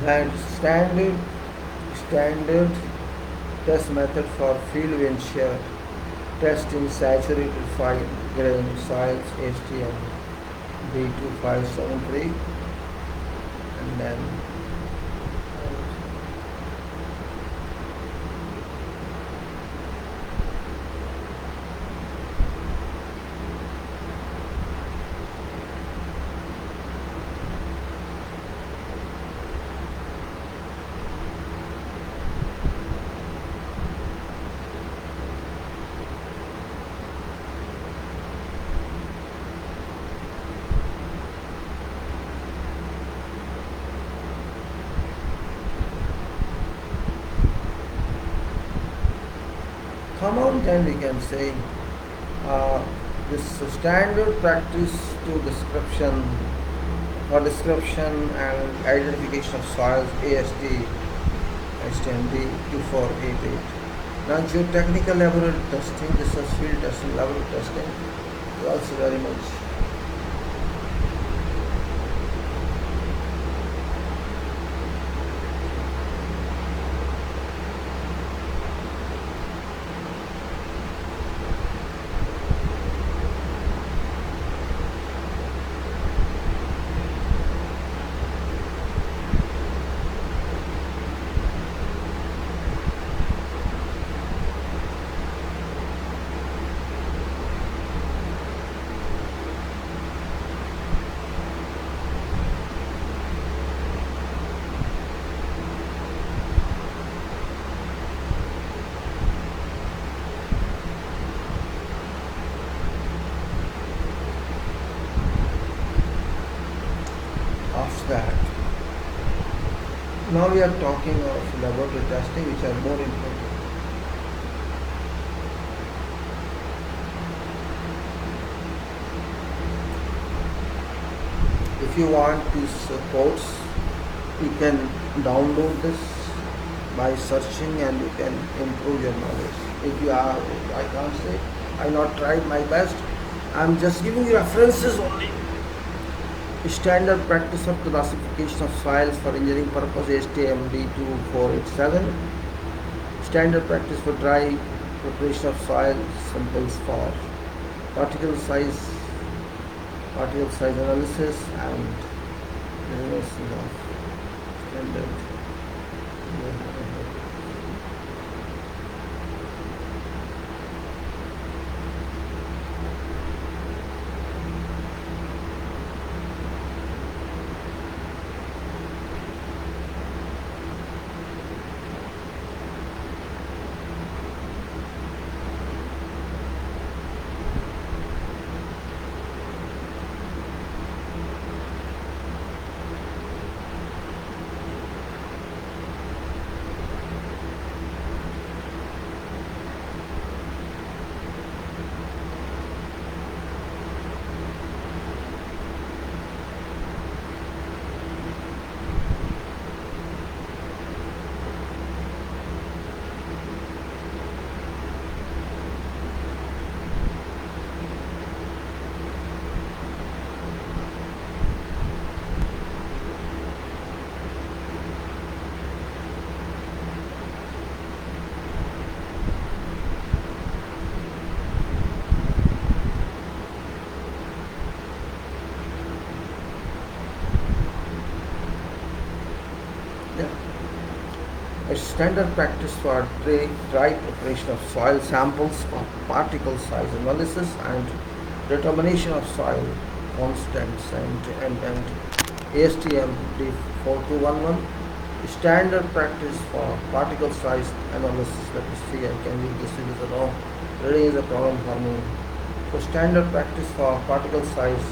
and standard Test method for field wind shear. Test in saturated fine grain soils HTM B2573, and then come on, then we can say this standard practice to description and identification of soils AST STMD 2488. Now geotechnical laboratory testing, this is field testing, laboratory testing is also very much of that. Now we are talking of laboratory testing, which are more important. If you want these codes, you can download this by searching, and you can improve your knowledge. If you are, I can't say, I not tried my best. I'm just giving you references only. Standard practice of classification of soils for engineering purpose STMD 2487. Standard practice for dry preparation of soil samples for particle size analysis and analysis of standard. A standard practice for dry preparation of soil samples for particle size analysis and determination of soil constants and ASTM D4211. Standard practice for particle size analysis. Let me see, I can read this. It is a wrong reading is a problem for me. So standard practice for particle size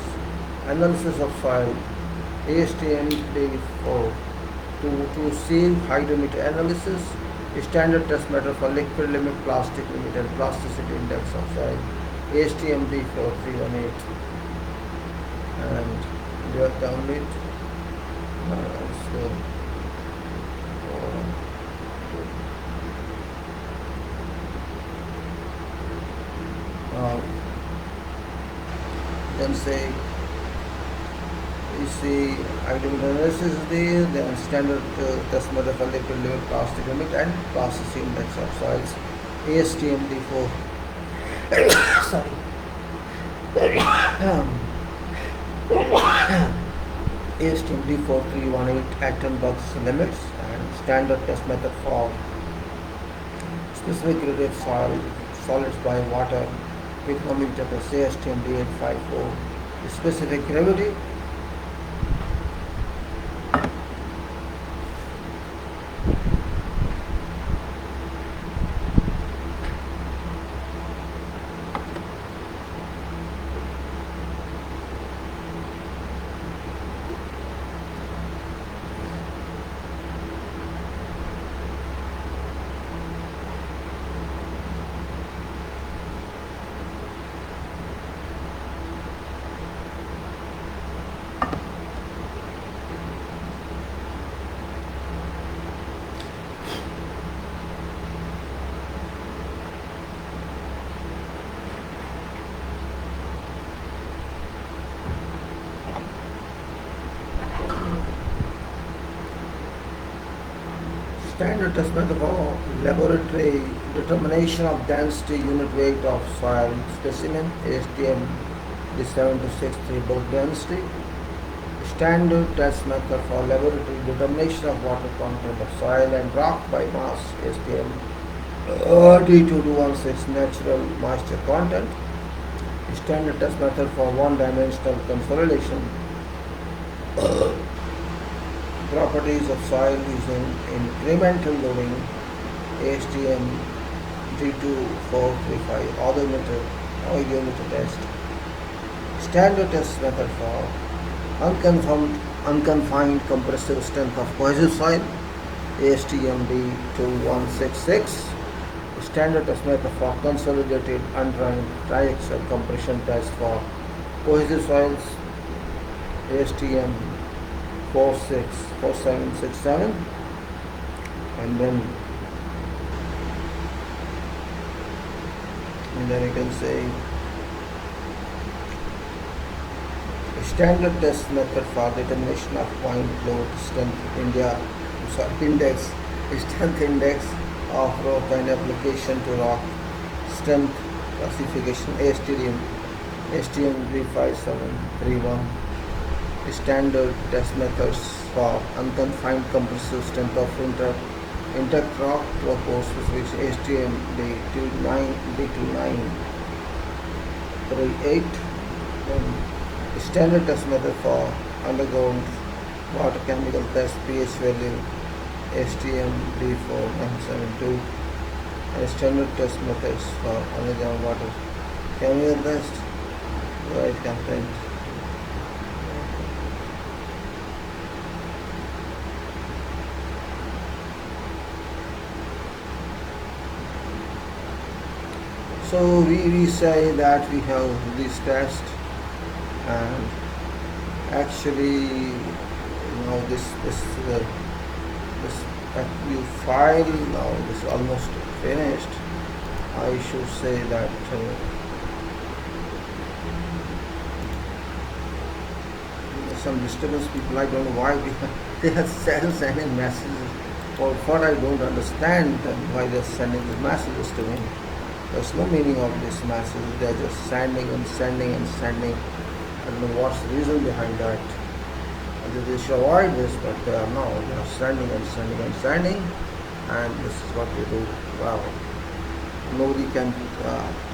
analysis of soil ASTM D4 to save hydrometer analysis, standard test method for liquid limit, plastic limit, and plasticity index of soil ASTM D4318, and you have download it. Then say You see, item analysis is there, then standard test method for liquid limit, plastic limit, and process index of soils. ASTM-D4. Sorry. ASTM-D4318 atom box limits and standard test method for specific graded solids by water trigonometer plus ASTM-D854 specific gravity. Standard test method for laboratory determination of density unit weight of soil specimen ASTM D763 bulk density. Standard test method for laboratory determination of water content of soil and rock by mass ASTM D2216 natural moisture content. Standard test method for one-dimensional consolidation properties of soil using incremental loading ASTM D2435 oidometer test. Standard test method for unconfined compressive strength of cohesive soil ASTM D2166. Standard test method for consolidated undrained triaxial compression test for cohesive soils ASTM 4767. And then you can say standard test method for determination of point load strength index strength index of rock and application to rock strength classification ASTM 35731. Standard test methods for unconfined compressive strength of intact rock to a course which ASTM D2938. Standard test method for underground water chemical test pH value ASTM D4972. And standard test methods for underground water chemical test right content. So we say that we have this test, and actually this you file now this is almost finished. I should say that some disturbance people, I don't know why they are sending messages, or what I don't understand why they're sending the messages to me. There's no meaning of this message. They're just sending and sending and sending. I don't know what's the reason behind that. They should avoid this, but they are sending and sending and sending, and this is what they do. Wow. Nobody can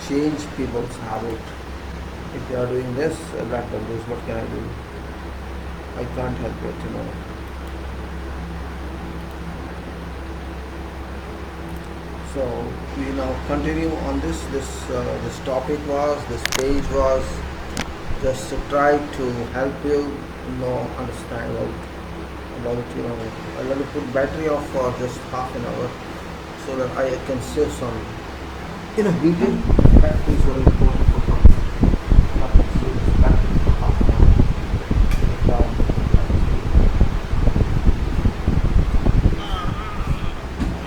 change people's habit. If they are doing this, let them do this. What can I do? I can't help it, So we now continue on this topic this page was just to try to help you understand about I let me put battery off for just half an hour so that I can save some heating. Battery is very important for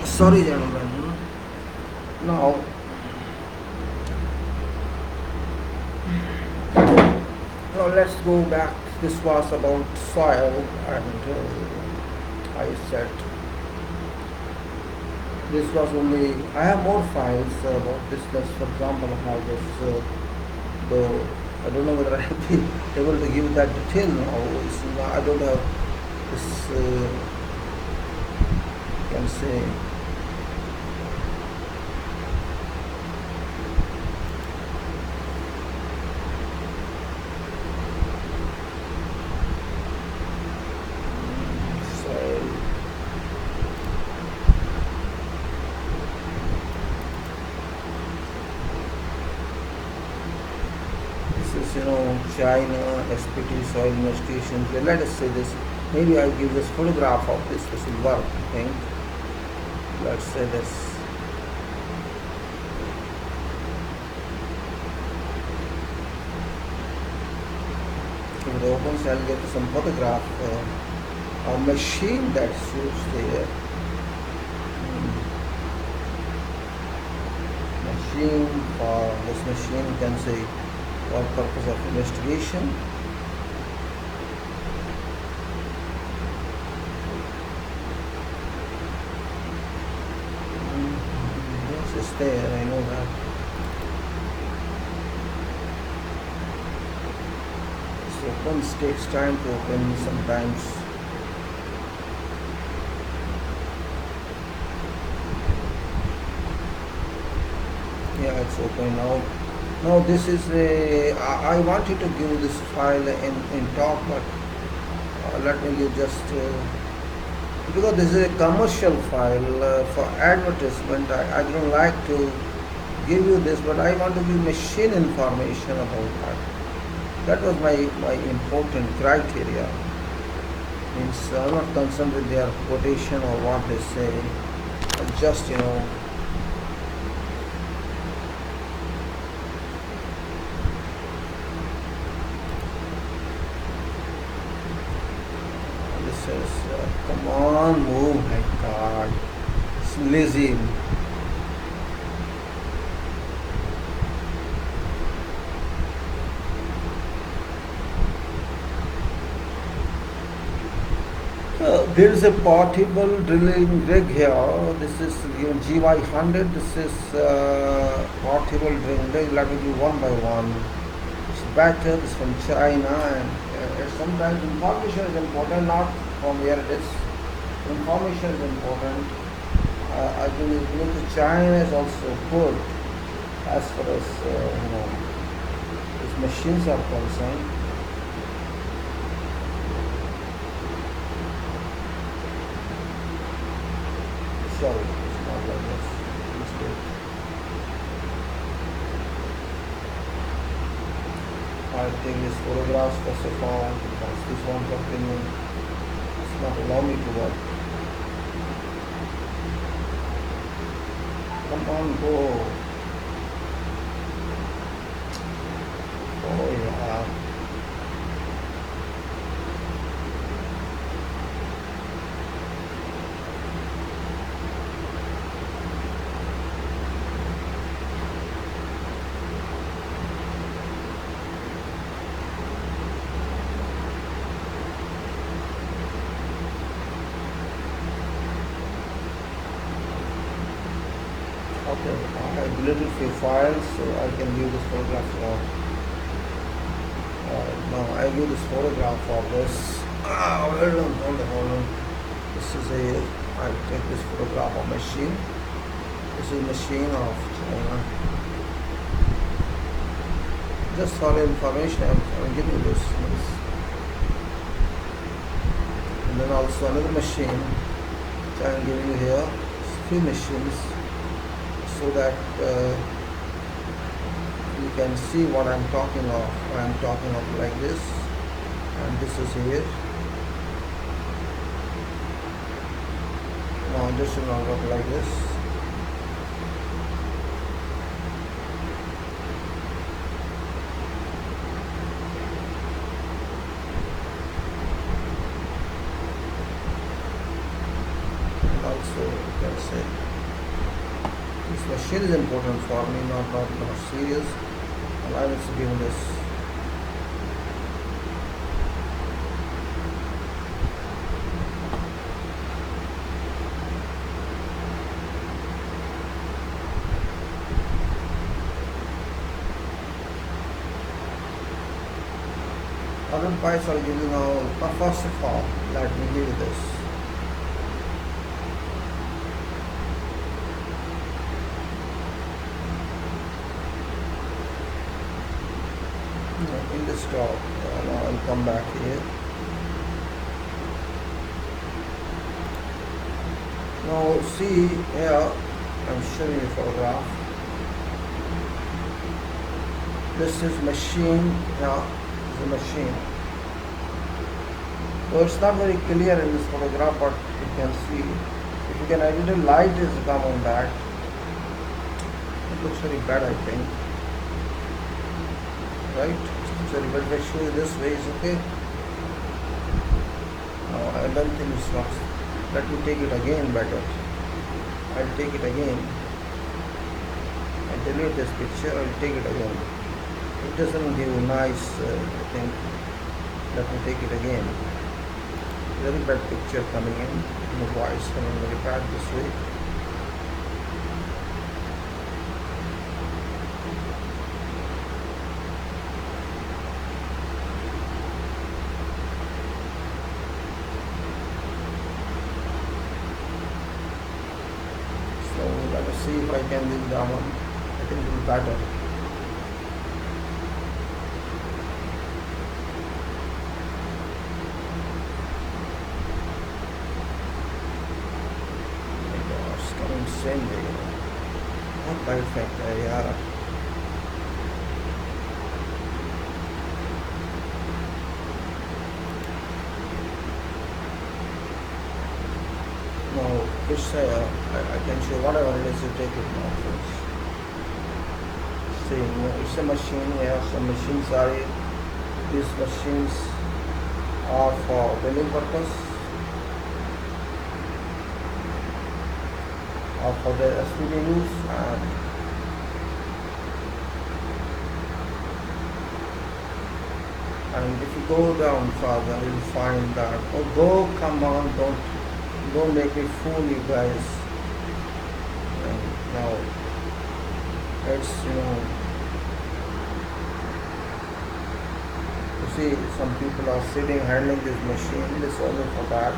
sorry gentlemen. Now let's let's go back. This was about soil, and I said this was only. I have more files about this. For example, I have this. Though I don't know whether I'll be able to give that detail now. I don't have this. You can say. China, SPT, soil investigation. Let us say this. Maybe I'll give this photograph of this. This will work, I think. Let's say this. If it opens, I'll get some photograph. A machine that shoots there. Machine for this machine, you can say, for purpose of investigation. Yes, it's there, I know that. This opens, takes time to open sometimes. Yeah, it's open now. Now this is a, I wanted to give this file in talk, but let me give just, because this is a commercial file for advertisement, I don't like to give you this, but I want to give machine information about that. That was my important criteria. Means I'm not concerned with their quotation or what they say, but just, come on, move, my God, it's lazy. There is a portable drilling rig here. This is GY100. This is portable drilling rig. Let me do one by one. It's better. It's from China, and sometimes information is important, not from where it is. Information is important. I believe China is also good as far as these machines are concerned. Sorry, it's not like this. It's good. I take this photographs first of all, because this one opinion does not allow me to work. Come on, go. Oh yeah. Okay, I have deleted few files, so I can view this photograph now. Now I view this photograph of this. Hold on. This is I take this photograph of machine. This is machine of China. Just for information, I'm giving you this. And then also another machine, which I'm giving you here. Three machines, so that you can see what I'm talking of. I'm talking of like this, and this is here. Now this will not look like this. And also you can say this machine is important for me, not serious. And I was given this. guys, I'll give you now. First of all, let me give you this. In this job, now I'll come back here. Now see here, I'm showing you a photograph. This is machine. Yeah, this is a machine. So it's not very clear in this photograph, but you can see. If you can, a little light is come on that. It looks very bad, I think. Right? So if I show you this way, is okay. I don't think it's not. Let me take it again better. I'll take it again. I delete this picture. I'll take it again. It doesn't give nice thing. Let me take it again. Very bad picture coming in. The voice coming very bad this way. So let us see if I can do that one. I think it will be better. Same way, not perfect यार. Now this I can show whatever it is. You take it now first. See, it's a machine. Yeah, some machines are here. These machines are for drilling purpose. For the SPD use, and if you go down further, you'll find that. Oh, go! Come on! Don't make me fool, you guys. And now it's you see, some people are sitting handling this machine. This only for that.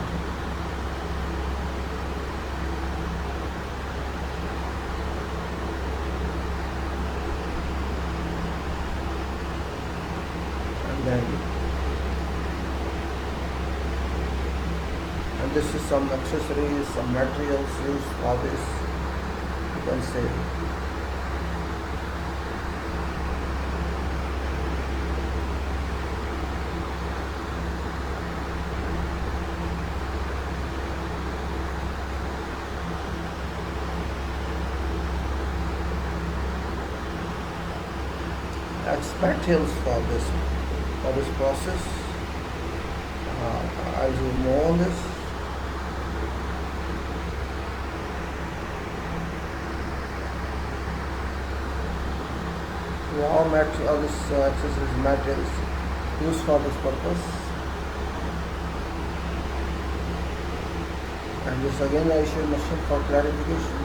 And this is some accessories, some materials used for this. You can say. That's materials for this process. I'll do more on this. All this accessories materials used for this purpose. And this again I show machine for clarification.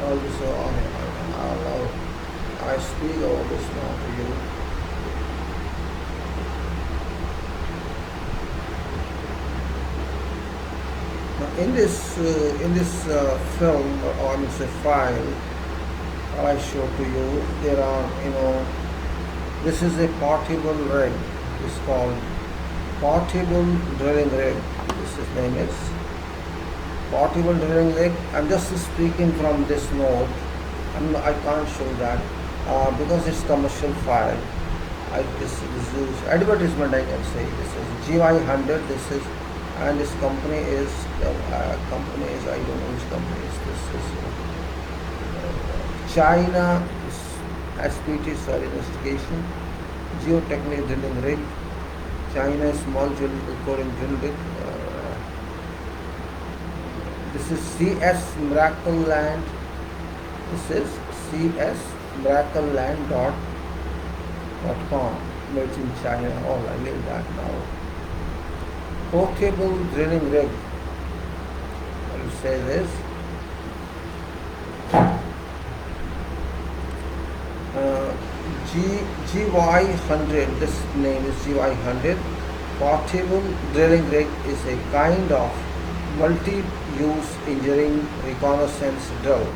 Also, I speak all this now to you. Now in this film, or I mean say file, I show to you, there are this is a portable rig. It's called portable drilling rig. This is name is portable drilling rig. I'm just speaking from this note. I can't show that because it's commercial file. This is advertisement, I can say. This is GY100. This is, and this company is I don't know which company is this. Is China SPT investigation. Geotechnical drilling rig. China small coring drill rig. This is CS Miracle Land. This is csmiracleland.com. Made in China. Oh, I leave that now. Portable drilling rig. says is GY100. This name is GY100. Portable drilling rig is a kind of multi-use engineering reconnaissance drill.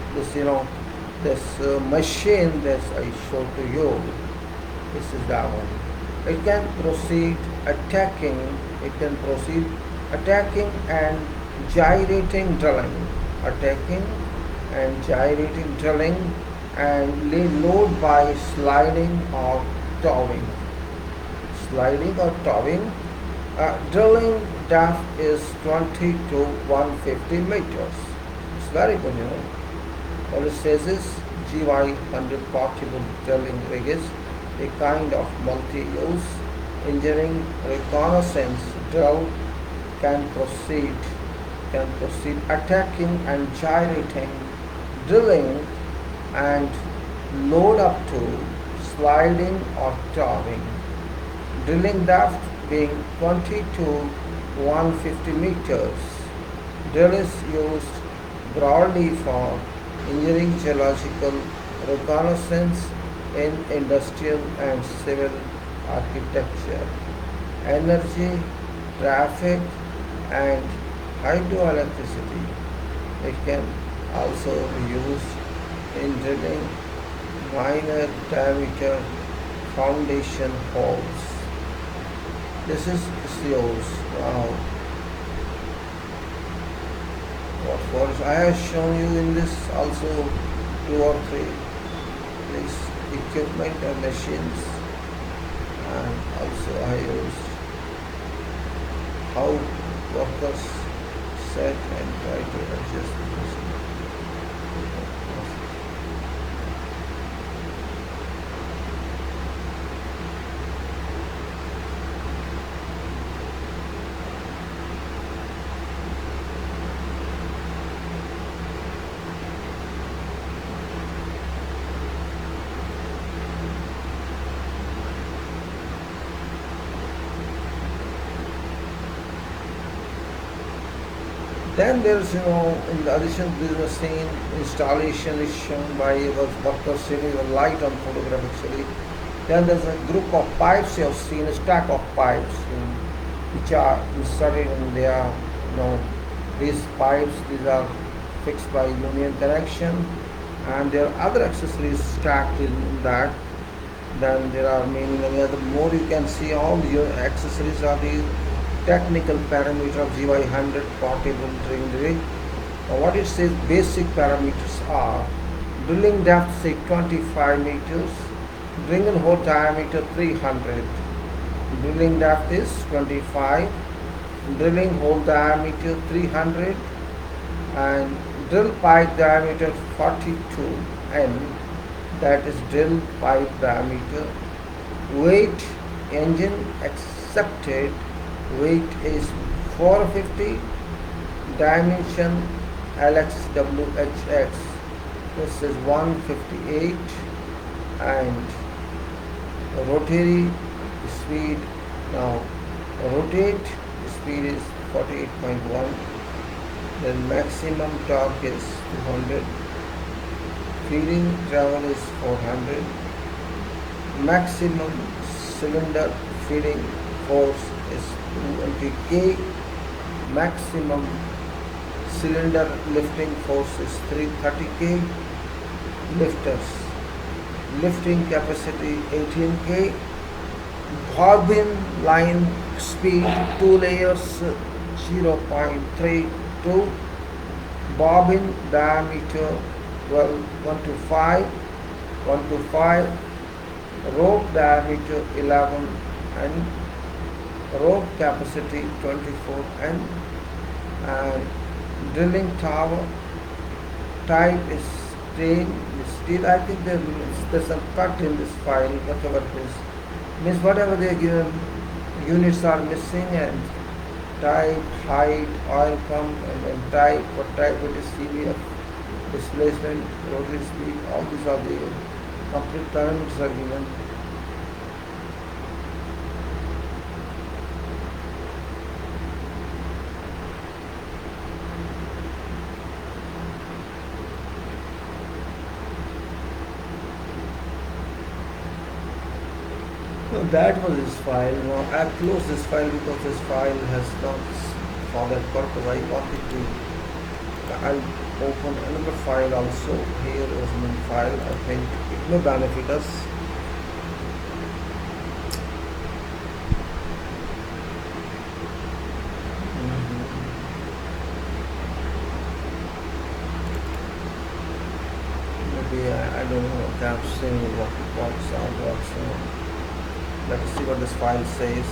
This machine that I showed to you. This is that one. It can proceed attacking. It can proceed attacking and gyrating drilling. Attacking and gyrating drilling and lay load by sliding or towing. Sliding or towing. Drilling depth is 20 to 150 meters. It's very good, All it says is GY100 portable drilling rig is a kind of multi-use engineering reconnaissance drill can proceed attacking and gyrating, drilling and load up to sliding or towing. Drilling depth being 20 to 150 meters. Drill is used broadly for engineering geological reconnaissance in industrial and civil architecture, energy, traffic and hydroelectricity. It can also be used in drilling minor diameter foundation holes. This is yours. Wow. What for? I have shown you in this also 2 or 3 this equipment and machines, and also I used how workers set and try to adjust this. Then there's, in addition to this machine, installation is shown by the worker sitting the light on photograph actually. Then there's a group of pipes you have seen, a stack of pipes which are inserted in there. These pipes, these are fixed by union connection, and there are other accessories stacked in that. Then there are many other more. You can see all the accessories are these technical parameter of GY100 portable drilling rig. Now what it says, basic parameters are drilling depth say 25 meters, drilling hole diameter 300, drilling depth is 25, drilling hole diameter 300, and drill pipe diameter 42 N, that is drill pipe diameter. Weight engine accepted, weight is 450, dimension LXWHX, this is 158, and rotary speed, now rotate speed is 48.1, then maximum torque is 200, feeding travel is 400, maximum cylinder feeding force is 220 K, maximum cylinder lifting force is 330 K, lifters lifting capacity 18 K, bobbin line speed 2 layers 0.32, bobbin diameter 1 to 5, rope diameter 11 and rope capacity 24 N, and drilling tower type is steel. I think there's some cut in this file, whatever it is. Means whatever they given units are missing, and type, height, oil pump, and then type, what type it is, CVF, displacement, rotary speed, all these are the complete parameters are given. That was this file. Now I closed this file because this file has not for that purpose. I wanted to. I'll open another file also. Here is my file. I think it may benefit us. Maybe I don't know. Can't see what's out. Let's see what this file says.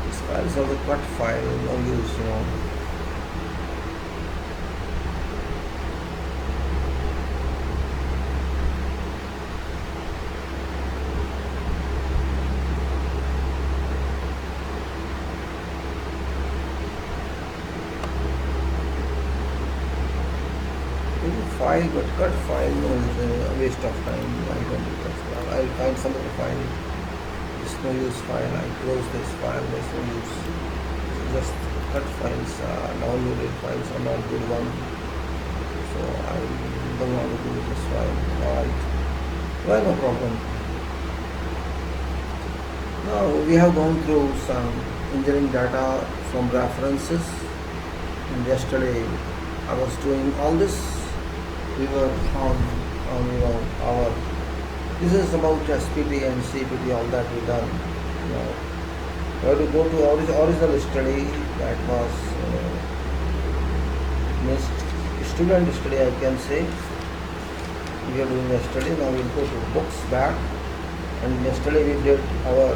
This file is also cut file, no use. File, but cut file, no, is a waste of time. I don't do that. I'll find some other file. It's no use file. I close this file. There's no use. Just cut files, downloaded files are not good one. So I don't want to do this file. Alright. Well, no problem. Now we have gone through some engineering data from references. And yesterday I was doing all this. We were on our, this is about SPT and CPT, all that we done. We have to go to original study that was missed. Student study, I can say. We are doing yesterday. Now we'll go to books back. And yesterday we did our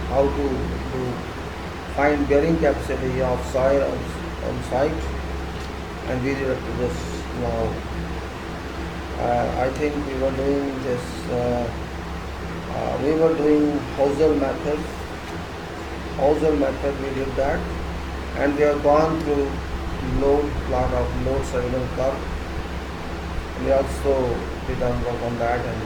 how to find bearing capacity of soil on site, and we did this now. I think we were doing this, we were doing Hausel method, we did that, and we have gone through plot of load segment curve. We also did work on that, and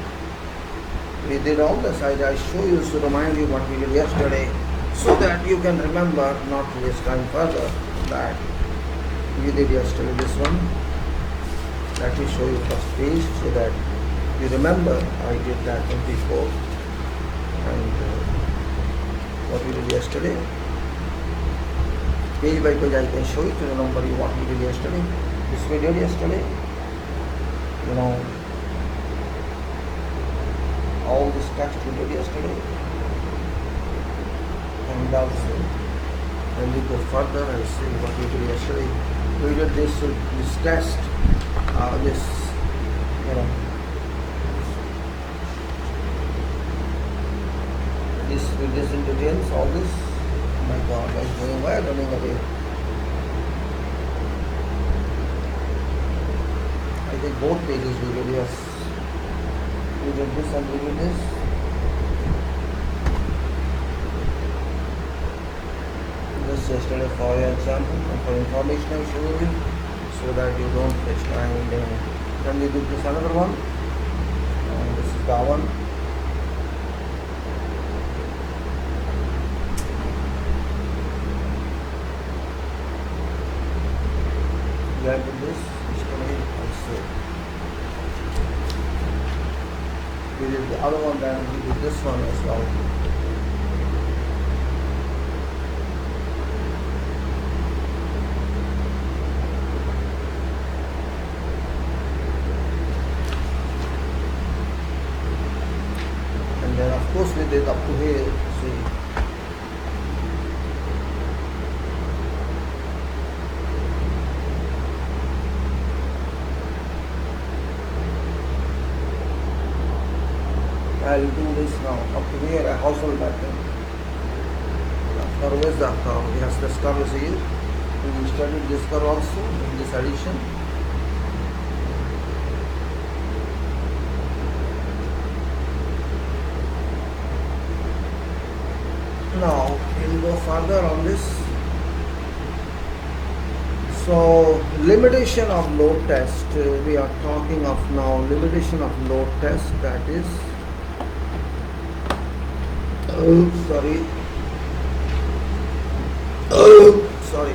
we did all this. I show you to remind you what we did yesterday, so that you can remember, not to waste time further, that we did yesterday this one. Let me show you first page so that you remember I did that one before, and what we did yesterday. Page by page I can show you to remember you what we did yesterday. This we did yesterday. All this text we did yesterday. And also when we go further and see what we did yesterday. We did this test. This in details, all this. Oh my God, why is going away, running away? I think both pages we did, yes. We did this and we did this. This yesterday for your example and for information I showed you, so that you don't waste time. Then we did this another one, and this is the one. We have did this yesterday also. We did the other one, then we did this one as well. And then of course we did up to here, see. I'll do this now. Up to here, a household method. Curve is the curve. Yes, this curve is here. We studied this curve also in this addition. Now we'll go further on this. So limitation of load test, we are talking of now limitation of load test, that is sorry,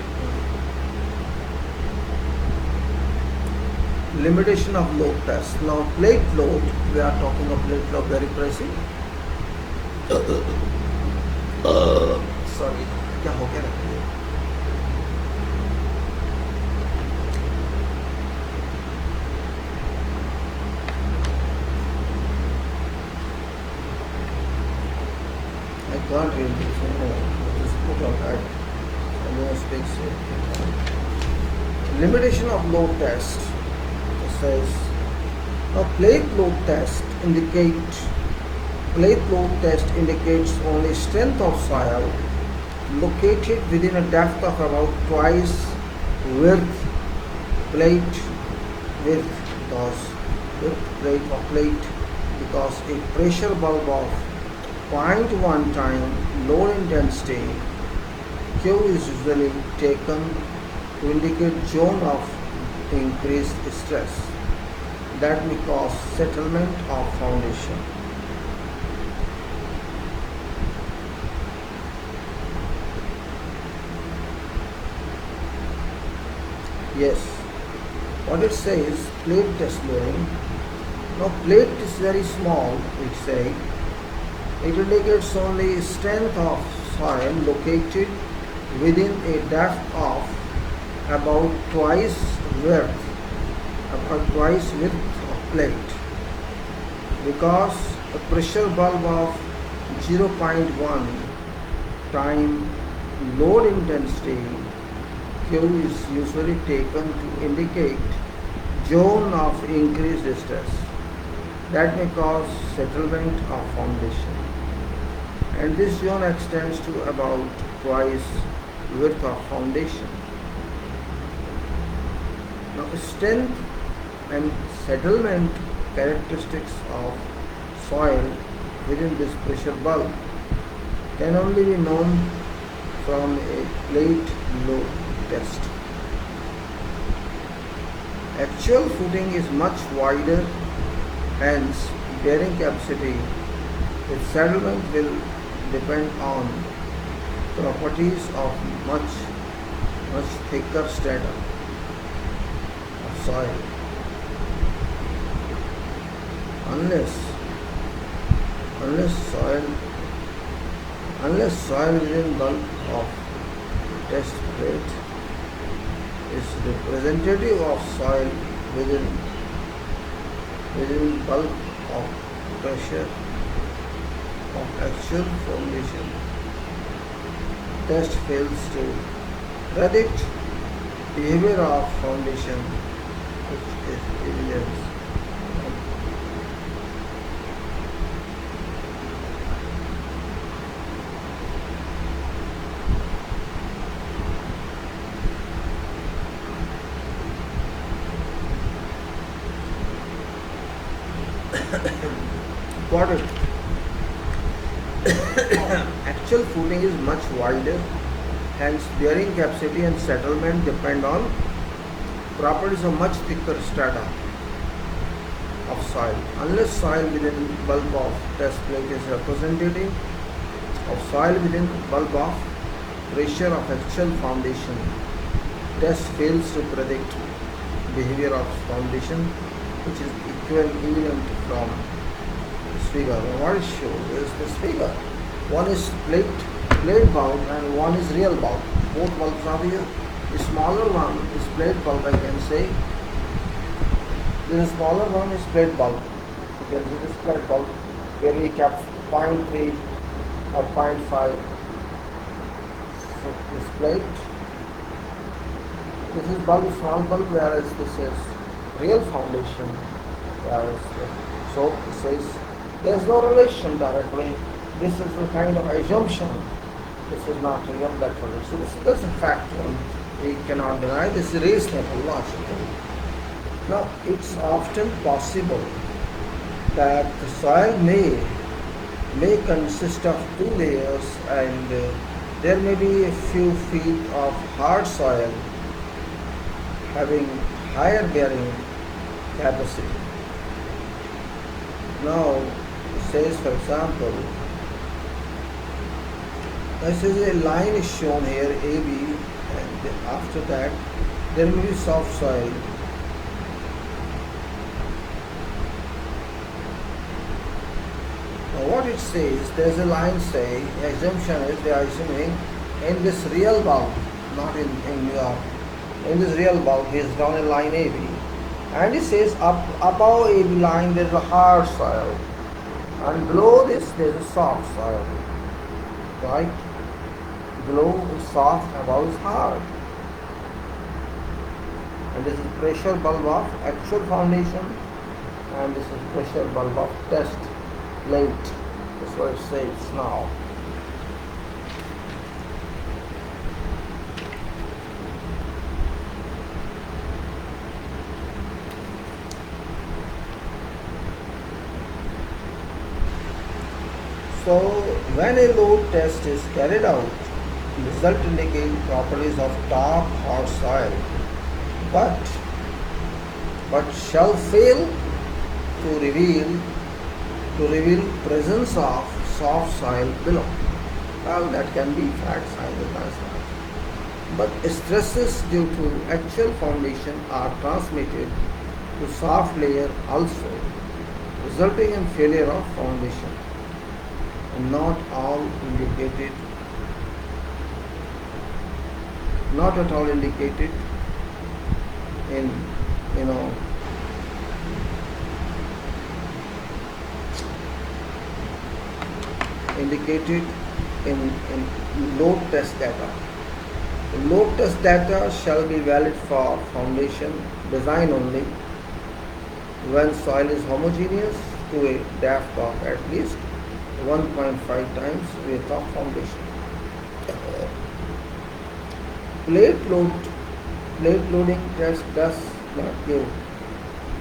limitation of load test. Now plate load, we are talking of plate load, very pressing. Sorry, क्या हो गया? I can't read this. Just put on that. Limitation of load test. It says a plate load test indicates only strength of soil located within a depth of about twice width plate width because a pressure bulb of 0.1 time load intensity Q is usually taken to indicate zone of increased stress that may cause settlement of foundation. Yes, what it says, plate test loading. Now plate is very small, it says. It indicates only strength of soil located within a depth of about twice width of plate because a pressure bulb of 0.1 time load intensity Q is usually taken to indicate zone of increased stress that may cause settlement of foundation, and this zone extends to about twice width of foundation. Now, strength and settlement characteristics of soil within this pressure bulb can only be known from a plate load test. Actual footing is much wider, hence bearing capacity with settlement will depend on properties of much thicker strata of soil. Unless soil within bulk of test plate is representative of soil within bulk of pressure of actual foundation, test fails to predict behavior of foundation, which is evidence. Important. Actual footing is much wider, hence bearing capacity and settlement depend on properties of much thicker strata of soil. Unless soil within bulk of test plate is representative of soil within bulk of pressure of actual foundation, test fails to predict behavior of foundation, which is equivalent from this figure. What is shown is this figure. One is plate bulb and one is real bulb. Both bulbs are here. The smaller one is plate bulb, I can say. The smaller one is plate bulb. You can see this plate bulb where we kept 0.3 or 0.5. So this plate. This is bulb, small bulb, whereas this is real foundation. So it says there is no relation directly. This is a kind of assumption. This is not real, that's what it is. So this is a fact. We cannot deny. This is reasonable, logical. Now, it's often possible that the soil may may consist of two layers, and there may be a few feet of hard soil having higher bearing capacity. Now, it says, for example, this is a line is shown here, AB, and after that there may be soft soil. Now what it says, there's a line saying, assumption is they are assuming in this real bulb, not in New York, in this real bulb he has drawn a line AB, and it says above AB line there is a hard soil, and below this there is a soft soil, right? Below is soft, above is hard. And this is pressure bulb of actual foundation, and this is pressure bulb of test plate. That's what it says now. So when a load test is carried out, result indicate properties of top hard soil, but shall fail to reveal presence of soft soil below. Well, that can be facts either transferred. But stresses due to actual foundation are transmitted to soft layer also, resulting in failure of foundation. And not at all indicated in indicated in load test data. The load test data shall be valid for foundation design only when soil is homogeneous to a depth of at least 1.5 times width of foundation. Plate loading test does not give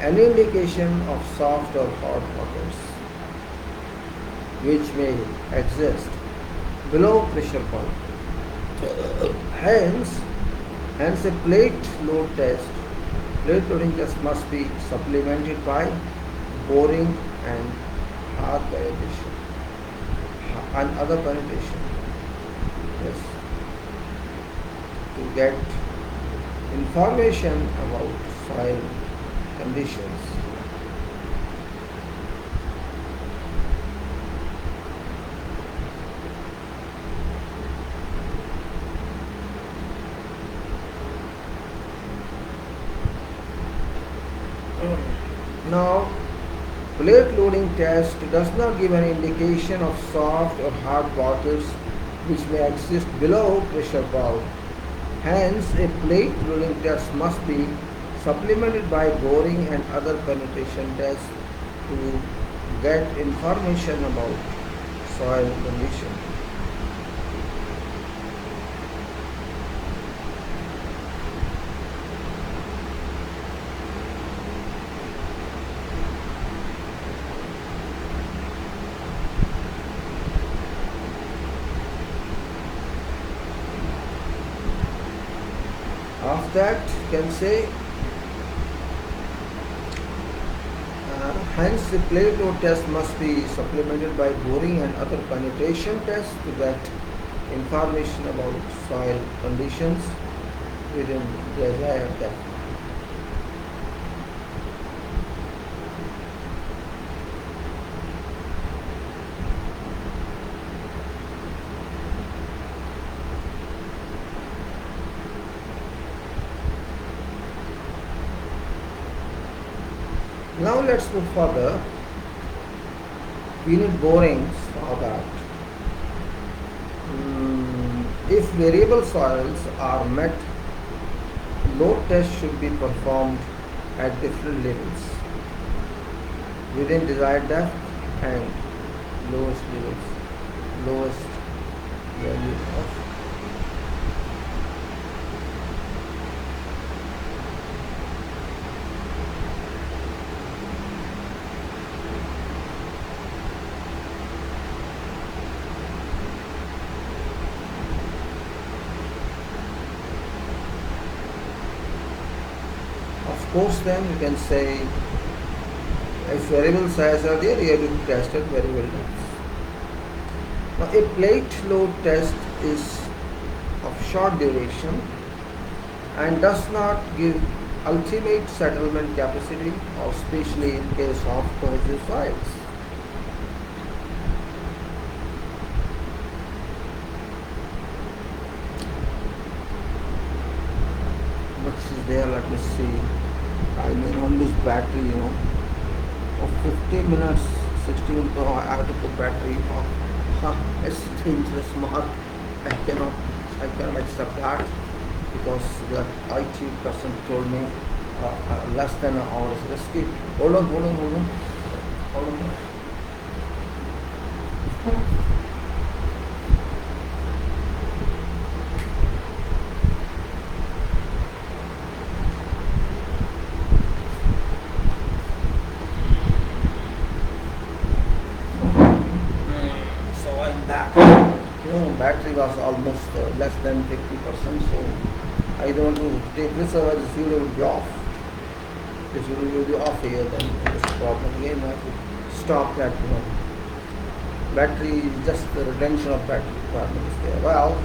any indication of soft or hard pockets which may exist below pressure point. Hence a plate loading test must be supplemented by boring and hard penetration and other penetration. Yes. To get information about soil conditions. Now, plate loading test does not give any indication of soft or hard pockets which may exist below pressure valve. Hence, a plate loading test must be supplemented by boring and other penetration tests to get information about soil condition. After that, you can say, hence the plate load test must be supplemented by boring and other penetration tests to get information about soil conditions within the desired depth. Now let's move further. We need borings for that. If variable soils are met, load tests should be performed at different levels within desired depth and lowest value of Of course, then you can say if variable size are there, you have to test it variable depth. Now, a plate load test is of short duration and does not give ultimate settlement capacity, or especially in case of cohesive files. What is there? Let me see. I may not lose battery, of 50 minutes, 60 minutes. Oh, I have to put battery off. It's dangerous mark. I cannot accept that because the IT person told me less than an hour is risky. Hold on. So I'm back. Battery was almost less than 50%, so I don't know. Take this over, this video will be off. This video will be off here, then this problem again. I have to stop that, Battery, just the retention of battery requirement is there. Well,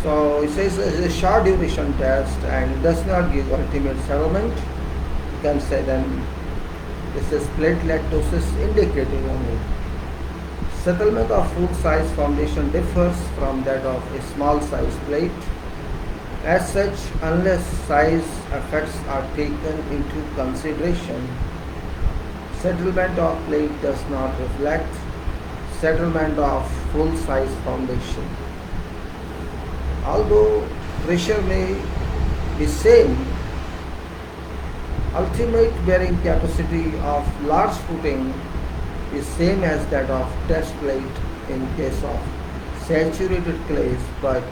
so it says it's a short duration test and it does not give ultimate settlement. You can say then this is plate lactosis indicative only. Settlement of full size foundation differs from that of a small size plate. As such, unless size effects are taken into consideration, settlement of plate does not reflect settlement of full size foundation. Although pressure may be same, ultimate bearing capacity of large footing is same as that of test plate in case of saturated clays, but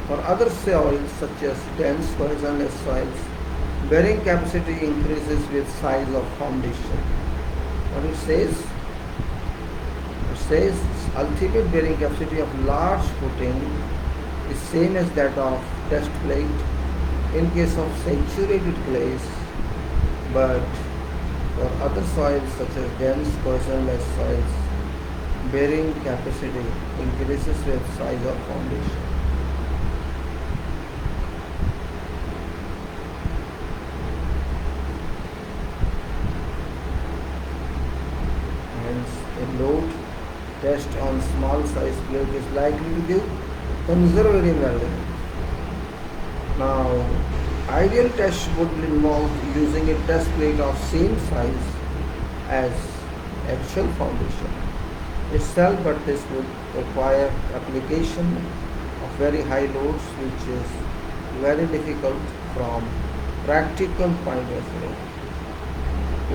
for other soils such as dense cohesionless soils, bearing capacity increases with size of foundation. What it says? It says ultimate bearing capacity of large footing is same as that of test plate in case of saturated clays, but for other soils such as dense cohesionless soils, bearing capacity increases with size of foundation. Hence, a load test on small size plate is likely to give conservative value. Now, ideal test would involve using a test plate of same size as actual foundation itself, but this would require application of very high loads, which is very difficult from practical point of view.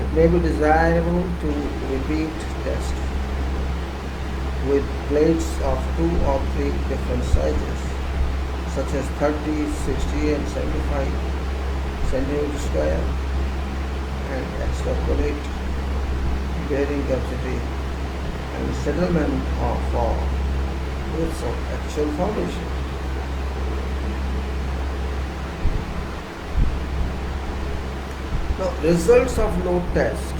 It may be desirable to repeat test with plates of 2 or 3 different sizes, such as 30, 60 and 75 centimeter square, and extrapolate bearing capacity and settlement for widths of actual foundation. Now, results of load test.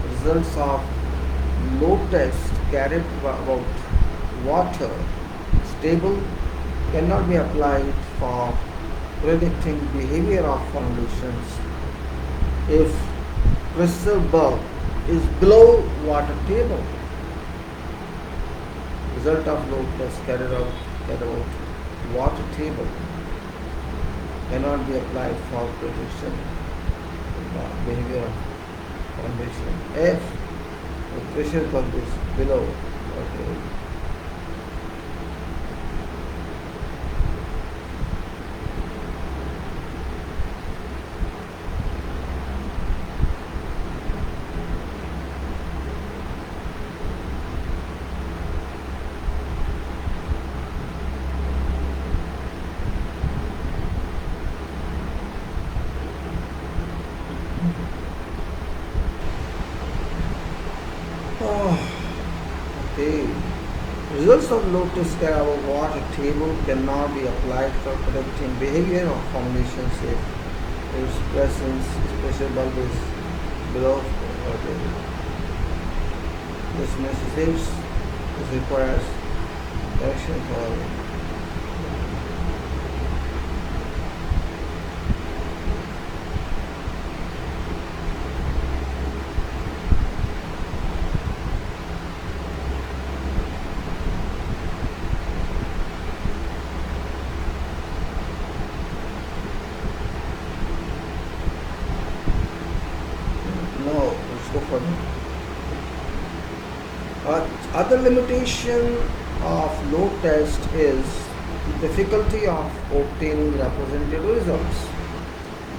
Results of load test carried about water stable cannot be applied for predicting behavior of foundations if crystal bulk is below water table. Result of load test carried out at about water table cannot be applied for prediction of behavior of foundation if the pressure bulk is below water table. Okay. Results of load test carried over water table cannot be applied for predicting behavior of foundations if its presence, special bulb is below. Okay. This necessitates, this requires action for no, let's go further. Other limitation of load test is the difficulty of obtaining representative results.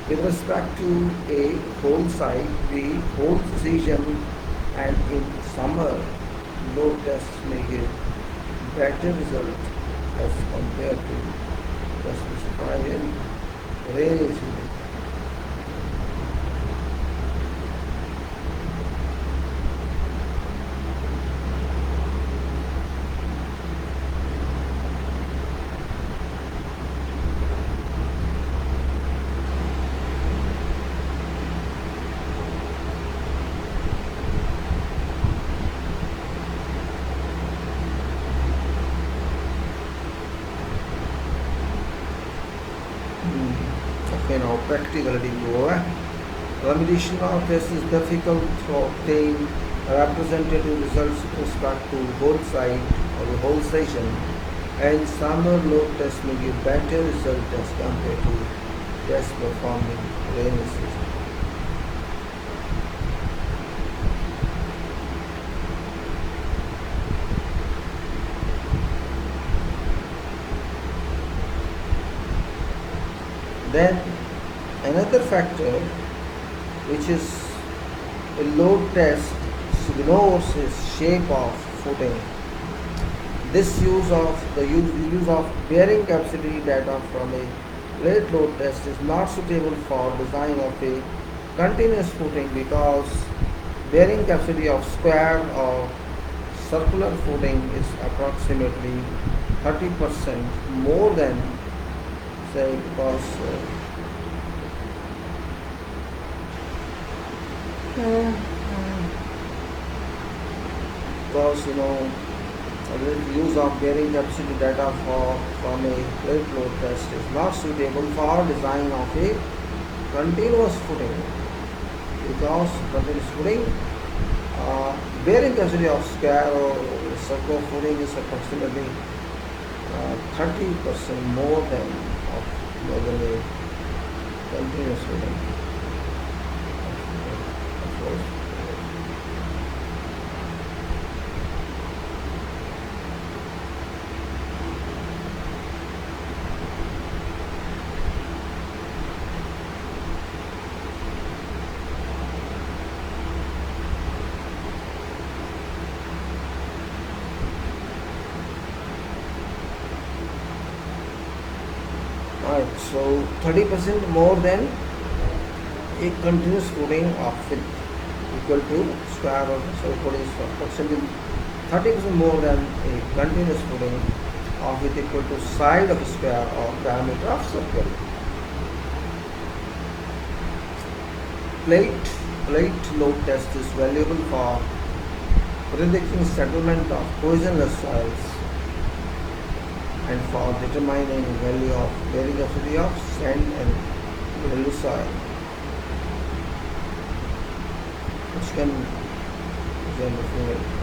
With respect to A, whole site, B, whole season, and in summer, load tests may give better result as compared to the specified in rainy season. Okay, now practicality go. Limitation of this is difficult to obtain representative results with respect to whole site or the whole session, and summer load test may give better result as compared to test performed in rainy season. Then another factor which is a load test ignores is shape of footing. This use of bearing capacity data from a plate load test is not suitable for design of a continuous footing because bearing capacity of square or circular footing is approximately 30% more than say because the use of bearing capacity data from a plate load test is not suitable for design of a continuous footing because continuous footing bearing capacity of square or circular footing is approximately 30% more than a continuous footing. Of course. Right, so 30% more than a continuous footing of width equal to square or circle is approximately 30% more than a continuous footing of width equal to side of a square or diameter of circle. Plate load test is valuable for predicting settlement of poisonous soils and for determining value of bearing capacity of sand and gravelly soil, which can generate.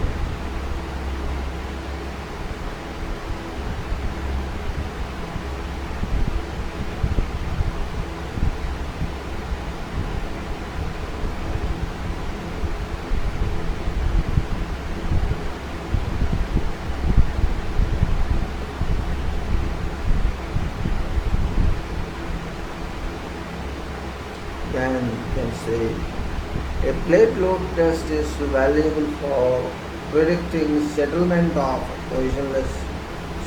Then you can say a plate load test is valuable for predicting settlement of erosionless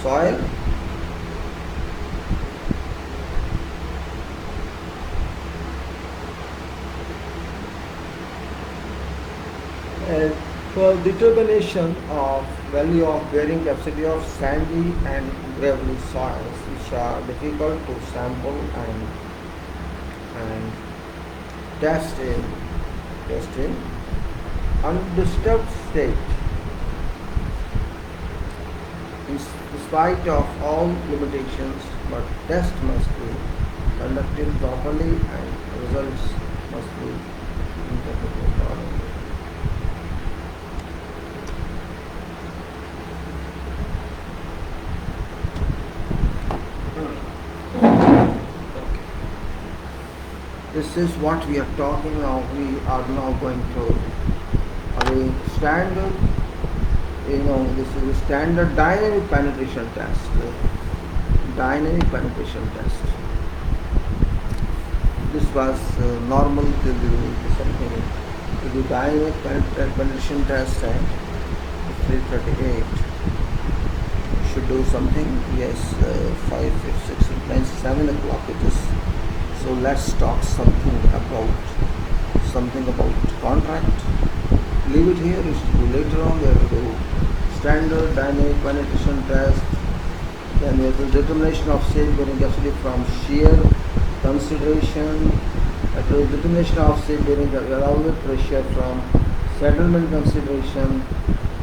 soil and for determination of value of bearing capacity of sandy and gravelly soils which are difficult to sample and test in undisturbed state. In spite of all limitations, but test must be conducted properly and results must be interpreted accordingly. This is what we are talking now. We are now going to a standard, this is a standard dynamic penetration test. Dynamic penetration test. This was normal to do something, to do dynamic penetration test at 3:38. Should do something. Yes, 5, 6, 9, 7 o'clock it is. So let's talk something about contract. Leave it here. Later on we have to do standard dynamic penetration test. Then we have the determination of safe bearing capacity from shear consideration. After the determination of safe bearing allowable pressure from settlement consideration.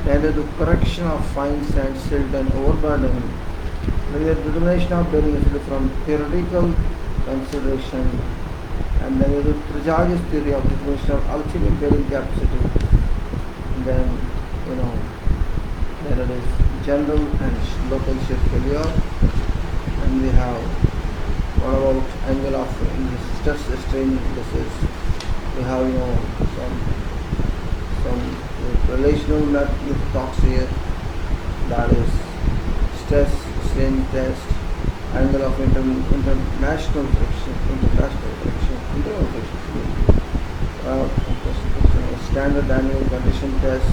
Then the correction of fine sand, silt and overburden. Then the determination of bearing capacity from theoretical consideration, and then the Prajag's theory of determination of ultimate bearing capacity. And then then it is general and local shear failure, and we have what about angle of stress strain. This is we have some relational method talks here, that is stress strain test, angle of internal friction, standard dynamic condition test,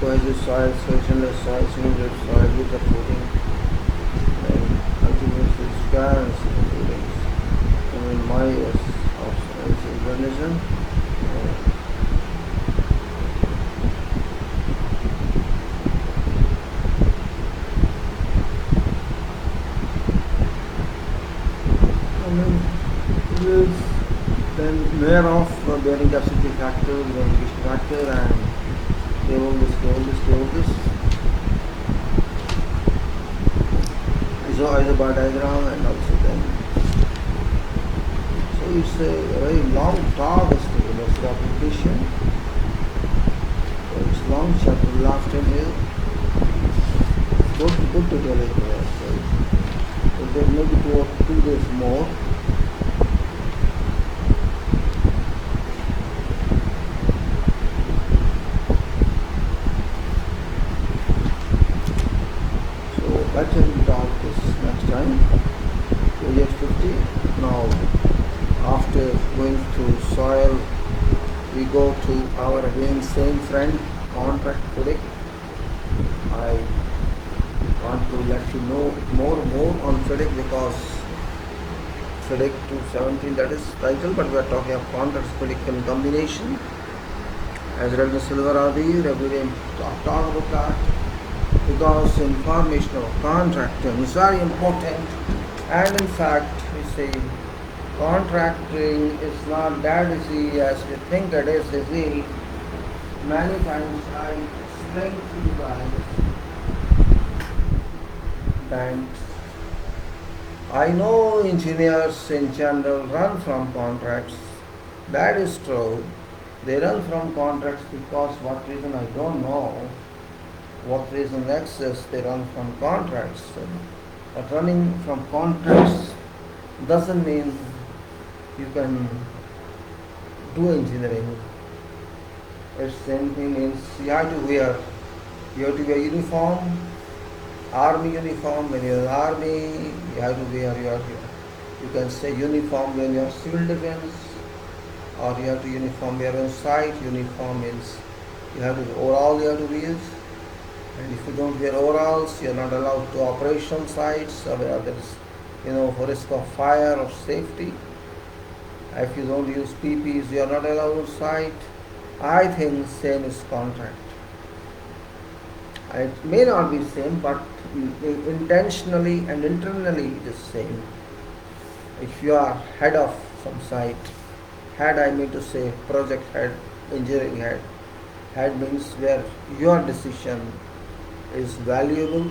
cohesive soil, frictionless soil, simulated soil with the footing, and ultimately scars, miles of organism. Then measure of bearing capacity factor, bearing factor, and table this. Isobar diagram, and also then. So it's a very long talk as to the application. So it's long chapter last time here. Good to tell it here. So there may be 2 days more. Let's talk this next time. Page 50. Now, after going through soil, we go to our again same friend, contract FIDIC. I want to let you know more on FIDIC, because FIDIC 217, that is title, but we are talking of contract FIDIC in combination. As red and silver are these, every day talk about that. Because information of contracting is very important, and in fact we say contracting is not that easy as we think it is easy. Many times I explain to you guys that I know engineers in general run from contracts. That is true. They run from contracts because what reason I don't know. What reason exists, they run from contracts. But running from contracts doesn't mean you can do engineering. It's same thing means you have to wear uniform, army uniform. When you're in army, you have to wear you can say uniform when you're civil defense, or you have to uniform when you're on site. Uniform means you have to overall you have to wear. And if you don't wear overalls, you are not allowed to operational sites where there is, for risk of fire or safety. If you don't use PPs, you are not allowed on site. I think same is contract. It may not be same, but intentionally and internally it is same. If you are head of some site, Head, I mean to say project head, engineering head. Head means where your decision is valuable.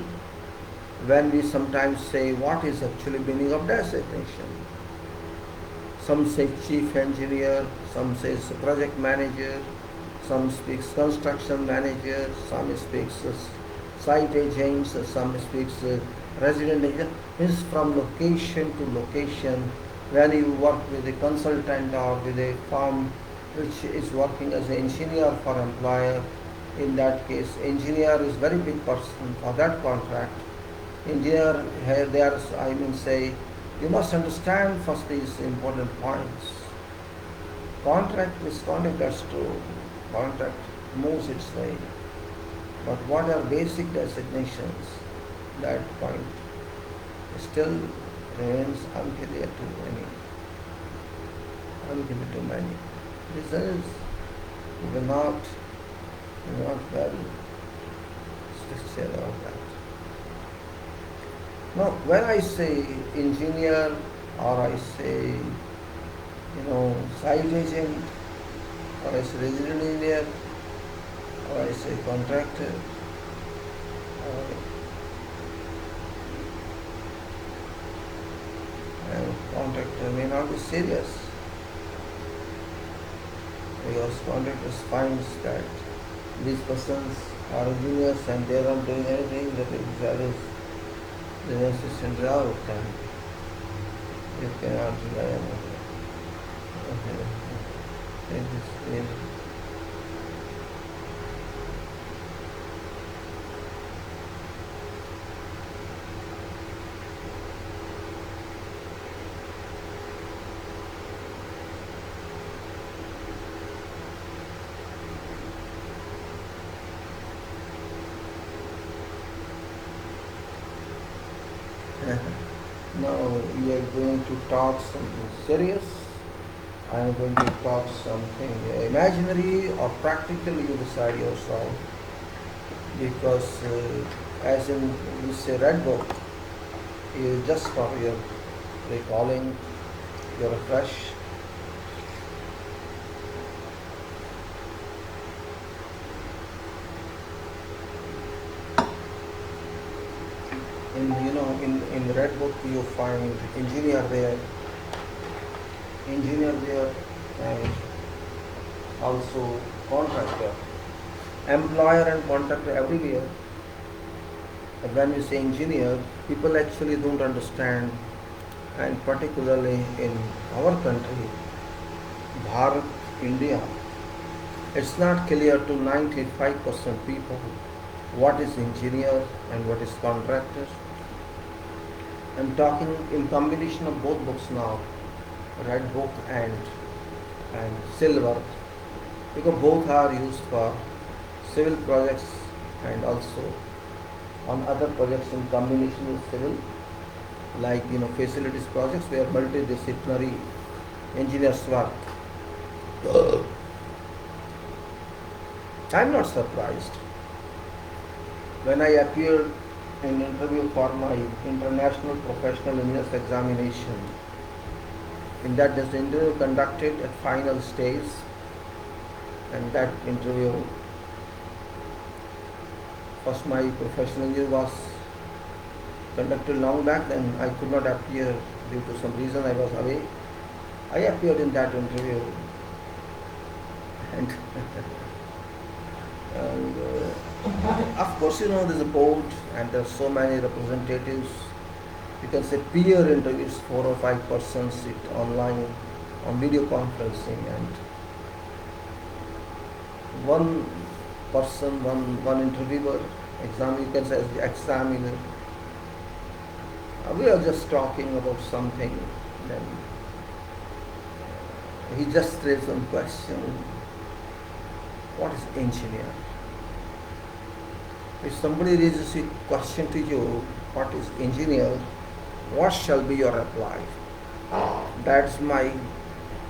When we sometimes say what is actually meaning of designation. Some say chief engineer, some says project manager, some speaks construction manager, some speaks site agents, some speaks resident agent. Means from location to location, when you work with a consultant or with a firm which is working as an engineer for employer, in that case engineer is very big person for that contract. Engineer here there, I mean say, you must understand first these important points. Contract is contract, that's true. Contract moves its way. But what are basic designations? That point still remains unclear to many. Unclear to many. This is we will not well say about that. Now, when I say engineer or I say, site agent or I say resident engineer or I say contractor, and contractor may not be serious because contractors finds that these persons are engineers and they are not doing anything that is the assistant out and you cannot rely on it. Now we are going to talk something serious. I am going to talk something imaginary or practical. You decide yourself. Because as in we say red book, is just for your recalling, your refresh. In red book you find engineer there, and also contractor, employer and contractor everywhere. And when you say engineer, people actually don't understand, and particularly in our country, Bharat, India, it's not clear to 95% people what is engineer and what is contractor. I'm talking in combination of both books now, red book and silver, because both are used for civil projects and also on other projects in combination with civil, like facilities projects where multidisciplinary engineers work. I'm not surprised when I appeared in interview for my international professional engineers examination. In that, this interview conducted at final stage, and that interview, first my professional interview was conducted long back, then I could not appear due to some reason, I was away. I appeared in that interview and of course there's a board and there's so many representatives. You can say peer interviews, 4 or 5 persons sit online on video conferencing, and one person, one interviewer, you can say as the examiner. We are just talking about something, then he just raised one question: what is engineer? If somebody raises a question to you, what is engineer, what shall be your reply? That's my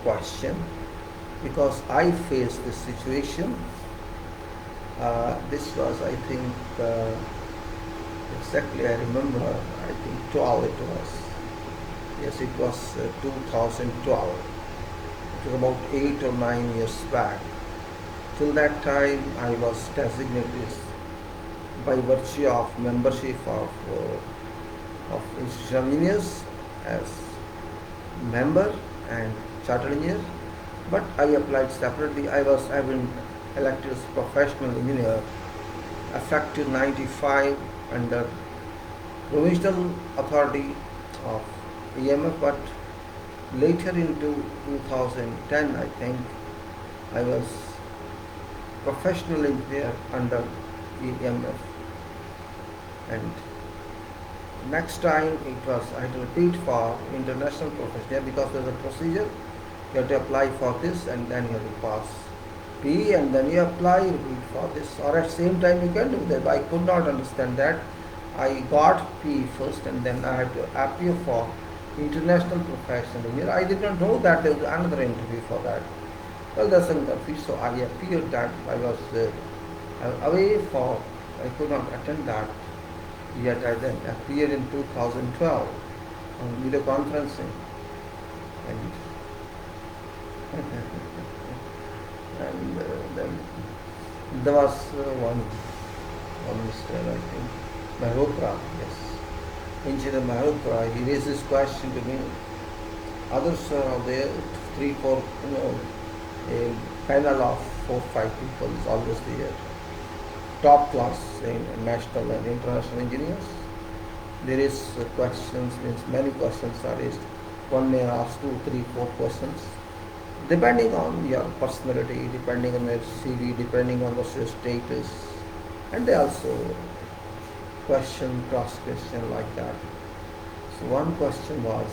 question, because I faced this situation. This was, I think, exactly I remember, I think 12 it was. Yes, it was 2012. It It was about 8 or 9 years back. Till that time, I was designated by virtue of membership of institutional engineers as member and chartered engineer. But I applied separately. I've been elected as professional engineer effective 95 under provisional authority of EMF, but later into 2010, I think, I was professional engineer under EMF. And next time I had to repeat for international professional because there's a procedure. You have to apply for this and then you have to pass P and then you apply, repeat for this, or at same time you can do that. I could not understand that. I got P first and then I had to appear for international professional engineer. I did not know that there was another interview for that. Well, that's an interview, so I appeared that. I was away for, I could not attend that. Yet I then appeared in 2012 on video conferencing. And and then there was one Mr. I think Malhotra, yes, Engineer Malhotra. He raised this question to me. Others are there, 3-4, a panel of 4-5 people is always there. Top class in national and international engineers. There is questions, means many questions are raised. One may ask 2, 3, 4 questions, depending on your personality, depending on your CV, depending on what's your status, and they also cross question like that. So one question was,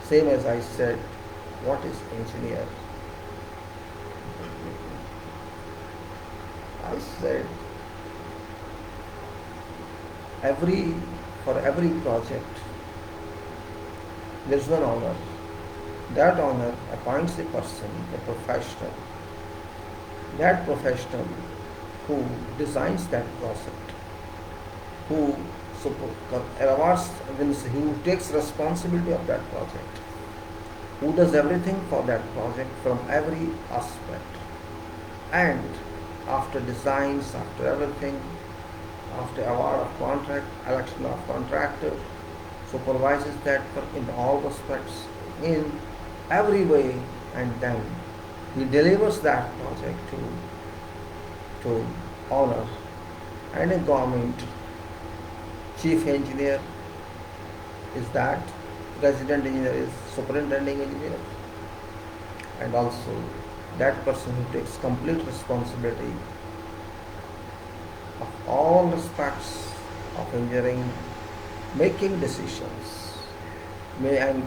same as I said, what is engineer? I said, for every project, there is one owner. That owner appoints a person, a professional. That professional who designs that project, who takes responsibility of that project, who does everything for that project from every aspect, and after designs, after everything, after award of contract, election of contractor, supervises that in all respects, in every way, and then he delivers that project to owner and a government. Chief engineer is that, resident engineer is superintending engineer, and also that person who takes complete responsibility of all aspects of engineering, making decisions, and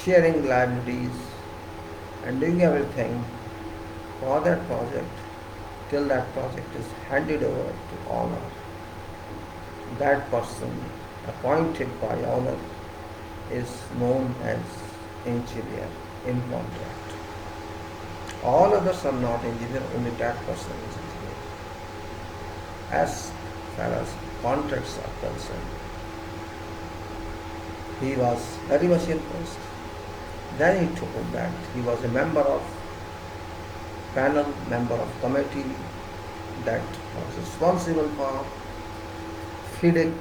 sharing liabilities, and doing everything for that project till that project is handed over to owner. That person appointed by owner is known as engineer in contract. All others are not engineer, only that person is engineer. As far as contracts are concerned, he was very much impressed. Then he told that he was a member of panel, member of committee that was responsible for FIDIC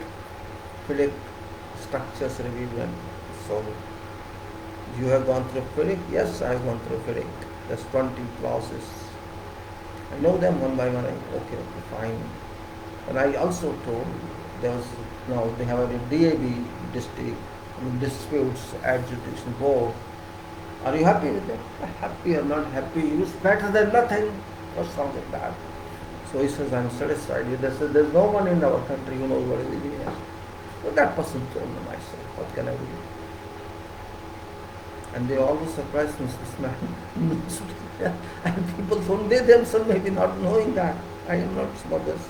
structures review. And so, you have gone through FIDIC? Yes, I have gone through FIDIC. There's 20 clauses. I know them one by one. Okay, fine. And I also told they have a DAB, Disputes Adjudication Board. Are you happy with it? Happy or not happy? It's better than nothing, or something like that. So he says, I'm satisfied with this. There's no one in our country who knows what is engineer. So that person told them, I said, what can I do? And they always surprised me, this man. And people told they themselves maybe not knowing that. I am not about this.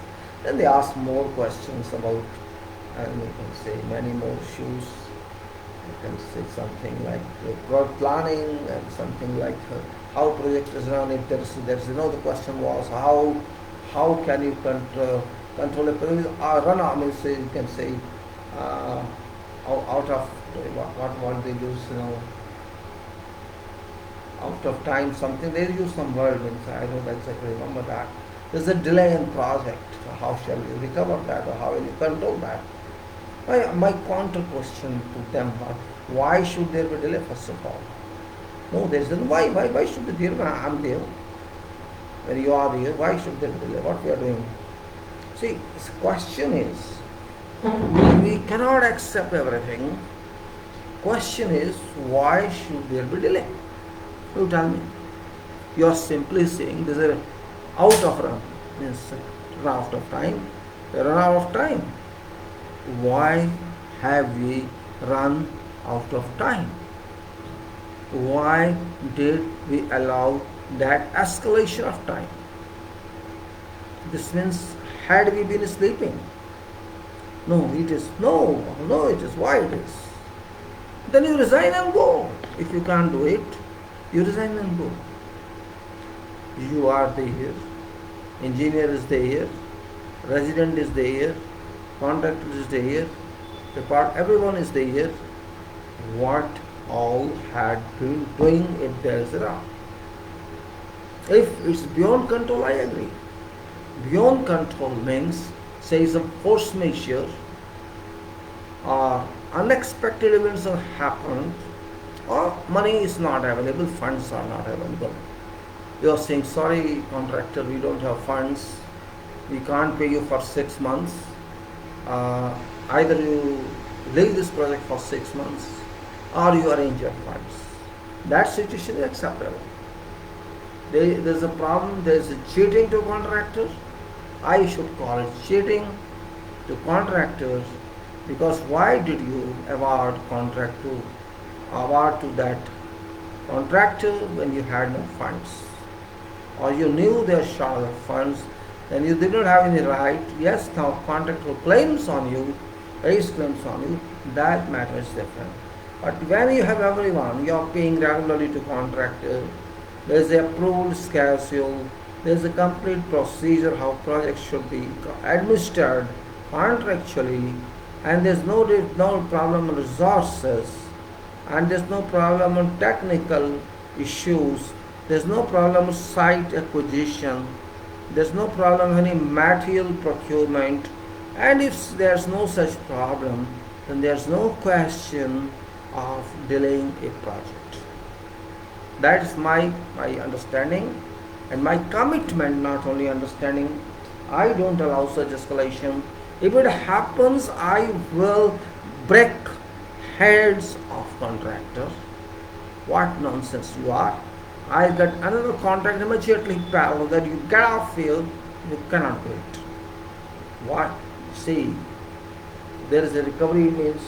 Then they asked more questions about, and you can say many more issues. You can say something like project planning and something like how project is run. If there's the question was how can you control a project run? I mean, say you can say out of what they use, out of time something, they use some word, means I don't exactly remember that. There's a delay in project. How shall you recover that, or how will you control that? My counter question to them are, why should there be delay first of all? No, there is no why should be there? I'm there. When you are here, why should there be delay? What we are doing? See, this question is, we cannot accept everything. Question is, why should there be delay? You tell me. You are simply saying this is out of run, means run out of time. They run out of time. Why have we run out of time? Why did we allow that escalation of time? This means, had we been sleeping? No, it is. No, it is. Why it is? Then you resign and go. If you can't do it, you resign and go. You are there, engineer is there, resident is there, contractor is there, everyone is there. What all had been doing if there is a wrong? If it's beyond control, I agree. Beyond control means, say, some force majeure or unexpected events have happened, or money is not available, funds are not available. You are saying, sorry contractor, we don't have funds, we can't pay you for 6 months. Either you leave this project for 6 months or you arrange your funds. That situation is acceptable. There's a problem, there's a cheating to contractors. I should call it cheating to contractors, because why did you award to that contractor when you had no funds? Or you knew they were short of funds, then you did not have any right. Yes, now contractor claims on you, raise claims on you, that matter is different. But when you have everyone, you are paying regularly to contractor, there is a approved schedule, there is a complete procedure how projects should be administered contractually, and there is no problem on resources, and there is no problem on technical issues, there is no problem with site acquisition, there is no problem with any material procurement, and if there is no such problem, then there is no question of delaying a project. That is my understanding and my commitment, not only understanding. I don't allow such escalation. If it happens, I will break heads of contractors. What nonsense you are. I get another contract immediately parallel that you get off field, you cannot do it. What? See, there is a recovery means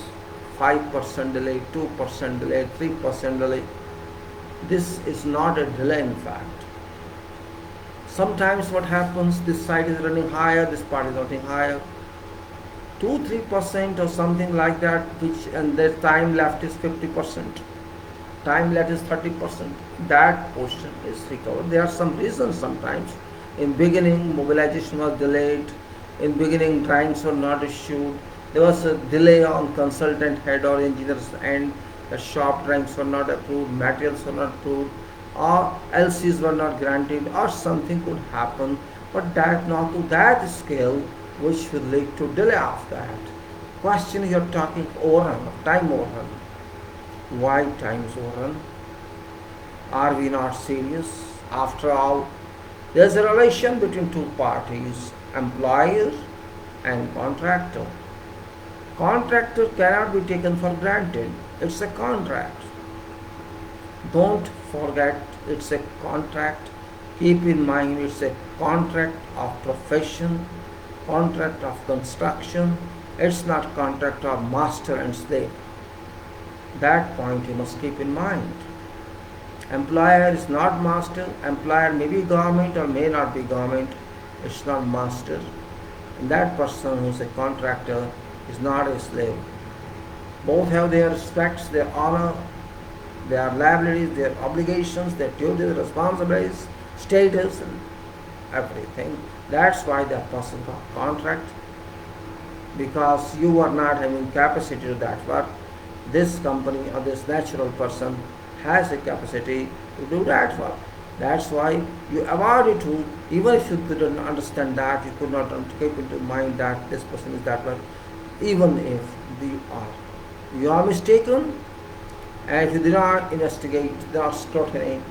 5% delay, 2% delay, 3% delay. This is not a delay in fact. Sometimes what happens, this side is running higher, this part is running higher. 2-3% or something like that, and the time left is 50%. Time left is 30%. That portion is recovered. There are some reasons sometimes. In beginning, mobilization was delayed. In beginning, drawings were not issued. There was a delay on consultant head or engineer's end. The shop drawings were not approved, materials were not approved, or LCs were not granted, or something could happen, but that not to that scale, which will lead to delay of that. Question, you are talking overrun, time overrun. Why time is overrun? Are we not serious? After all, there is a relation between two parties, employer and contractor. Contractor cannot be taken for granted. It's a contract. Don't forget, it's a contract. Keep in mind, it's a contract of profession, contract of construction. It's not contract of master and slave. That point you must keep in mind. Employer is not master. Employer may be government or may not be government. It's not master. And that person who's a contractor is not a slave. Both have their respects, their honor, their liabilities, their obligations, their duties, their responsibilities, status, and everything. That's why they are person contract, because you are not having capacity to do that work. This company or this natural person has a capacity to do that work. That's why you avoid it. Even if you didn't understand that, you could not keep into mind that this person is that one. Even if you are mistaken, and if you do not investigate, do not scrutiny,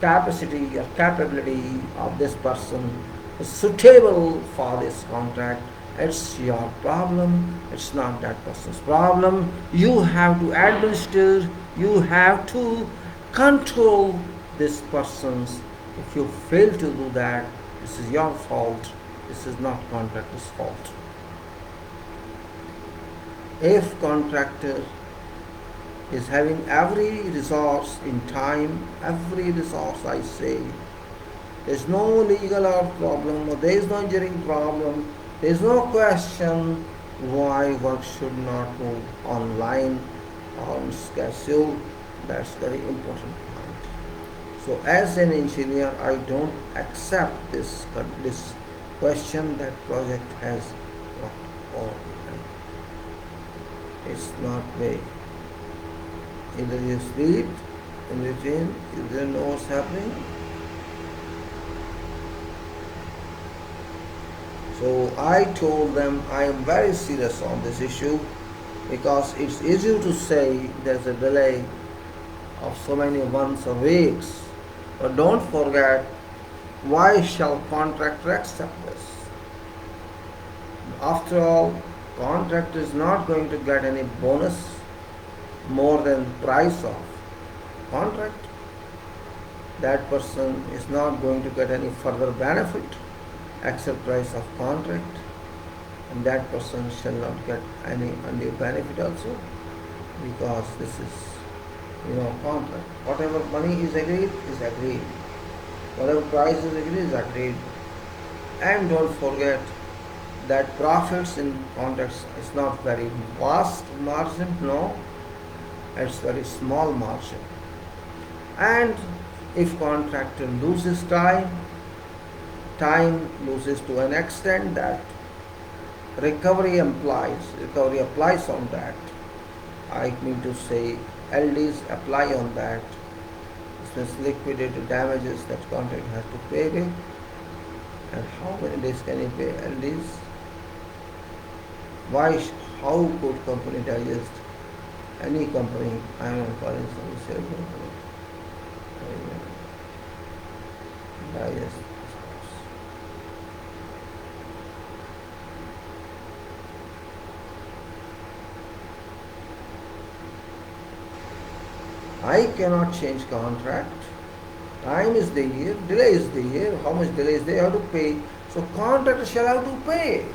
capacity or capability of this person is suitable for this contract, it's your problem, it's not that person's problem. You have to administer, you have to control this person's. If you fail to do that, this is your fault, this is not contractor's fault. If contractor is having every resource in time, every resource I say, there is no legal problem, or there is no engineering problem, there is no question why work should not move online on schedule. That's very important point. So as an engineer, I don't accept this question that project has worked all the time. It's not way. Either you sleep in between, you don't know what's happening. So I told them I am very serious on this issue, because it's easy to say there's a delay of so many months or weeks, but don't forget, why shall contractor accept this? After all, contractor is not going to get any bonus more than price of contract. That person is not going to get any further benefit except price of contract, and that person shall not get any undue benefit also, because this is contract. Whatever money is agreed is agreed, whatever price is agreed is agreed. And don't forget that profits in contracts is not very vast margin, no, it's very small margin. And if contractor loses time loses to an extent that recovery applies on that. I mean to say LDs apply on that. This means liquidated damages that contractor has to pay with. And how many days can he pay LDs? How could company digest? Any company, I am calling some sale company, digest. I cannot change contract. Time is there, delay is there. How much delay is there? I have to pay. So contractor shall have to pay.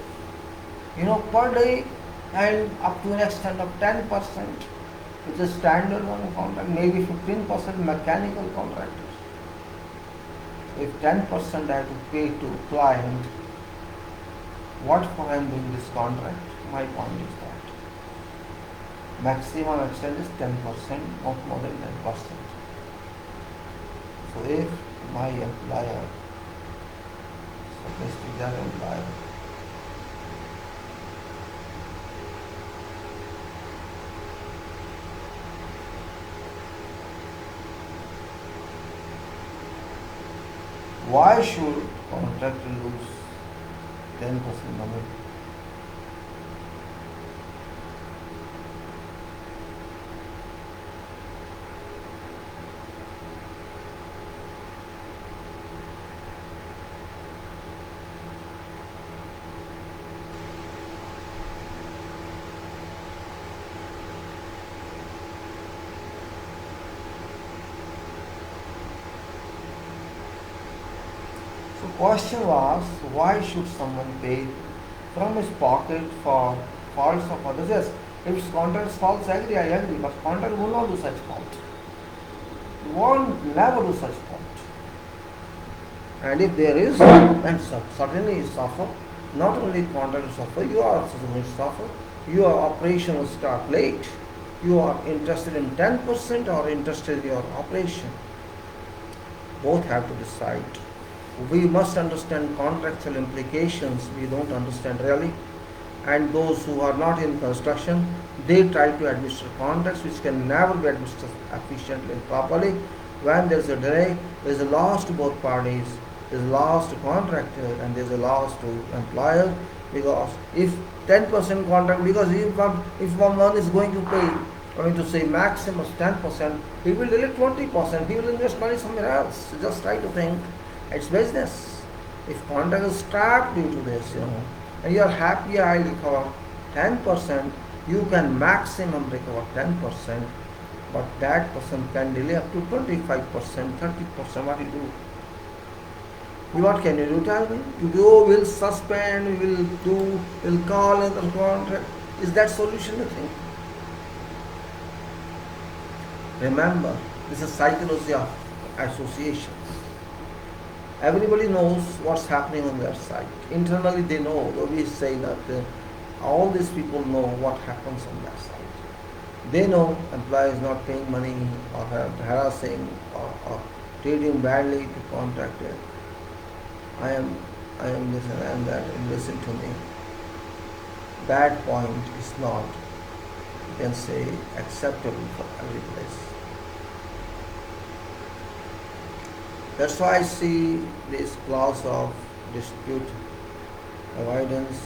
Per day, and up to an extent of 10%, which is standard on contract, maybe 15% mechanical contractors. If 10% I have to pay to client, what for I am doing this contract? My point is that maximum extent is 10%, not more than 10%. So if my employer, suppose to their employer, why should contractor lose 10% money? Question was, why should someone pay from his pocket for faults of others? Yes, if it's contract's faults, I agree, but contract will not do such fault. Won't never do such fault. And if there is, then certainly you suffer. Not only contract will suffer, you are also going to suffer. Your operation will start late. You are interested in 10% or interested in your operation. Both have to decide. We must understand contractual implications. We don't understand really. And those who are not in construction, they try to administer contracts which can never be administered efficiently and properly. When there's a delay, there's a loss to both parties. There's a loss to contractor and there's a loss to employer, because if 10% contract, because if one is going to pay, to say maximum 10%, he will delete 20%, he will invest money somewhere else. So just try to think, it's business. If contract is trapped due to this, and you are happy I recover 10%, you can maximum recover 10%, but that person can delay up to 25%, 30%. What you do? What can you do? Tell me. You go, will suspend, will call another contract. Is that solution, you think? Remember, this is psychology of associations. Everybody knows what's happening on their side. Internally they know. We say that all these people know what happens on their side. They know employees not paying money or harassing or treating badly to contractor. I am this and I am that, and listen to me. That point is not, you can say, acceptable for every place. That's why I see this clause of dispute avoidance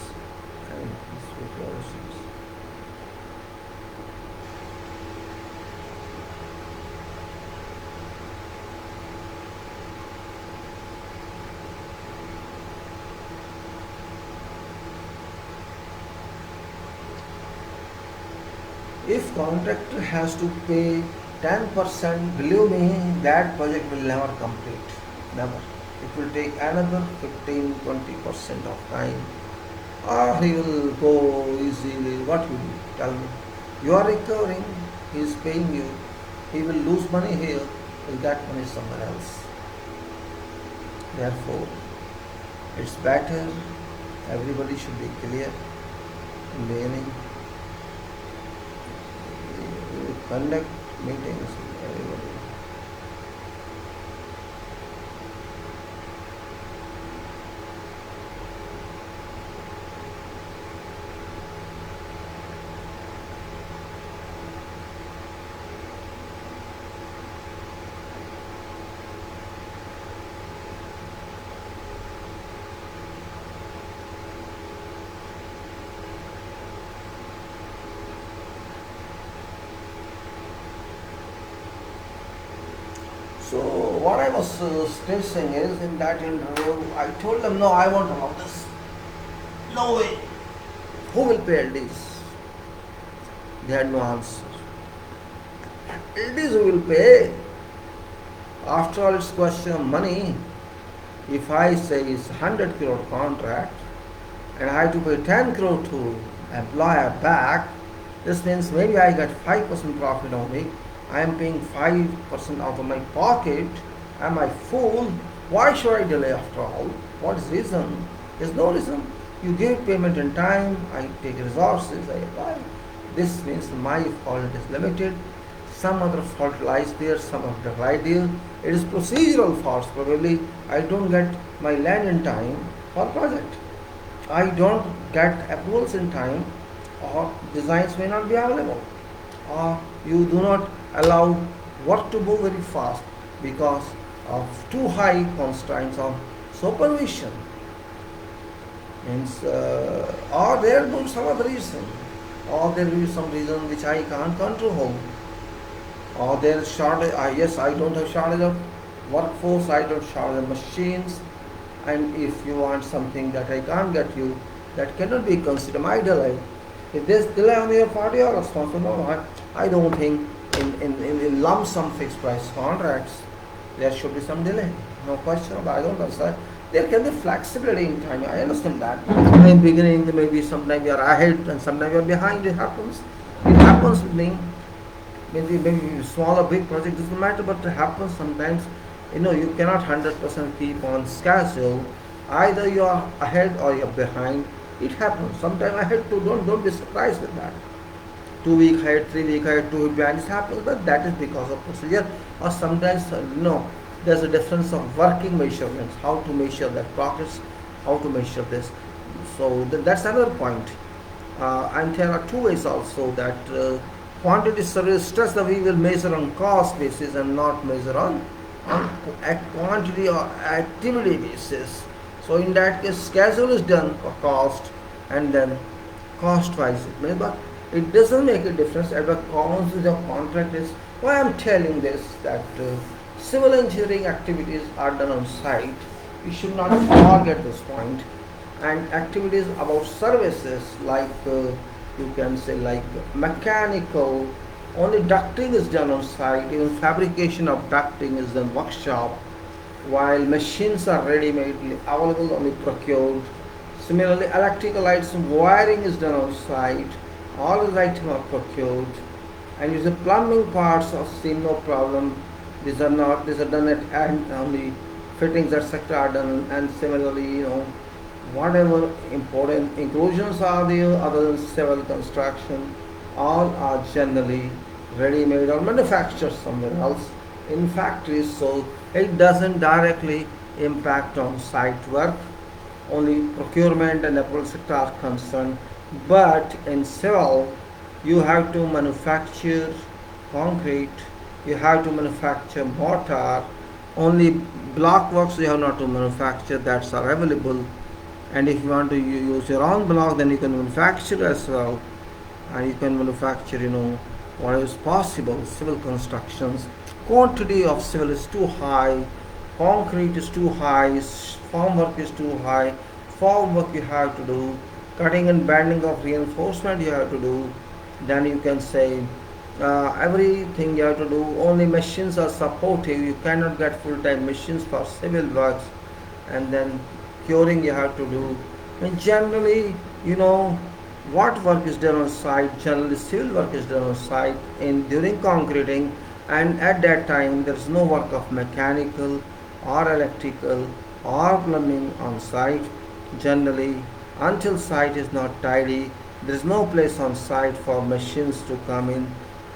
and dispute resolution. If contractor has to pay 10%, believe me, that project will never complete. Never. It will take another 15-20% of time. Or he will go easily. What will you tell me? You are recovering, he is paying you. He will lose money here, will get money somewhere else. Therefore, it's better everybody should be clear in the beginning. Conduct meetings with everybody. So what I was stressing is, in that interview, I told them, no, I won't allow this. No way. Who will pay LDs? They had no answer. LDs who will pay? After all, it's question of money. If I say it's 100 crore contract and I have to pay 10 crore to employer back, this means maybe I get 5% profit only. I am paying 5% out of my pocket. Am I fool? Why should I delay after all? What is reason? There's no reason. You give payment in time, I take resources, I apply. This means my fault is limited. Some other fault lies there, some other right there. It is procedural faults probably. I don't get my land in time for project. I don't get approvals in time, or designs may not be available. Or you do not allow work to move very fast because of too high constraints of supervision. Means, or there will be some other reason, or there will be some reason which I can't control, or there is shortage. Yes, I don't have shortage of workforce, I don't shortage of machines, and if you want something that I can't get you, that cannot be considered my delay. If there's delay on your part, you are responsible. No, I don't think in lump sum fixed price contracts there should be some delay. No question about it. I don't understand. There can be flexibility in time. I understand that. In the beginning, maybe sometimes you are ahead and sometimes you are behind. It happens. It happens with me. Maybe small or big project doesn't matter, but it happens sometimes. You cannot 100% keep on schedule. Either you are ahead or you are behind. It happens. Sometimes ahead too. Don't be surprised with that. 2 week ahead, 3 week ahead, 2 week behind. It happens, but that is because of procedure. Or sometimes there's a difference of working measurements. How to measure that progress? How to measure this? So that's another point. And there are two ways also that Quantity service stress that we will measure on cost basis and not measure on a quantity or activity basis. So in that case, schedule is done for cost and then cost wise it may, but it doesn't make a difference at the cost of the contract is. Why I'm telling this that civil engineering activities are done on site. You should not forget this point. And activities about services like you can say like mechanical, only ducting is done on site. Even fabrication of ducting is done workshop, while machines are ready-made, available, only procured. Similarly, electrical items, wiring is done on site. All these items are procured. And use the plumbing parts of same no problem. These are not. These are done at end only. Fittings etc. are done. And similarly, whatever important inclusions are there other than civil construction, all are generally ready-made or manufactured somewhere else in factories. So it doesn't directly impact on site work. Only procurement and approval sector are concerned. But in civil, you have to manufacture concrete, you have to manufacture mortar. Only block works you have not to manufacture, that's are available. And if you want to use your own block, then you can manufacture as well. And you can manufacture, what is possible. Civil constructions, quantity of civil is too high, concrete is too high, formwork is too high, form work you have to do, cutting and bending of reinforcement you have to do. Then you can say everything you have to do. Only machines are supportive. You cannot get full-time machines for civil works. And then curing you have to do. And generally, what work is done on site. Generally, civil work is done on site during concreting, and at that time there is no work of mechanical or electrical or plumbing on site. Generally, until site is not tidy, there is no place on site for machines to come in.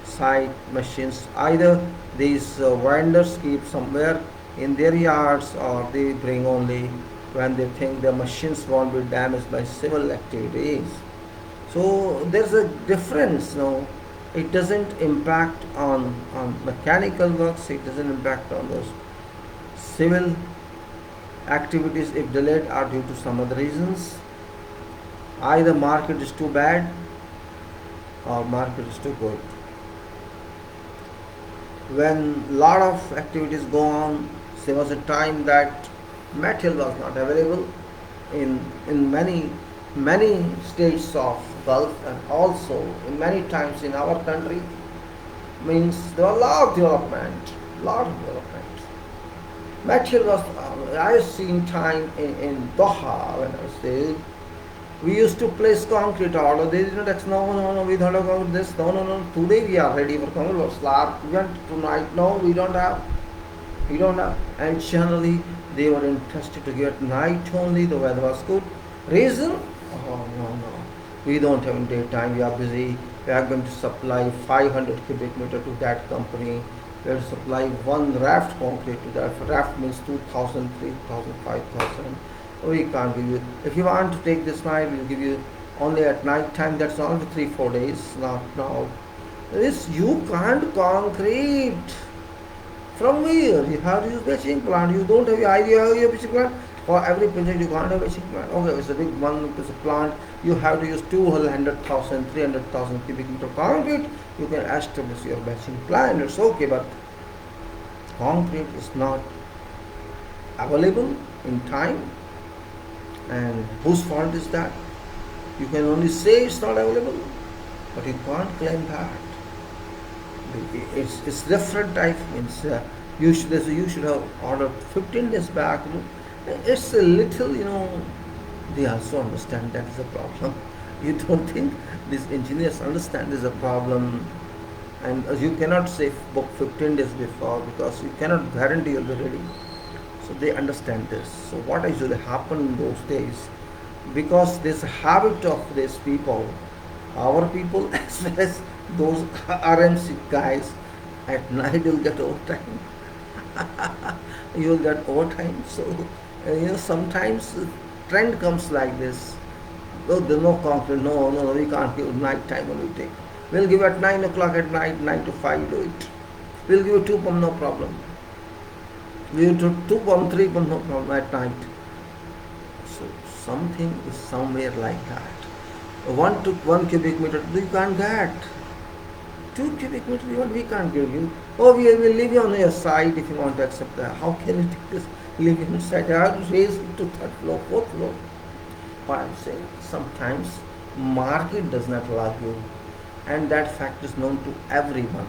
Site machines, either these vendors keep somewhere in their yards, or they bring only when they think the machines won't be damaged by civil activities. So there's a difference. It doesn't impact on mechanical works, it doesn't impact on those civil activities if delayed are due to some other reasons. Either market is too bad or market is too good. When lot of activities go on, there was a time that material was not available in many states of Gulf, and also in many times in our country. Means there was a lot of development. Material was, I have seen time in Doha when I was there. We used to place concrete order. They did not ask, no, we don't have concrete this. No. Today we are ready for concrete or slab. We went tonight. No, we don't have. And generally they were interested to get night only. The weather was good. Reason? Oh, no. We don't have in daytime. We are busy. We are going to supply 500 cubic meter to that company. We have to supply one raft concrete to that. Raft means 2,000, 3,000, 5,000. We can't give you. If you want to take this night, we'll give you only at night time. That's only 3-4 days. Not now. You can't concrete. From where? You have to use batching plant. You don't have the idea how you have batching plant. For every project you can't have batching plant. Okay, it's a big one piece of plant. You have to use 200,000, 300,000 cubic meter concrete. You can establish your batching plant. It's okay, but concrete is not available in time. And whose fault is that? You can only say it's not available, but you can't claim that. It's different type. Means you should have ordered 15 days back. It's a little, they also understand that is a problem. You don't think these engineers understand this is a problem, and you cannot say book 15 days before because you cannot guarantee you'll be ready. So they understand this. So what usually happened in those days, because this habit of these people, our people as well as those RMC guys, at night you'll get overtime. You'll get overtime. So sometimes trend comes like this. Oh, there's no concrete. No, we can't give night time only take. We'll give at 9 o'clock at night, 9 to 5, do it. We'll give you 2 pump, no problem. We'll do 2 pump, 3 pump, no problem at night. So something is somewhere like that. 1 cubic meter, you can't get. 2 cubic meter, even we can't give you. Oh, we will leave you on your side if you want to accept that. How can you take this? Leave you inside. I have to raise it to 3rd floor, 4th floor. But I'm saying sometimes market does not allow you, and that fact is known to everyone.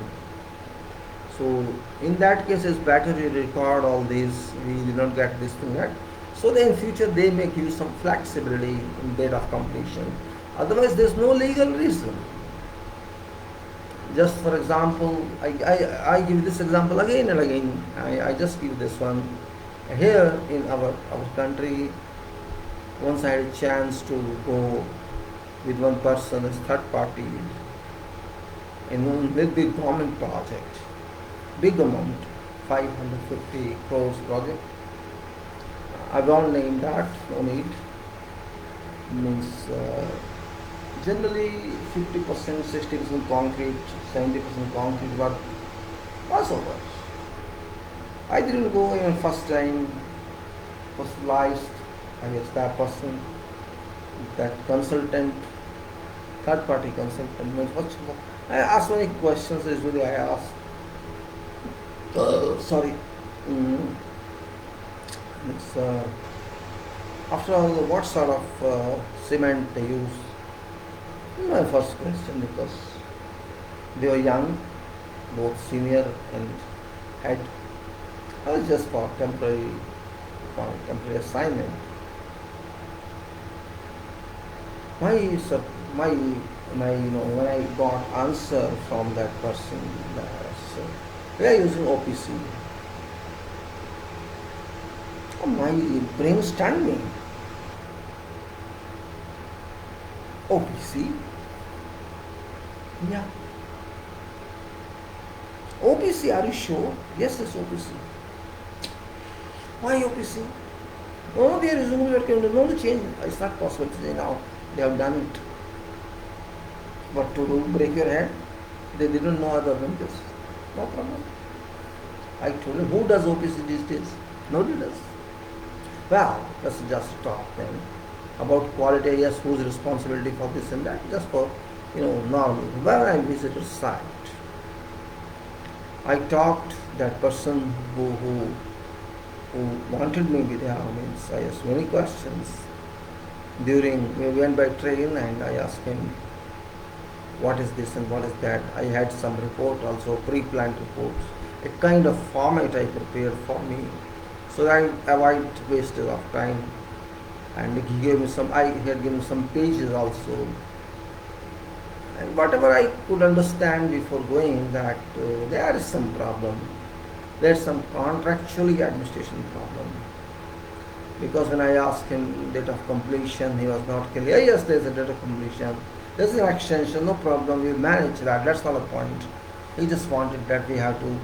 So in that case, it's better you record all these. We did not get this thing yet. So that in future they may give you some flexibility in date of completion. Otherwise, there's no legal reason. Just for example, I give this example again and again. I just give this one. Here in our country, once I had a chance to go with one person as third party in one big government project, big amount, 550 crores project. I won't name that, no need. Means generally 50%, 60% concrete, 70% concrete work was over. I didn't go even first time, personalized. I was that person, that consultant, third party consultant. I asked many questions, usually I ask. Sorry. It's, after all, what sort of cement they use? This is my first question, because they were young, both senior and head. I was just for temporary assignment. My when I got answer from that person, we are using OPC. Oh, my brain stunned me. OPC? Yeah. OPC, are you sure? Yes, it's OPC. Why OPC? No, they are resuming your calendar. No change. It's not possible to say now. They have done it. But to do, break your head, they didn't know other than this. No problem. I told him, who does OPC these days? Nobody does. Well, let's just talk then about quality. Yes, whose responsibility for this and that, just for, normal. When I visited site, I talked that person who wanted me with him. Means I asked many questions. We went by train and I asked him, what is this and what is that. I had some report also, pre-planned reports, a kind of format I prepared for me, so that I avoid wastage of time. And he gave me I had given some pages also. And whatever I could understand before going, that there is some problem. There's some contractually administration problem. Because when I asked him date of completion, he was not clear. Yes, there's a date of completion. There's an extension, no problem, we'll manage that. That's not the point. He just wanted that we have to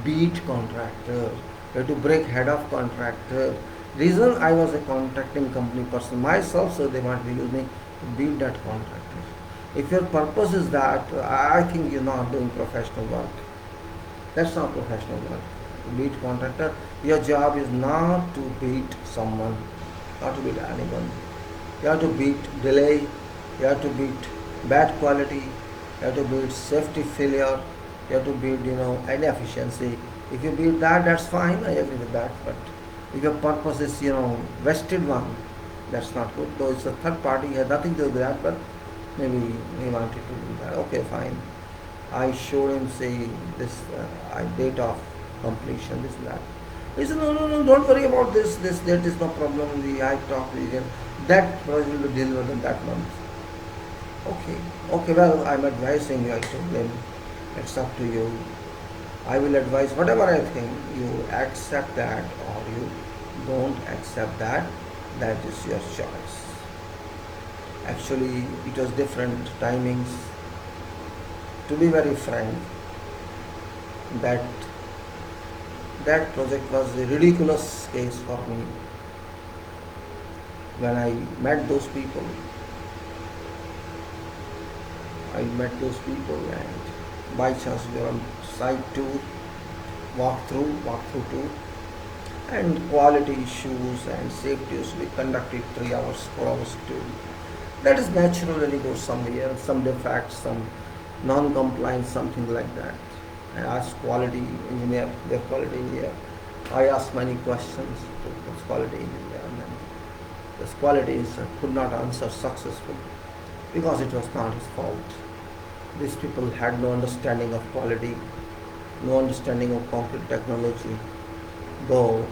beat contractor. We have to break head of contractor. Reason, I was a contracting company person myself, so they want to use me to beat that contractor. If your purpose is that, I think you're not doing professional work. That's not professional work. To beat contractor, your job is not to beat someone, not to beat anyone. You have to beat delay, you have to beat bad quality, you have to beat safety failure, you have to beat inefficiency. If you beat that, that's fine, I agree with that. But if your purpose is vested one, that's not good. Though it's a third party, it has nothing to do with that, but maybe he wanted to do that. Okay, fine. I showed him, say, this date of completion, this and that. He said, no, don't worry about this date is no problem. I talked with him. That project will be delivered in that month. Okay, well, I'm advising you, I told him, it's up to you. I will advise whatever I think. You accept that or you don't accept that. That is your choice. Actually, it was different timings. To be very frank, that project was a ridiculous case for me. When I met those people, I met those people, and by chance we were on site tour, walk through tour, and quality issues and safety issues. We conducted 3 hours, 4 hours tour. That is naturally goes somewhere, some defects, some non-compliance, something like that. I asked quality engineer, their quality engineer. I asked many questions to this quality engineer, and then this quality engineer could not answer successfully because it was not his fault. These people had no understanding of quality, no understanding of concrete technology. Though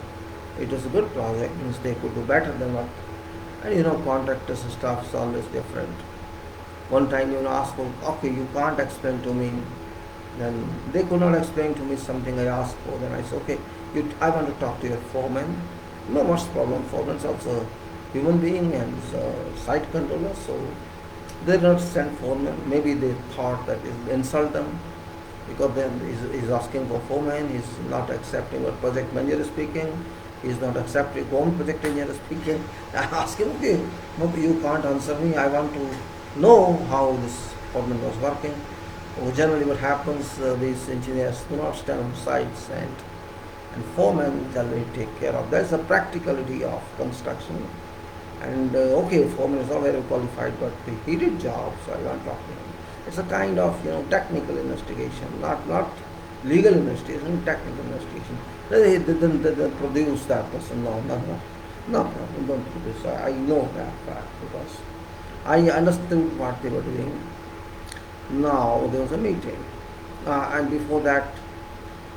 it was a good project, means they could do better than what. And contractors and stuff is always different. One time, asked for, okay, you can't explain to me. Then they could not explain to me something I asked for. Then I said, okay, I want to talk to your foreman. No much problem. Foreman is also a human being and is a site controller, so they did not send foreman. Maybe they thought that it will insult them because then he's asking for foreman. He's not accepting what project manager is speaking. He's not accepting what project engineer is speaking. I ask him, okay, no, you can't answer me. I want to know how this foreman was working. Generally what happens, these engineers do not stand on sites, and foremen generally take care of. That's the practicality of construction. And okay, foreman is not very qualified, but he did job, so I want to talk to him. It's a kind of technical investigation, not legal investigation, technical investigation. They didn't produce that person. No problem, don't produce. I know that fact because I understood what they were doing. Now there was a meeting, and before that,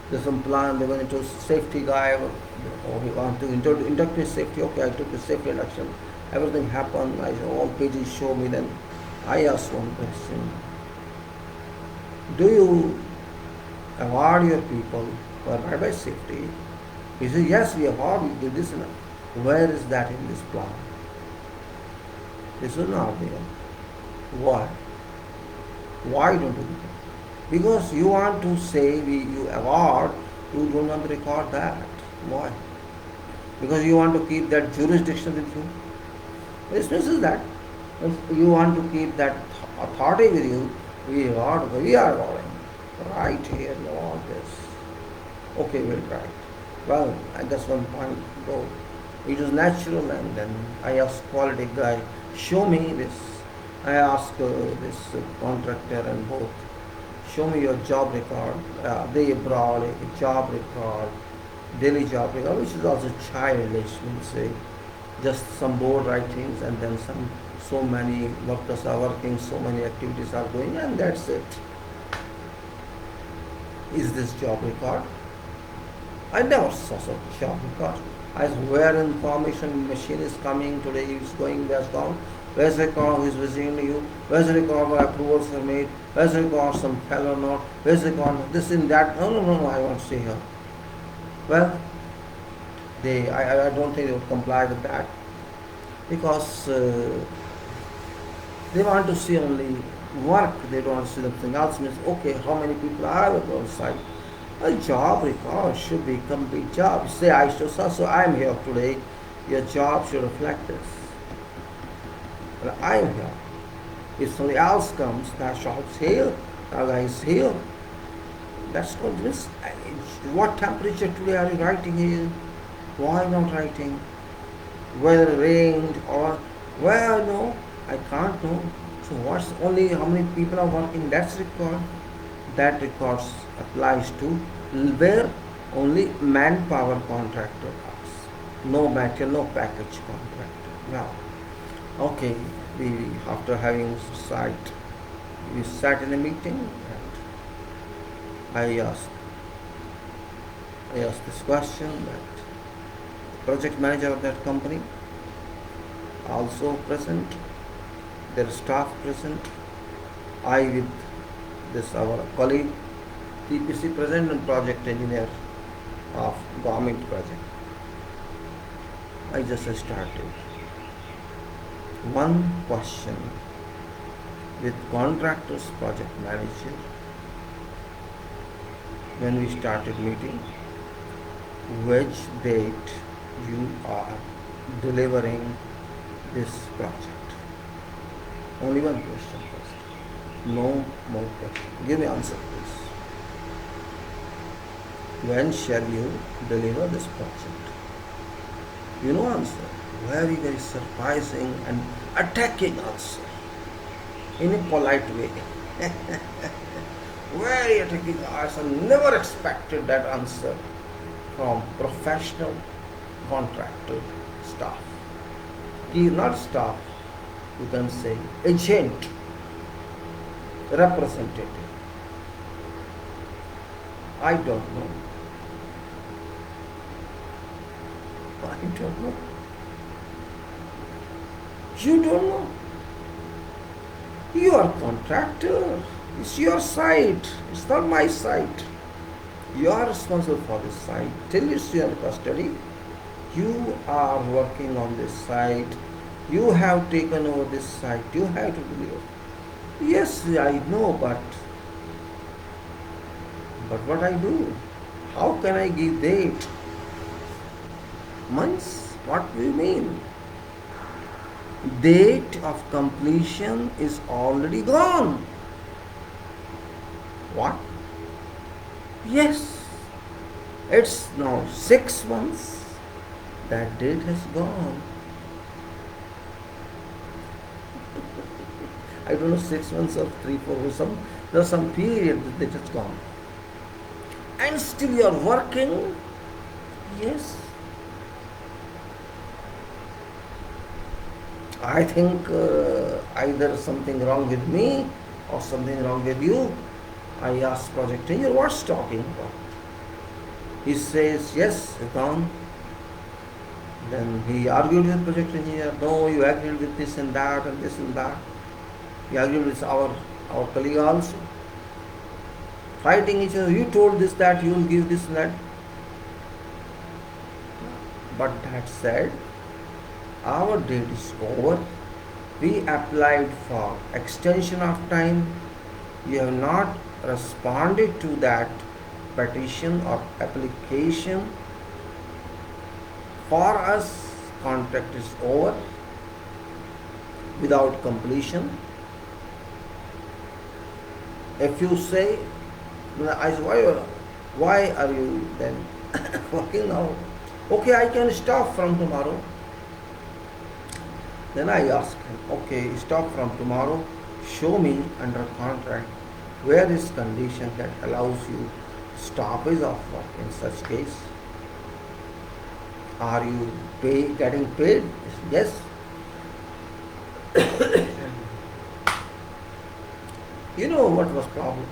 there's some plan. They went into safety guy, or he wanted to induct his safety. Okay, I took the safety induction. Everything happened. All pages show me. Then I asked one question: do you award your people for by safety? He said, yes, we award. We did this. Where is that in this plan? This is not there. Why? Why don't you do that? Because you want to say you award, you don't want to record that. Why? Because you want to keep that jurisdiction with you. This is that. If you want to keep that authority with you, we are awarding. Right here, you want this. Okay, we'll try it. Well, at this one point, go. It was natural, and then I asked quality guy, show me this. I asked this contractor and both, show me your job record. They brought a job record, daily job record, which is also childish, means say, just some board writings and then so many workers are working, so many activities are going, and that's it. Is this job record? I never saw such job record. I said, where information machine is coming today, is going, where's gone? Where's the record who is visiting you? Where's the record where approvals are made? Where's the record some fell or not? Where's the record this and that? No, I want to stay here. Well, I don't think they would comply with that because they want to see only work. They don't want to see something else. Means, okay, how many people are on site? A job record should be complete job. Say I should say, so I am here today. Your job should reflect this. Well, I am here. If somebody else comes, that shop's here, that guy is here. That's what this. What temperature today are you writing here? Why not writing? Whether it rained or well, no, I can't know. So what's only how many people are working? That's record. That records applies to where only manpower contractor works. No material, no package contractor. Now, okay, after having site, we sat in a meeting and I asked this question that project manager of that company also present, their staff present, I with this our colleague TPC present and project engineer of government project. I just started. One question with contractors project manager when we started meeting, which date you are delivering this project? Only one question first. No more question. Give me answer, please. When shall you deliver this project? You know answer. Very, very surprising and attacking answer. In a polite way. Very attacking answer. Never expected that answer from professional contractor staff. He is not staff, you can say agent, representative. I don't know. I don't know. You don't know. You are contractor. It's your site. It's not my site. You are responsible for this site. Till it's your custody, you are working on this site. You have taken over this site. You have to deliver. Yes, I know, but what I do? How can I give date? Months? What do you mean? Date of completion is already gone. What? Yes. It's now 6 months. That date has gone. I don't know, 6 months or 3, 4, there's some period that has gone. And still you are working? Yes. I think either something wrong with me or something wrong with you. I asked project engineer, what's talking about? He says, yes, it's gone. Then he argued with project engineer, no, you agreed with this and that and this and that. He argued with our colleague also. Fighting each other, you told this, that, you will give this and that. But that said, our date is over. We applied for extension of time. You have not responded to that petition or application. For us, contract is over without completion. If you say, I say, why are you then working now? Okay, I can stop from tomorrow. Then I ask him, okay, stop from tomorrow, show me under contract where is condition that allows you stoppage of work in such case. Are you getting paid? Yes. You know what was problem?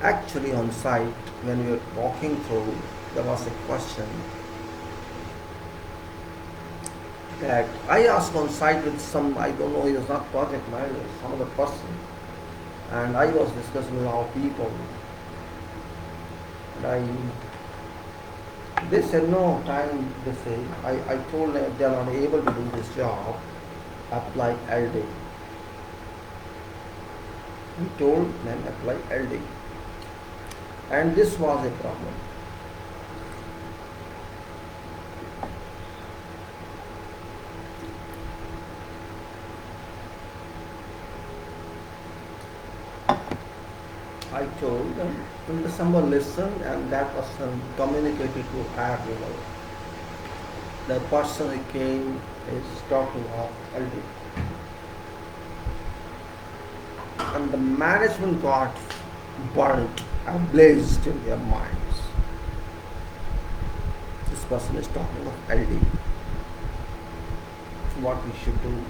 Actually on site, when we were walking through, there was a question that I asked on site with some, I don't know, he was not project manager, some other person. And I was discussing with our people. And they said, no, time, they say, I told them they are not able to do this job, apply LD. We told them apply LD. And this was a problem. I told them, when someone listened and that person communicated to higher level. The person who came is talking of LD. And the management got burnt, blazed in their minds. This person is talking of LD. What we should do?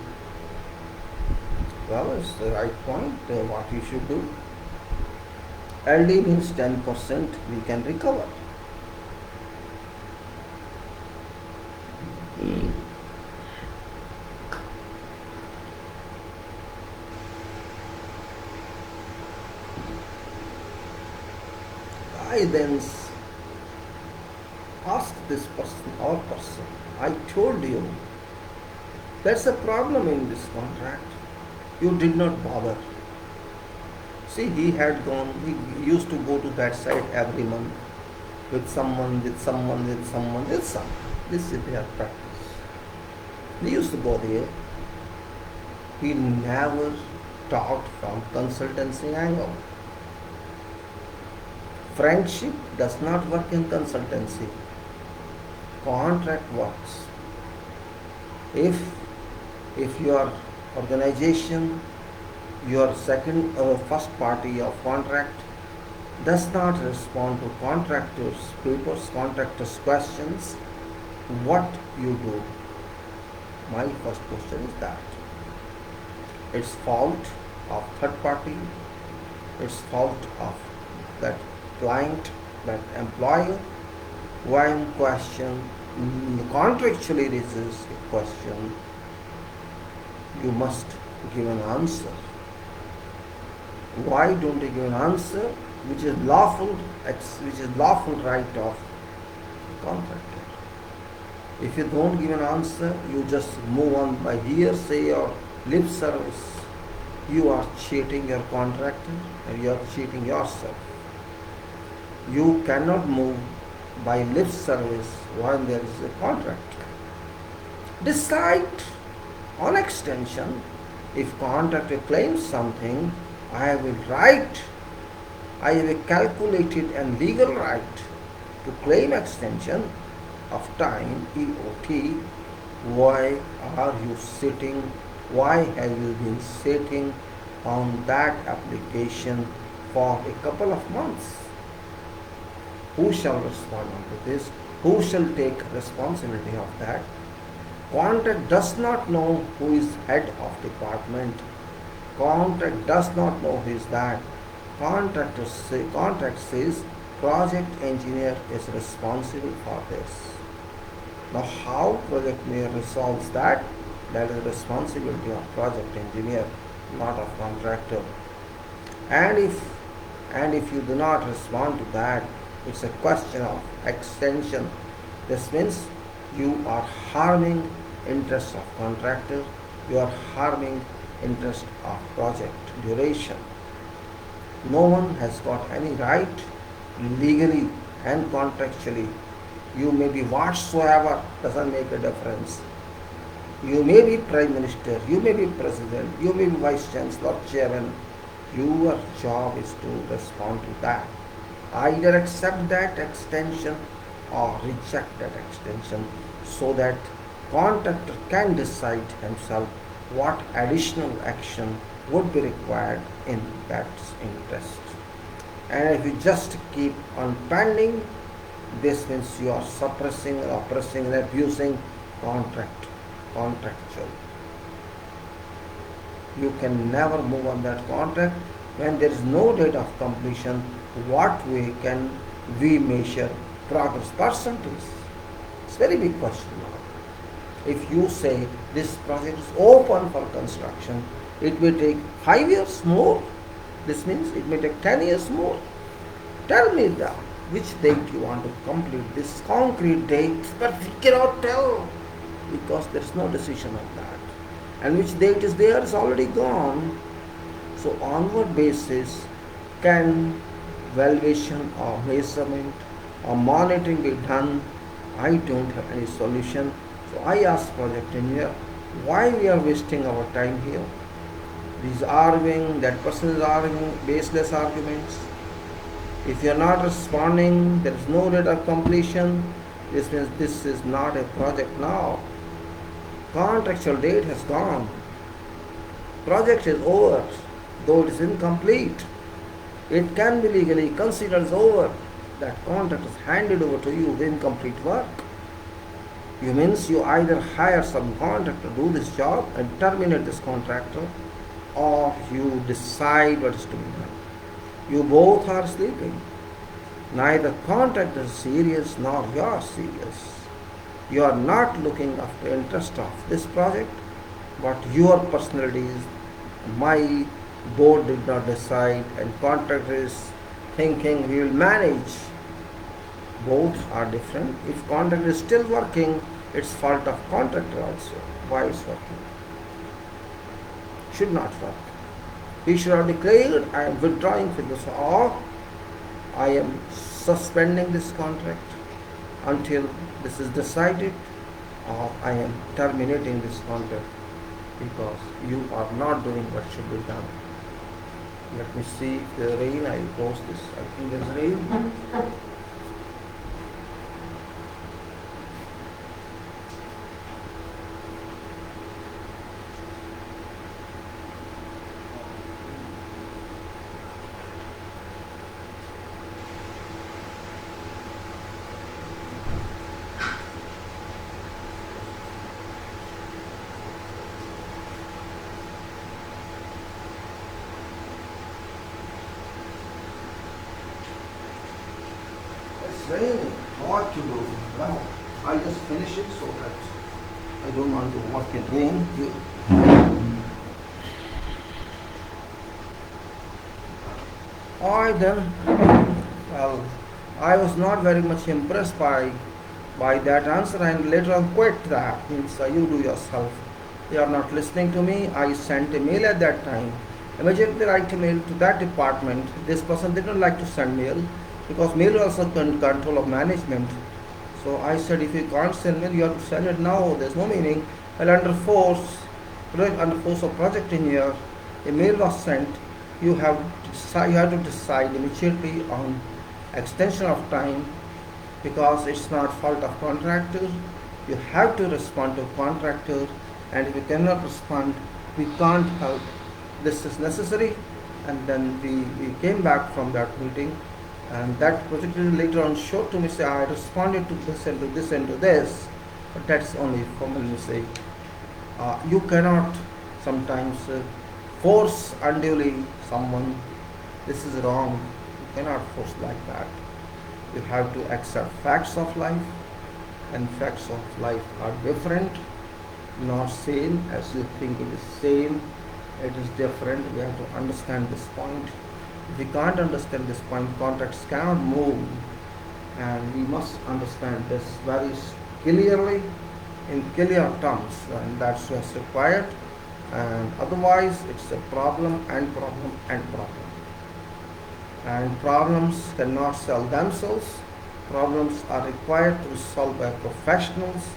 Well, it's the right point, what you should do. LD means 10% we can recover. I then asked this person, our person, I told you, that's a problem in this contract. You did not bother. See, he had gone, he used to go to that site every month with someone. This is their practice. He used to go there. He never talked from consultancy angle. Friendship does not work in consultancy. Contract works. If your organization, your second or first party of contract does not respond to contractors' questions, what you do? My first question is that it's fault of third party, it's fault of that client, that employer. When question contractually raises a question, you must give an answer. Why don't you give an answer which is lawful right of contractor? If you don't give an answer, you just move on by hearsay or lip service. You are cheating your contractor and you are cheating yourself. You cannot move by lip service when there is a contract. Decide on extension. If contractor claims something, I have a calculated and legal right to claim extension of time, EOT. Why are you sitting? Why have you been sitting on that application for a couple of months? Who shall respond to this? Who shall take responsibility of that? Contract does not know who is head of department. Contract does not know who is that. Contract says project engineer is responsible for this. Now how project engineer resolves that? That is the responsibility of project engineer, not of contractor. And if you do not respond to that, it's a question of extension. This means you are harming interest of contractor, you are harming interest of project duration. No one has got any right legally and contractually. You may be whatsoever, doesn't make a difference. You may be Prime Minister, you may be President, you may be Vice Chancellor, Chairman. Your job is to respond to that. Either accept that extension or reject that extension so that contractor can decide himself what additional action would be required in that interest. And if you just keep on pending, this means you are suppressing, oppressing and abusing contractual. You can never move on that contract when there is no date of completion. What way can we measure progress percentage? It's a very big question mark. If you say this project is open for construction, it may take 5 years more. This means it may take 10 years more. Tell me that which date you want to complete this concrete date, but we cannot tell because there is no decision of that. And which date is there is already gone. So on what basis can valuation or measurement or monitoring be done? I don't have any solution. So I ask project engineer, why we are wasting our time here? He's arguing, that person is arguing baseless arguments. If you are not responding, there is no date of completion. This means this is not a project now. Contractual date has gone. Project is over, though it is incomplete. It can be legally considered as over. That contract is handed over to you with incomplete work. You means you either hire some contractor to do this job and terminate this contractor, or you decide what is to be done. You both are sleeping. Neither contractor is serious nor you are serious. You are not looking after the interest of this project, but your personality is, my board did not decide and contractor is thinking we will manage. Both are different. If contractor is still working, it's fault of contractor also. Why is working? Should not work. He should have declared, I am withdrawing from this, or I am suspending this contract until this is decided, or I am terminating this contract because you are not doing what should be done. Let me see if there's rain. I close this. I think there's rain. It's raining. What to do? Well, I'll just finish it so that I don't want to work in rain. Alright then. Well, I was not very much impressed by that answer, and later on quit that. Means you do yourself. You are not listening to me. I sent a mail at that time. Immediately write a mail to that department. This person didn't like to send mail because mail was also control of management. So I said, if you can't send mail, you have to send it now. There's no meaning. Well, under force of project engineer, a mail was sent. You have to decide immediately on extension of time, because it's not fault of contractor. You have to respond to contractor, and if you cannot respond, we can't help. This is necessary. And then we came back from that meeting, and that project later on showed to me, say, I responded to this and to this and to this, but that's only formal mistake. You cannot sometimes force unduly someone. This is wrong. You cannot force like that. You have to accept facts of life, and facts of life are different, not same as you think it is same. It is different. We have to understand this point. If we can't understand this point, contracts cannot move, and we must understand this very clearly, in clear terms, and that's what's required. And otherwise, it's a problem and problem and problem. And problems cannot solve themselves. Problems are required to be solved by professionals,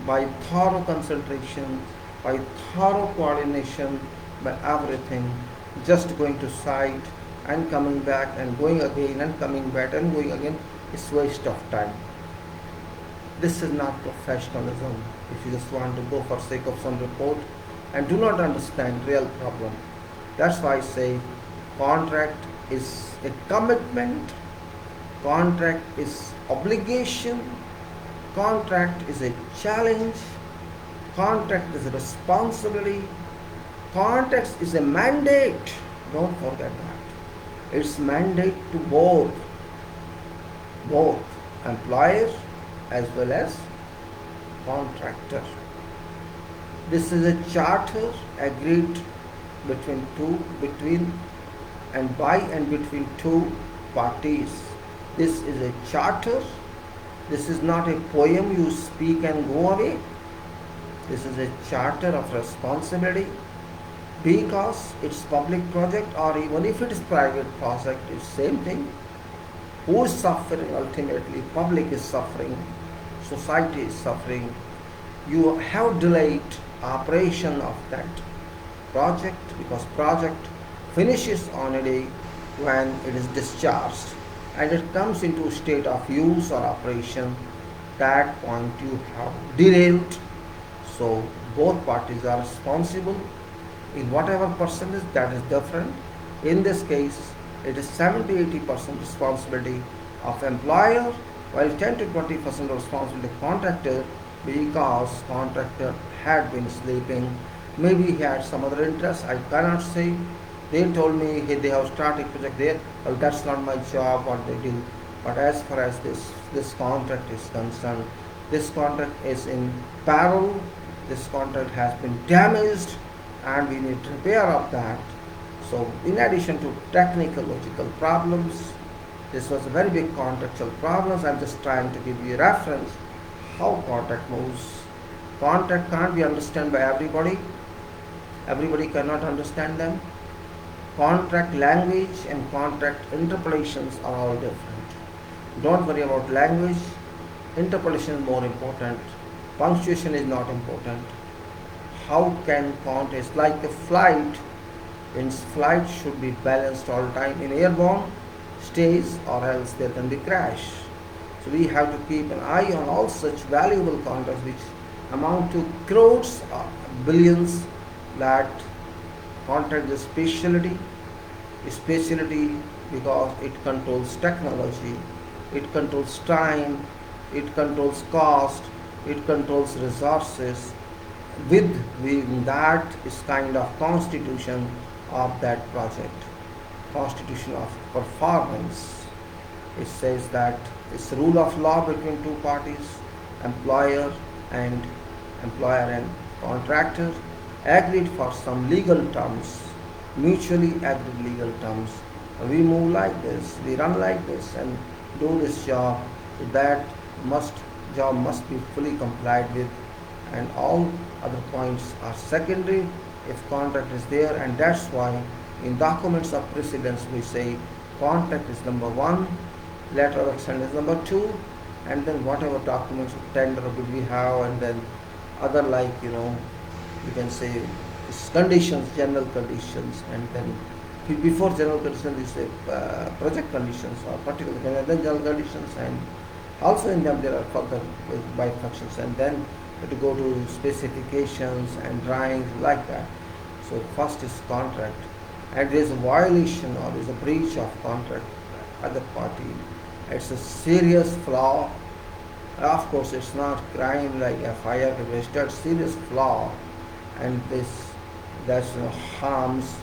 by thorough concentration, by thorough coordination, by everything. Just going to site and coming back and going again and coming back and going again is waste of time. This is not professionalism. If you just want to go for sake of some report and do not understand real problem. That's why I say contract is a commitment, contract is obligation, contract is a challenge, contract is a responsibility, contract is a mandate. Don't forget that. It's mandate to both employer as well as contractor. This is a charter agreed between and by and between two parties. This is a charter. This is not a poem you speak and go away. This is a charter of responsibility, because it's public project, or even if it is private project, it's same thing. Who is suffering ultimately? Public is suffering, society is suffering. You have delayed operation of that project, because project finishes on a day when it is discharged and it comes into state of use or operation. That point you have derailed. So both parties are responsible. In whatever percentage, that is different. In this case, it is 70-80% responsibility of employer, while 10-20% responsibility of contractor, because contractor had been sleeping. Maybe he had some other interest, I cannot say. They told me, hey, they have started project there. Well, that's not my job, what they do. But as far as this contract is concerned, this contract is in peril. This contract has been damaged, and we need repair of that. So in addition to technical logical problems, this was a very big contractual problems. I'm just trying to give you a reference how contract moves. Contract can't be understood by everybody. Everybody cannot understand them. Contract language and contract interpolations are all different. Don't worry about language. Interpolation is more important. Punctuation is not important. How can contract, it's like a flight. In flight should be balanced all the time. In airborne stays or else there can be crash. So we have to keep an eye on all such valuable contracts which amount to crores or billions. That contract is specialty because it controls technology, it controls time, it controls cost, it controls resources. With that is kind of constitution of that project, constitution of performance. It says that it's rule of law between two parties, employer and employer and contractor, agreed for some legal terms, mutually agreed legal terms. We move like this, we run like this, and do this job. That must job must be fully complied with, and all other points are secondary if contract is there. And that's why in documents of precedence we say contract is number one, letter of extent is number two, and then whatever documents of tender bid we have, and then other, like you can say conditions, general conditions, and then before general conditions we say project conditions or particular, and then general conditions, and also in them there are further bifurcations, and then to go to specifications and drawings like that. So first is contract, and there is a violation or there is a breach of contract other party. It's a serious flaw. Of course, it's not crime like FIR registered, serious flaw, and this harms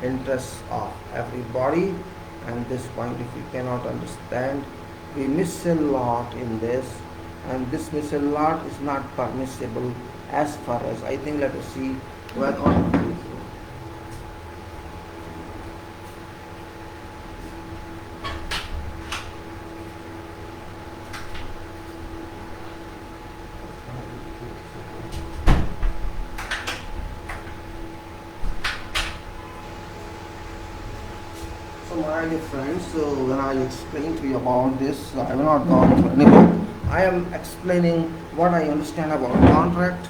interests of everybody. And this point, if you cannot understand, we miss a lot in this, and this miss a lot is not permissible as far as I think. Let us see where on. So my dear friends, so when I explain to you about this, I will not go into any book. I am explaining what I understand about contract.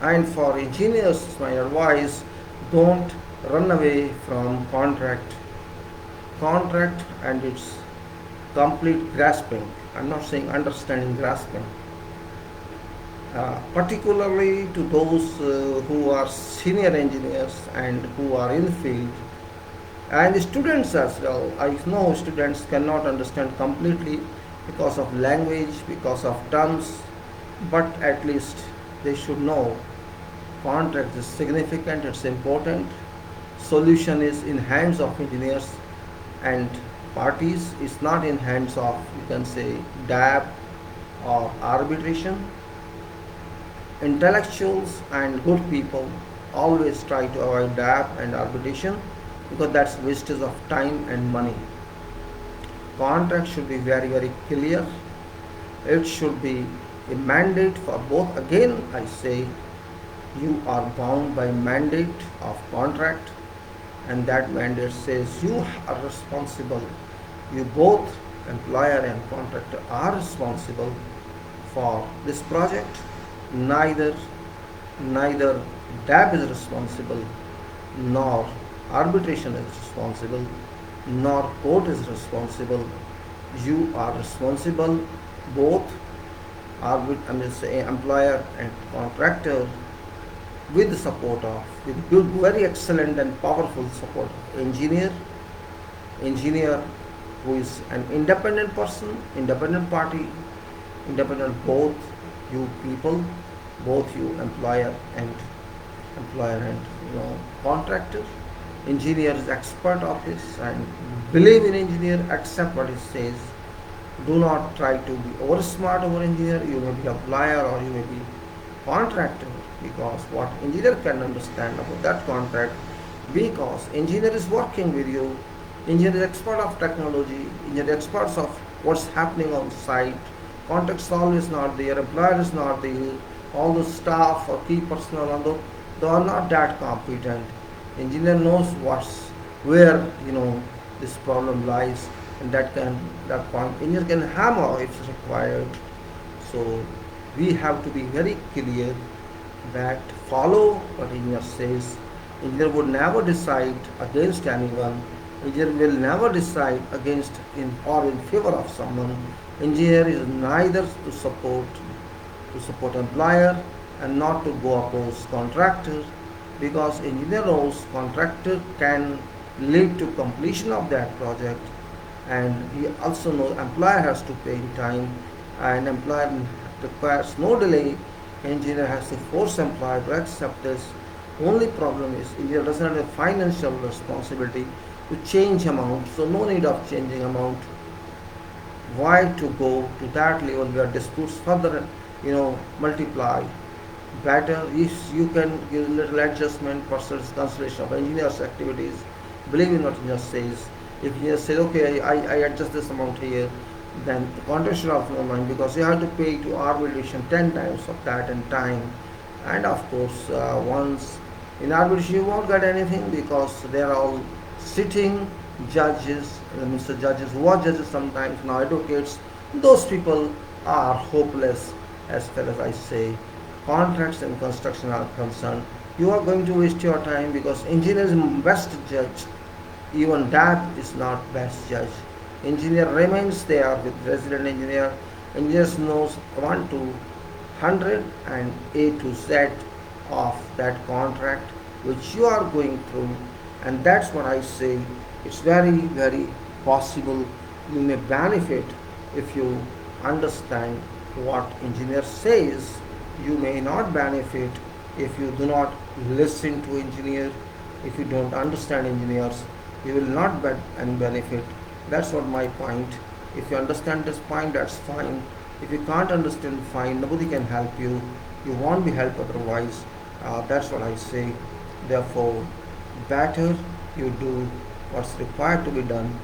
And for engineers, my advice: don't run away from contract. Contract and its complete grasping. I'm not saying understanding, grasping. Particularly to those who are senior engineers and who are in the field, and students as well. I know students cannot understand completely because of language, because of terms, but at least they should know contract is significant, it's important. Solution is in hands of engineers and parties, it's not in hands of, you can say, DAB or arbitration. Intellectuals and good people always try to avoid DAB and arbitration because that's wastage of time and money. Contract should be very, very clear. It should be a mandate for both. Again, I say you are bound by mandate of contract, and that mandate says you are responsible. You both, employer and contractor, are responsible for this project. Neither DAB is responsible, nor arbitration is responsible, nor court is responsible. You are responsible, both employer and contractor, with the support of, with good, very excellent and powerful support of engineer who is an independent person, independent party, independent both you people, both you employer and contractor. Engineer is expert of this and believe in engineer, accept what he says. Do not try to be over smart over engineer. You may be employer or you may be contractor, because what engineer can understand about that contract, because engineer is working with you. Engineer is expert of technology, engineer is experts of what's happening on site. Context always not there, employer is not there, all the staff or key personnel, although they are not that competent. Engineer knows where this problem lies, and that point engineer can hammer if required. So we have to be very clear that follow what engineer says, Engineer would never decide against anyone. Engineer will never decide against in or in favor of someone. Engineer is neither to support employer and not to go oppose contractor, because engineer knows contractor can lead to completion of that project, and he also knows employer has to pay in time, and employer requires no delay. Engineer has to force employer to accept this. Only problem is engineer doesn't have a financial responsibility to change amount, so no need of changing amount. Why to go to that level where disputes further, multiply? Better if you can give little adjustment, personal consideration of engineer's activities. Believe in what engineer says. If engineer says, okay, I adjust this amount here, then the contract should have no mind, because you have to pay to arbitration 10 times of that in time. And of course, once in arbitration you won't get anything, because they are all sitting judges, Mr. Judges who are judges sometimes, now advocates. Those people are hopeless as far as I say contracts and construction are concerned. You are going to waste your time, because engineer is best judge. Even that is not best judge. Engineer remains there with resident engineer. Engineers knows 1 to 100 and A to Z of that contract which you are going through, and that's what I say. It's very possible you may benefit if you understand what engineer says. You may not benefit if you do not listen to engineer. If you don't understand engineers, you will not get any benefit. That's what my point. If you understand this point, that's fine. If you can't understand, fine. Nobody can help you. You won't be helped otherwise. That's what I say. Therefore, better you do what's required to be done.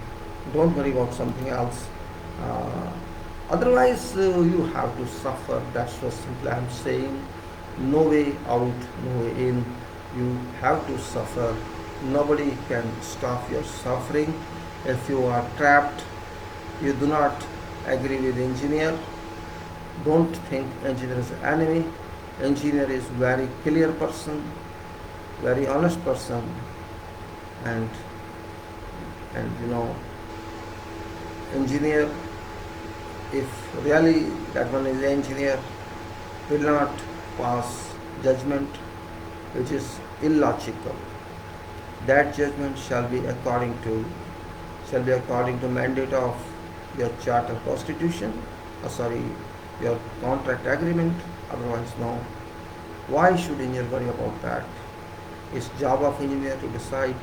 Don't worry about something else. Otherwise, you have to suffer. That's what simply I'm saying. No way out, no way in. You have to suffer. Nobody can stop your suffering. If you are trapped, you do not agree with engineer, don't think engineer is an enemy. Engineer is very clear person, very honest person, and engineer, if really that one is engineer, will not pass judgment which is illogical. That judgment shall be according to mandate of your charter constitution, your contract agreement. Otherwise, no. Why should engineer worry about that? It's job of engineer to decide,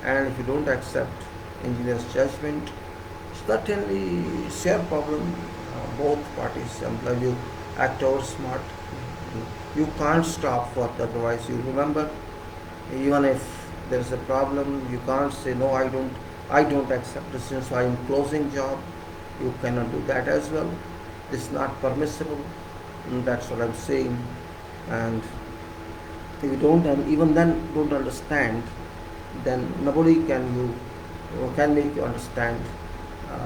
and if you don't accept engineer's judgment, certainly share problem. Both parties employ you, act over smart. You can't stop work otherwise. You remember, even if there is a problem, you can't say no. I don't accept this, so I am closing job. You cannot do that as well. It's not permissible. That's what I'm saying. And if you don't, and even then don't understand, then nobody can make you understand.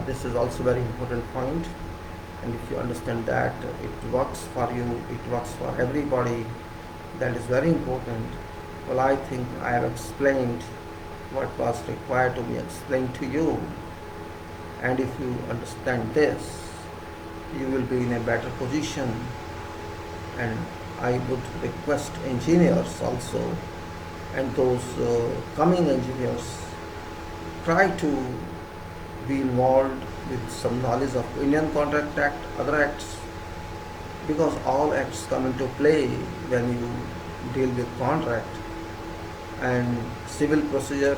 This is also very important point. And if you understand that, it works for you, it works for everybody. That is very important. Well, I think I have explained what was required to be explained to you. And if you understand this, you will be in a better position. And I would request engineers also, and those coming engineers, try to be involved with some knowledge of Indian Contract Act, other acts, because all acts come into play when you deal with contract. And civil procedure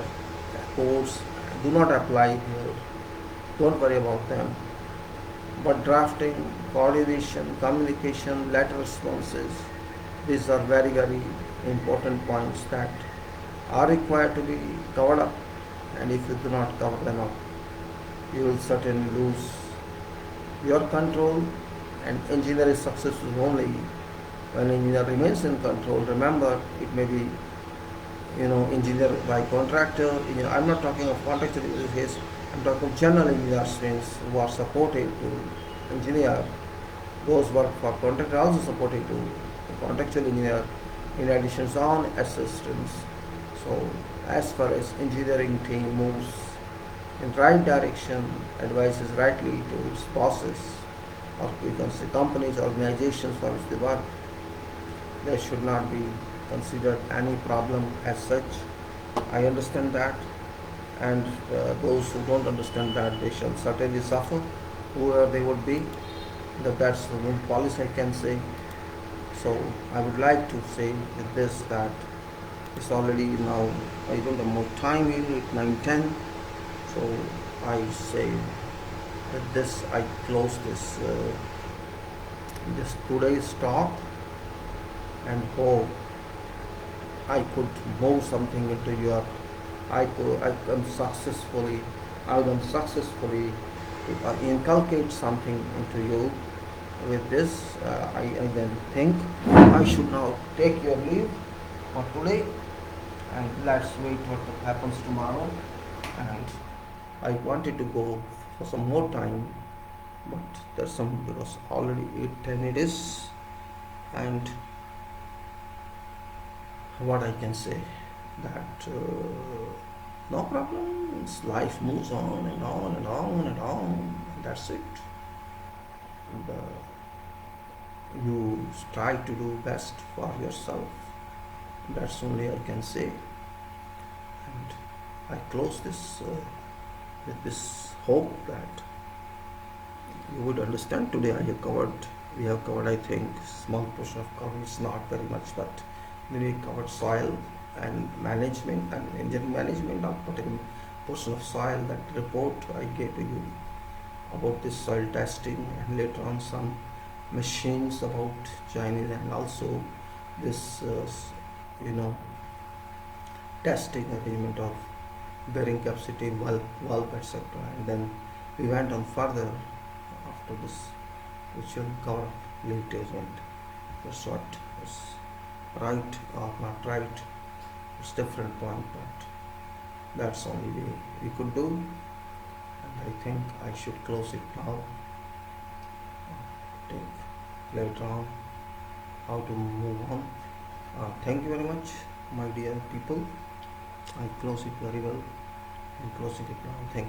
codes do not apply here. Don't worry about them. But drafting, coordination, communication, letter responses, these are very important points that are required to be covered up. And if you do not cover them up, you will certainly lose your control. And engineer is successful only when engineer remains in control. Remember, it may be engineer by contractor. I'm not talking of contractor in this case. I'm talking general engineers means who are supportive to engineer. Those work for contractor also supportive to the contractual engineer. In addition, on assistance. So as far as engineering team moves in right direction, advises rightly to its bosses, or we can say companies, organizations for which they work, there should not be considered any problem as such. I understand that, and those who don't understand that, they shall certainly suffer, whoever they would be. That's the main policy I can say. So I would like to say with this that it's already now, I don't have more time here, it's 9:10. So I say that this, I close this today's talk, and hope I could move something into your, I can successfully, I can successfully inculcate something into you. With this, I then think I should now take your leave for today, and let's wait what happens tomorrow. And I wanted to go for some more time, but there's some, because already 8:10 it is, and what I can say that no problem. Life moves on and on and on and on. And that's it. And, you try to do best for yourself. That's only I can say. And I close this with this hope that you would understand. Today we have covered, I think, small portion of cover. It's not very much, but we covered soil and management and engineering management of particular portion of soil. That report I gave to you about this soil testing, and later on some machines about Chinese, and also this testing agreement of bearing capacity, valve, etc. And then we went on further after this, which will cover later, and that's what is right or not right. It's different point, but that's only way we could do. And I think I should close it now. Take later on how to move on. Thank you very much, my dear people. I close it very well. I'm closing it now. Thank you.